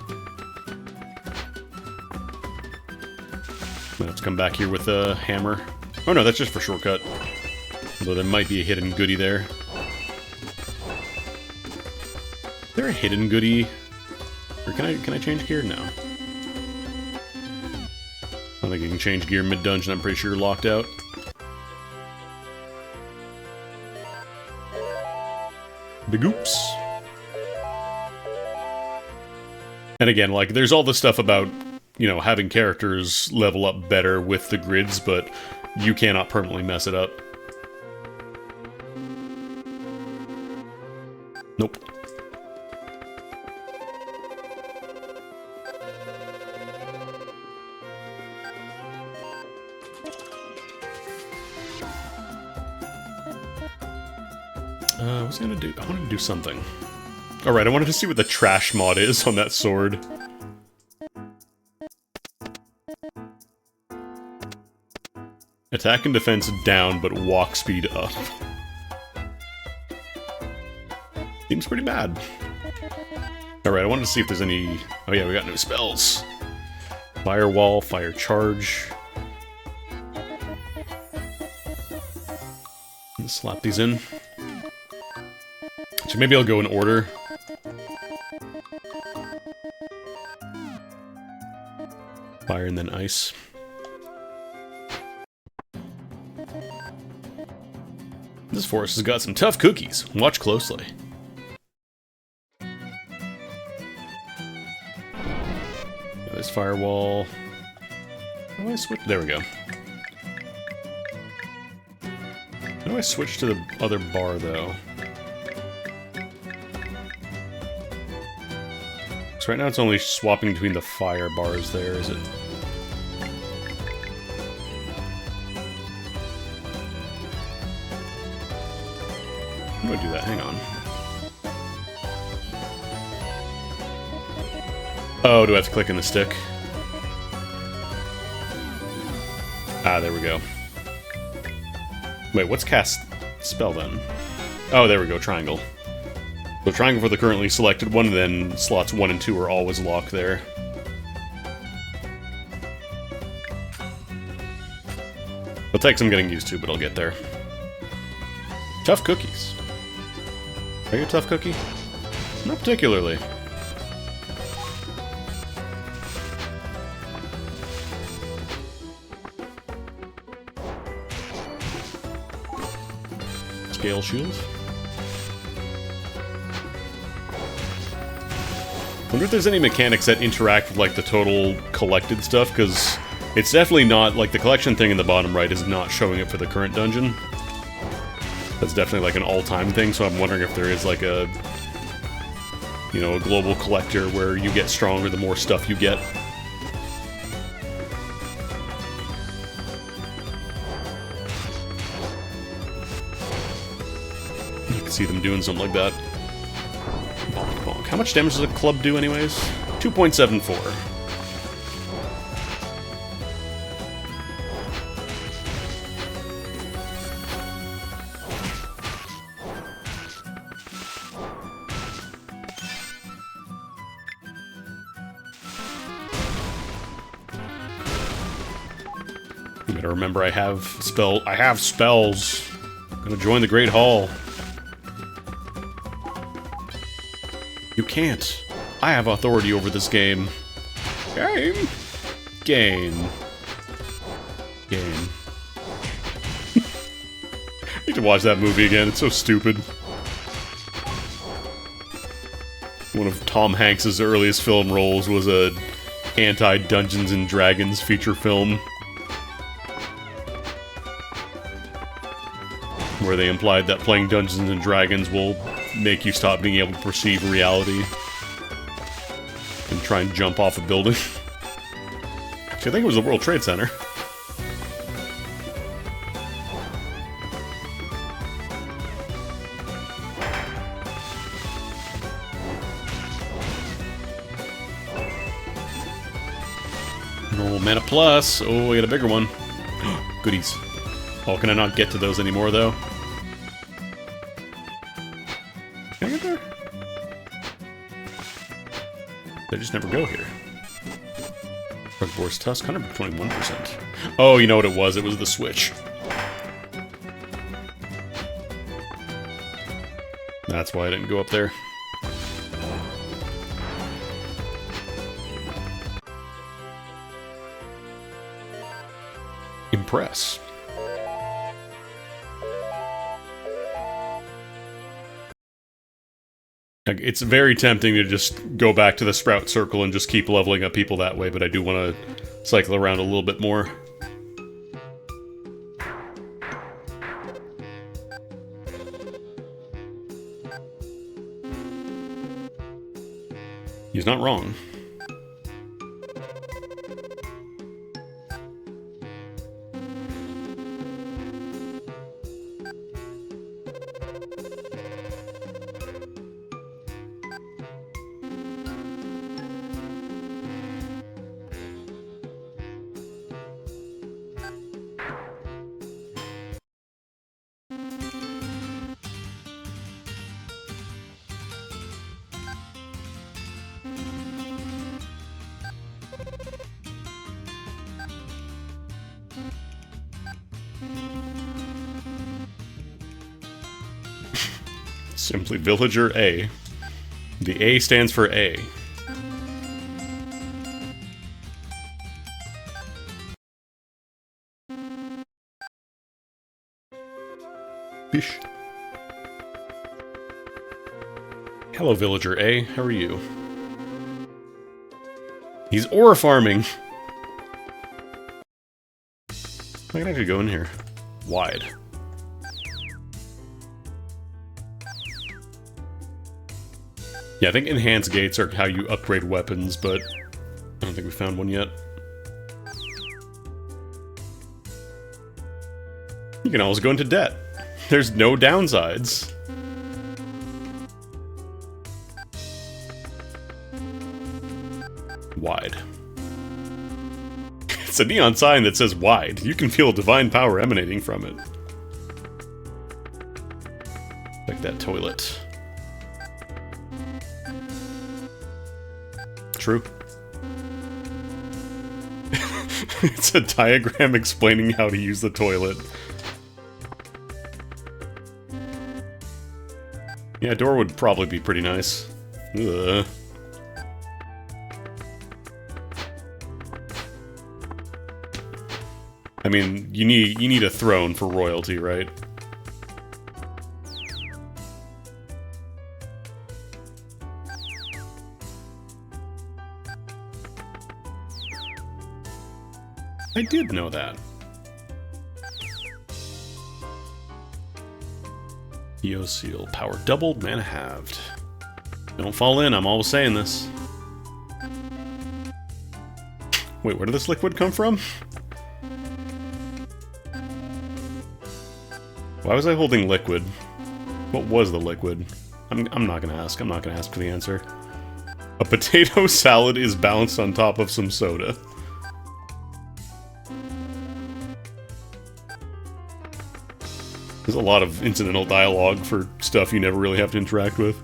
gonna have to come back here with a hammer. Oh no, that's just for shortcut. Although there might be a hidden goodie there. Is there a hidden goodie? Or can I change gear? No. I don't think you can change gear mid-dungeon. I'm pretty sure you're locked out. Big oops. And again, like, there's all this stuff about, you know, having characters level up better with the grids, but you cannot permanently mess it up. Nope. What was I gonna do? I wanted to do something. Alright, I wanted to see what the trash mod is on that sword. Attack and defense down, but walk speed up. Seems pretty bad. Alright, I wanted to see if there's any... Oh yeah, we got new spells. Firewall, Fire Charge. Let's slap these in. So maybe I'll go in order. Fire and then ice. This forest has got some tough cookies. Watch closely. This firewall. How do I switch? There we go. How do I switch to the other bar, though? So right now it's only swapping between the fire bars there, is it? How do I do that? Hang on. Oh, do I have to click in the stick? Ah, there we go. Wait, what's cast spell then? Oh, there we go, triangle. So triangle for the currently selected one, and then slots 1 and 2 are always locked there. It'll take some getting used to, but I'll get there. Tough cookies. Are you a tough cookie? Not particularly. Scale shield. Wonder if there's any mechanics that interact with, like, the total collected stuff, because it's definitely not, like, the collection thing in the bottom right is not showing it for the current dungeon. That's definitely, like, an all-time thing, so I'm wondering if there is, like, a, you know, a global collector where you get stronger the more stuff you get. You can see them doing something like that. How much damage does a club do anyways? 2.74. You better remember I have spells. I'm gonna join the Great Hall. You can't. I have authority over this game. Game. Game. Game. I need to watch that movie again. It's so stupid. One of Tom Hanks's earliest film roles was a anti-Dungeons and Dragons feature film, where they implied that playing Dungeons and Dragons will make you stop being able to perceive reality and try and jump off a building. Actually, I think it was the World Trade Center. Normal mana plus. Oh, we got a bigger one. Goodies. Oh, can I not get to those anymore, though? Can I get there? They just never go here. Rugboar's Tusk, 121%. Oh, you know what it was? It was the switch. That's why I didn't go up there. Impress. It's very tempting to just go back to the Sprout Circle and just keep leveling up people that way, but I do want to cycle around a little bit more. He's not wrong. Simply Villager A. The A stands for A. Bish. Hello, Villager A. How are you? He's ore farming! I can actually go in here. Wide. Yeah, I think enhanced gates are how you upgrade weapons, but I don't think we found one yet. You can always go into debt. There's no downsides. Wide. It's a neon sign that says wide. You can feel divine power emanating from it. Like that toilet. True. It's a diagram explaining how to use the toilet. Yeah, a door would probably be pretty nice. Ugh. I mean, you need a throne for royalty, right? I did know that. EO seal. Power doubled, mana halved. Don't fall in, I'm always saying this. Wait, where did this liquid come from? Why was I holding liquid? What was the liquid? I'm not gonna ask. I'm not gonna ask for the answer. A potato salad is balanced on top of some soda. There's a lot of incidental dialogue for stuff you never really have to interact with.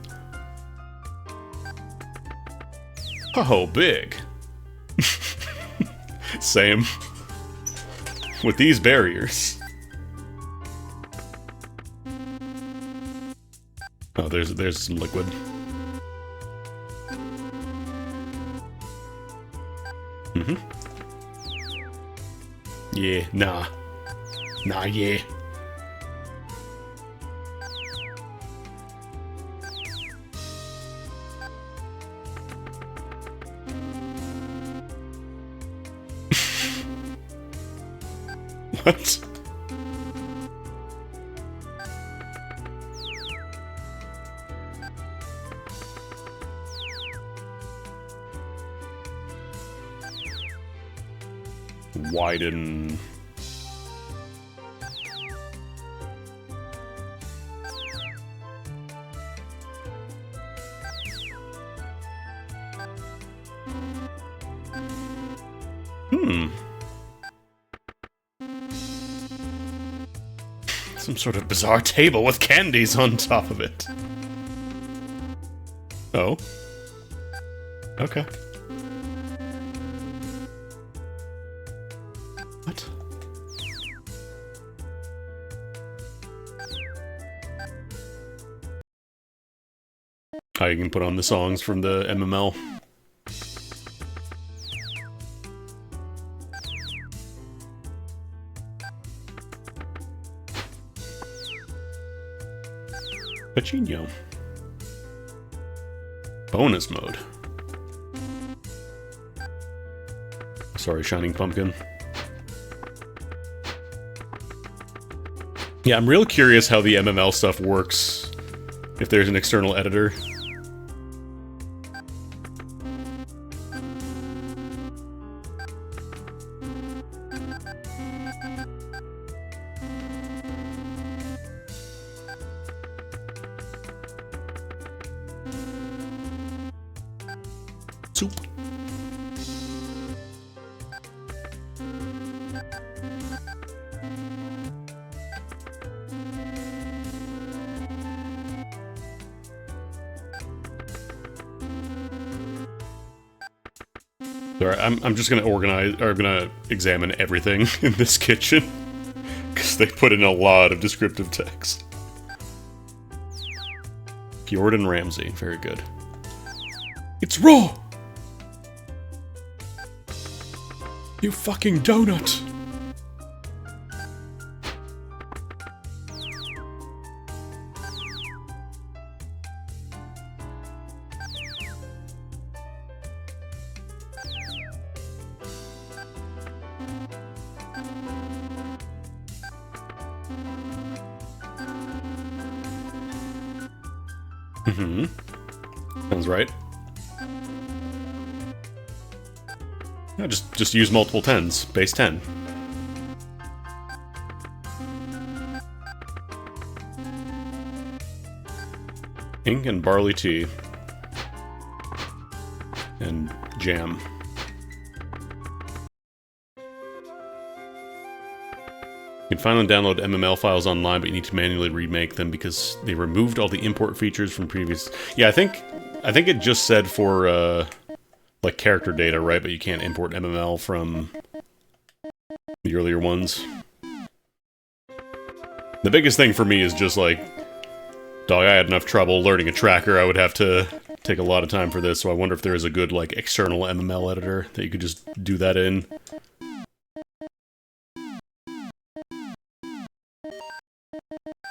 Oh, big. Same. With these barriers. Oh, there's some liquid. Mm-hmm. Yeah, nah. Nah, yeah. What? Widen. Some sort of bizarre table with candies on top of it. Oh. Okay. What? Oh, you can put on the songs from the MML. Pachinko. Bonus mode. Sorry, Shining Pumpkin. Yeah, I'm real curious how the MML stuff works. If there's an external editor. Soup. Alright, I'm just gonna organize, or I'm gonna examine everything in this kitchen. Because they put in a lot of descriptive text. Jordan Ramsay, very good. It's raw! You fucking donut! Mm-hmm. Sounds right. Yeah, just use multiple 10s. Base 10. Ink and barley tea. And jam. You can finally download MML files online, but you need to manually remake them because they removed all the import features from previous... Yeah, I think it just said for, like, character data, right? But you can't import MML from the earlier ones. The biggest thing for me is just, like... Dog, I had enough trouble learning a tracker. I would have to take a lot of time for this, so I wonder if there is a good, like, external MML editor that you could just do that in.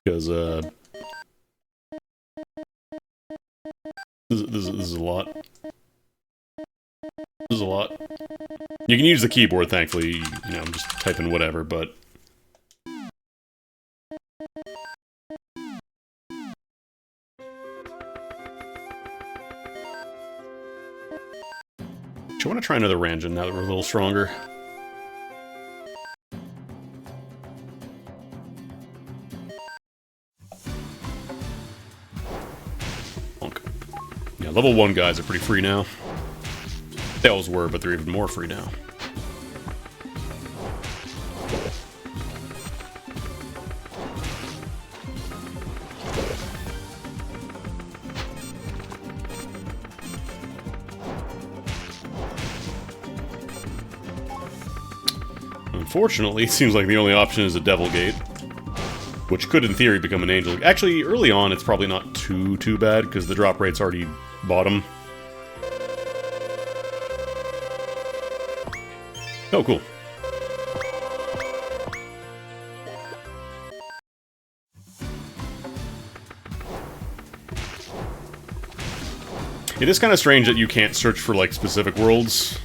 Because, this is a lot. This is a lot. You can use the keyboard, thankfully, you know, just type in whatever, but... Do you want to try another Ranjin now that we're a little stronger? Yeah, level 1 guys are pretty free now. They always were, but they're even more free now. Unfortunately, it seems like the only option is a Devil Gate, which could, in theory, become an Angel. Actually, early on, it's probably not too bad, because the drop rate's already bottom. Oh, cool. It is kind of strange that you can't search for, like, specific worlds.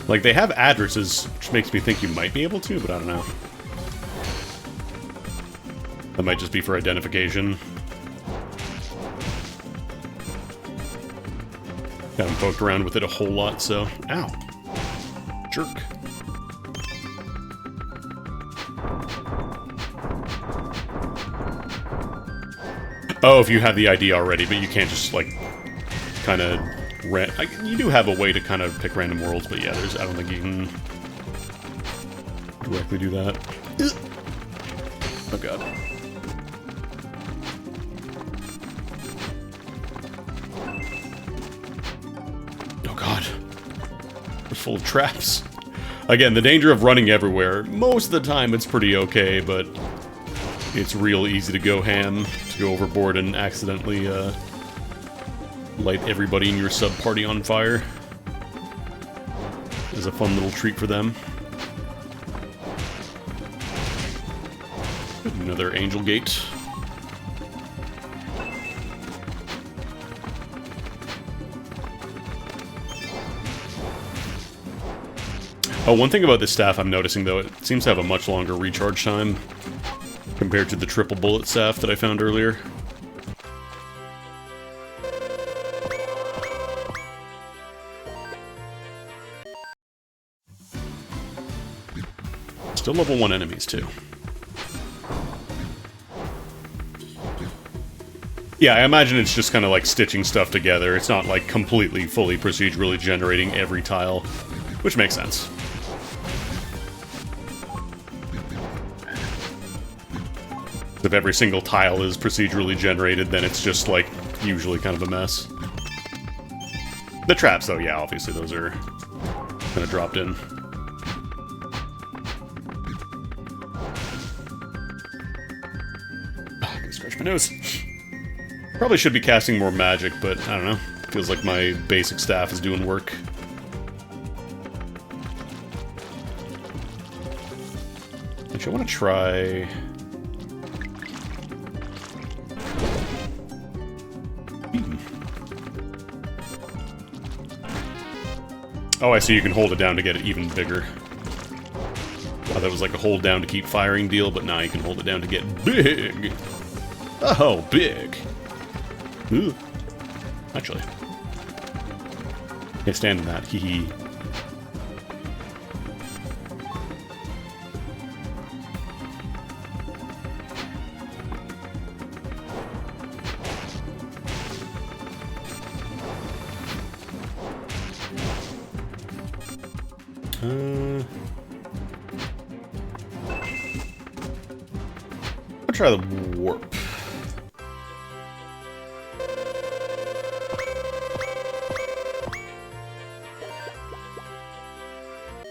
Like, they have addresses, which makes me think you might be able to, but I don't know. That might just be for identification. Haven't poked around with it a whole lot, so... Ow. Jerk. Oh, if you have the ID already, but you can't just, like, kind of... You do have a way to kind of pick random worlds, but yeah, I don't think you can directly do that. Oh god. Oh god. We're full of traps. Again, the danger of running everywhere. Most of the time it's pretty okay, but it's real easy to go ham, to go overboard and accidentally, light everybody in your sub-party on fire. Is a fun little treat for them. Another Angel Gate. Oh, one thing about this staff I'm noticing, though, it seems to have a much longer recharge time compared to the triple bullet staff that I found earlier. Still level 1 enemies, too. Yeah, I imagine it's just kind of like stitching stuff together. It's not like completely, fully procedurally generating every tile, which makes sense. If every single tile is procedurally generated, then it's just like usually kind of a mess. The traps, though, yeah, obviously those are kind of dropped in. I can scratch my nose. Probably should be casting more magic, but I don't know. Feels like my basic staff is doing work. Actually, I want to try... Oh, I see you can hold it down to get it even bigger. Oh, that was like a hold down to keep firing deal, but now you can hold it down to get big. Oh, big. Ooh. Actually. Can't stand that. Hee hee. I'll try the warp.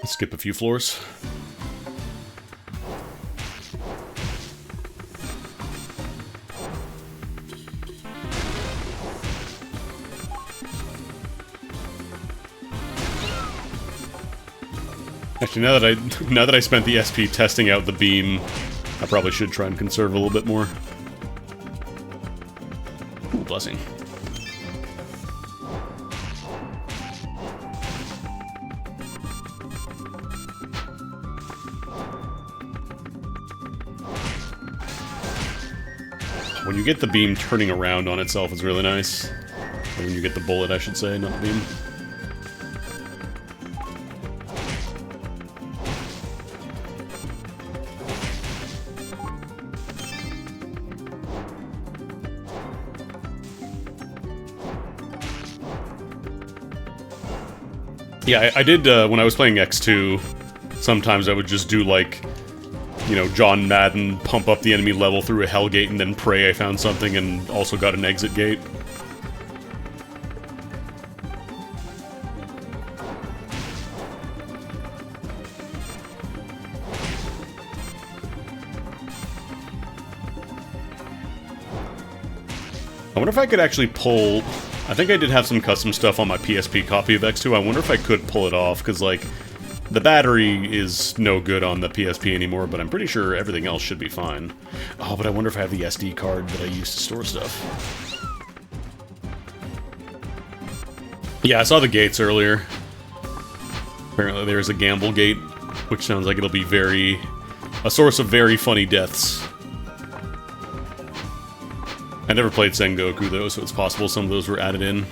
Let's skip a few floors. Actually, now that I spent the SP testing out the beam, I probably should try and conserve a little bit more. Ooh, blessing. When you get the beam turning around on itself is really nice. Or when you get the bullet, I should say, not the beam. Yeah, I did, when I was playing X2, sometimes I would just do, like, you know, John Madden, pump up the enemy level through a hell gate and then pray I found something and also got an exit gate. I wonder if I could actually pull... I think I did have some custom stuff on my PSP copy of X2. I wonder if I could pull it off, because, like, the battery is no good on the PSP anymore, but I'm pretty sure everything else should be fine. Oh, but I wonder if I have the SD card that I use to store stuff. Yeah, I saw the gates earlier. Apparently there's a gamble gate, which sounds like it'll be a source of very funny deaths. I never played Sengoku, though, so it's possible some of those were added in.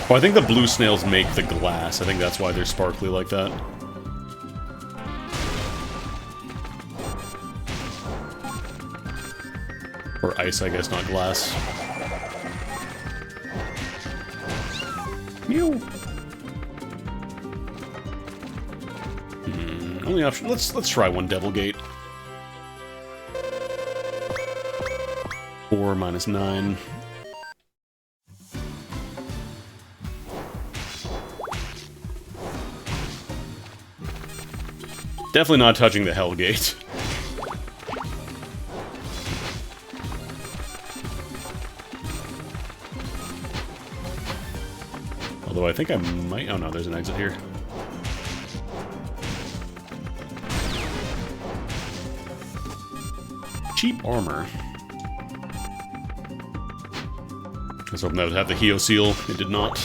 Oh, I think the blue snails make the glass. I think that's why they're sparkly like that. Or ice, I guess, not glass. Mew! Only option... Let's try one Devil Gate. 4 minus 9. Definitely not touching the Hell Gate. Although I think I might... Oh no, there's an exit here. Cheap armor. I was hoping that would have the Heo seal. It did not.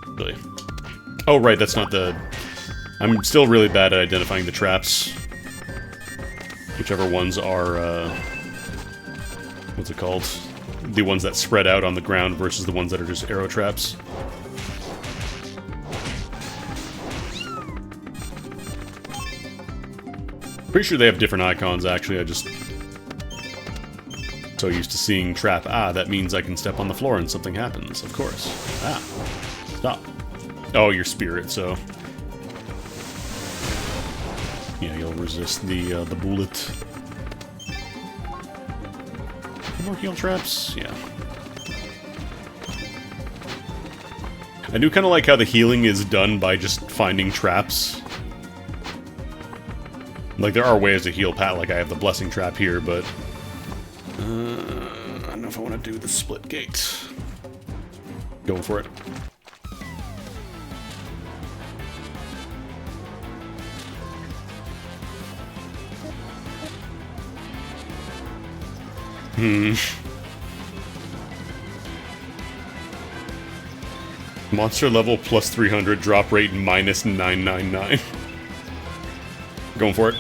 Really. Oh, right, that's not the... I'm still really bad at identifying the traps. Whichever ones are, what's it called? The ones that spread out on the ground versus the ones that are just arrow traps. Pretty sure they have different icons, actually. I just... so used to seeing trap. Ah, that means I can step on the floor and something happens, of course. Ah. Stop. Oh, your spirit, so... yeah, you'll resist the bullet. More heal traps? Yeah. I do kind of like how the healing is done by just finding traps. Like, there are ways to heal Pat, like I have the blessing trap here, but... I don't know if I want to do the split gate. Going for it. Monster level plus 300, drop rate minus 999. Going for it.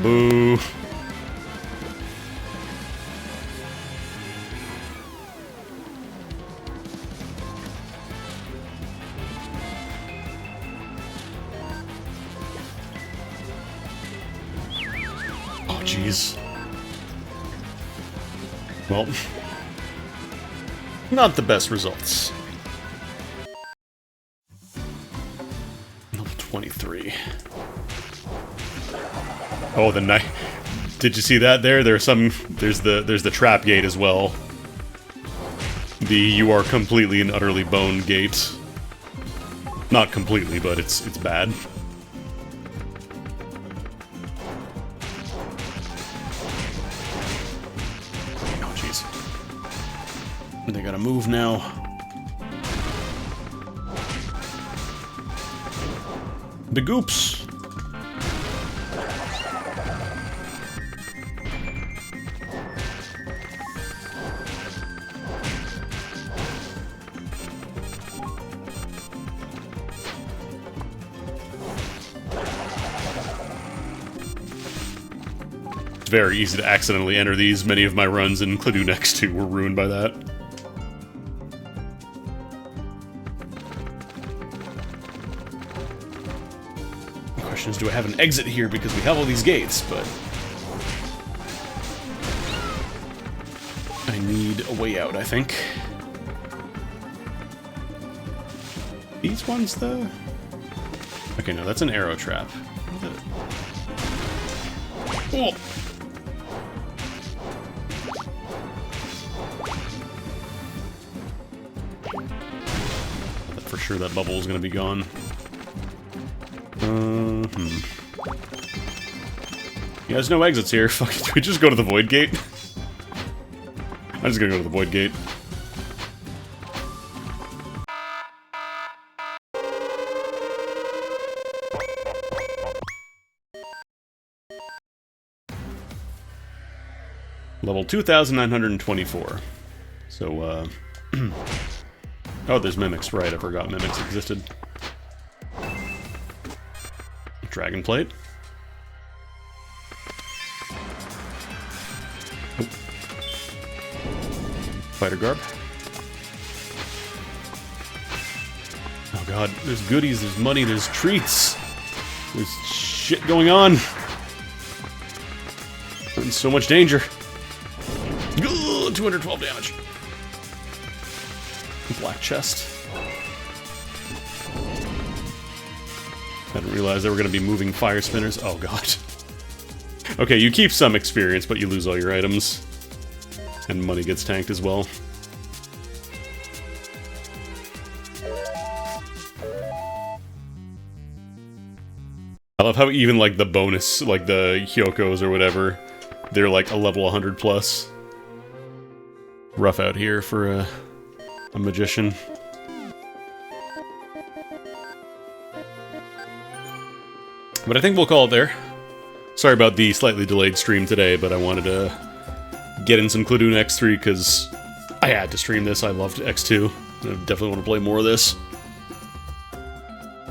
Boo. Oh, jeez. Well, not the best results. Level 23. Oh, the knife. Did you see that there? There's the trap gate as well. The you are completely and utterly boned gate. Not completely, but it's bad. They gotta move now. The goops. It's very easy to accidentally enter these. Many of my runs in Cladoon X2 were ruined by that. Do I have an exit here because we have all these gates, but I need a way out, I think. These ones, though? Okay, no, that's an arrow trap. Oh! I thought for sure that bubble was going to be gone. Yeah, there's no exits here. Fuck it, do we just go to the void gate? I'm just gonna go to the void gate. Level 2,924. So, oh, there's mimics, right, I forgot mimics existed. Dragon plate. Oh. Fighter garb. Oh god, there's goodies, there's money, there's treats. There's shit going on. I'm in so much danger. Ugh, 212 damage. Black chest. I didn't realize they were going to be moving fire spinners. Oh god. Okay, you keep some experience, but you lose all your items. And money gets tanked as well. I love how even, like, the bonus, like the Hyokos or whatever, they're like a level 100 plus. Rough out here for a magician. But I think we'll call it there. Sorry about the slightly delayed stream today, but I wanted to get in some Cladoon X3 because I had to stream this. I loved X2. I definitely want to play more of this.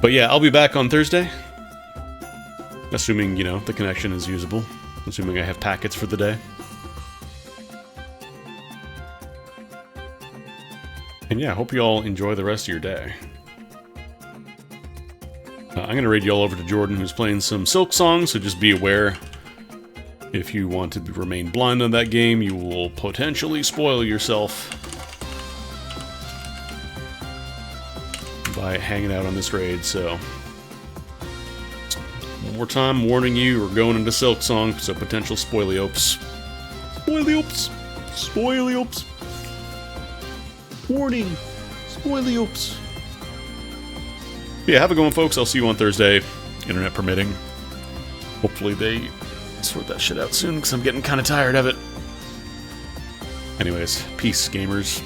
But yeah, I'll be back on Thursday. Assuming, you know, the connection is usable. Assuming I have packets for the day. And yeah, I hope you all enjoy the rest of your day. I'm going to raid you all over to Jordan, who's playing some Silk Song, so just be aware. If you want to remain blind on that game, you will potentially spoil yourself by hanging out on this raid, so... One more time, warning you, we're going into Silk Song, so potential spoiliopes. Spoiliopes! Spoiliopes! Warning! Spoiliopes! Yeah, have a good one, folks. I'll see you on Thursday, internet permitting. Hopefully they sort that shit out soon, because I'm getting kind of tired of it. Anyways, peace, gamers.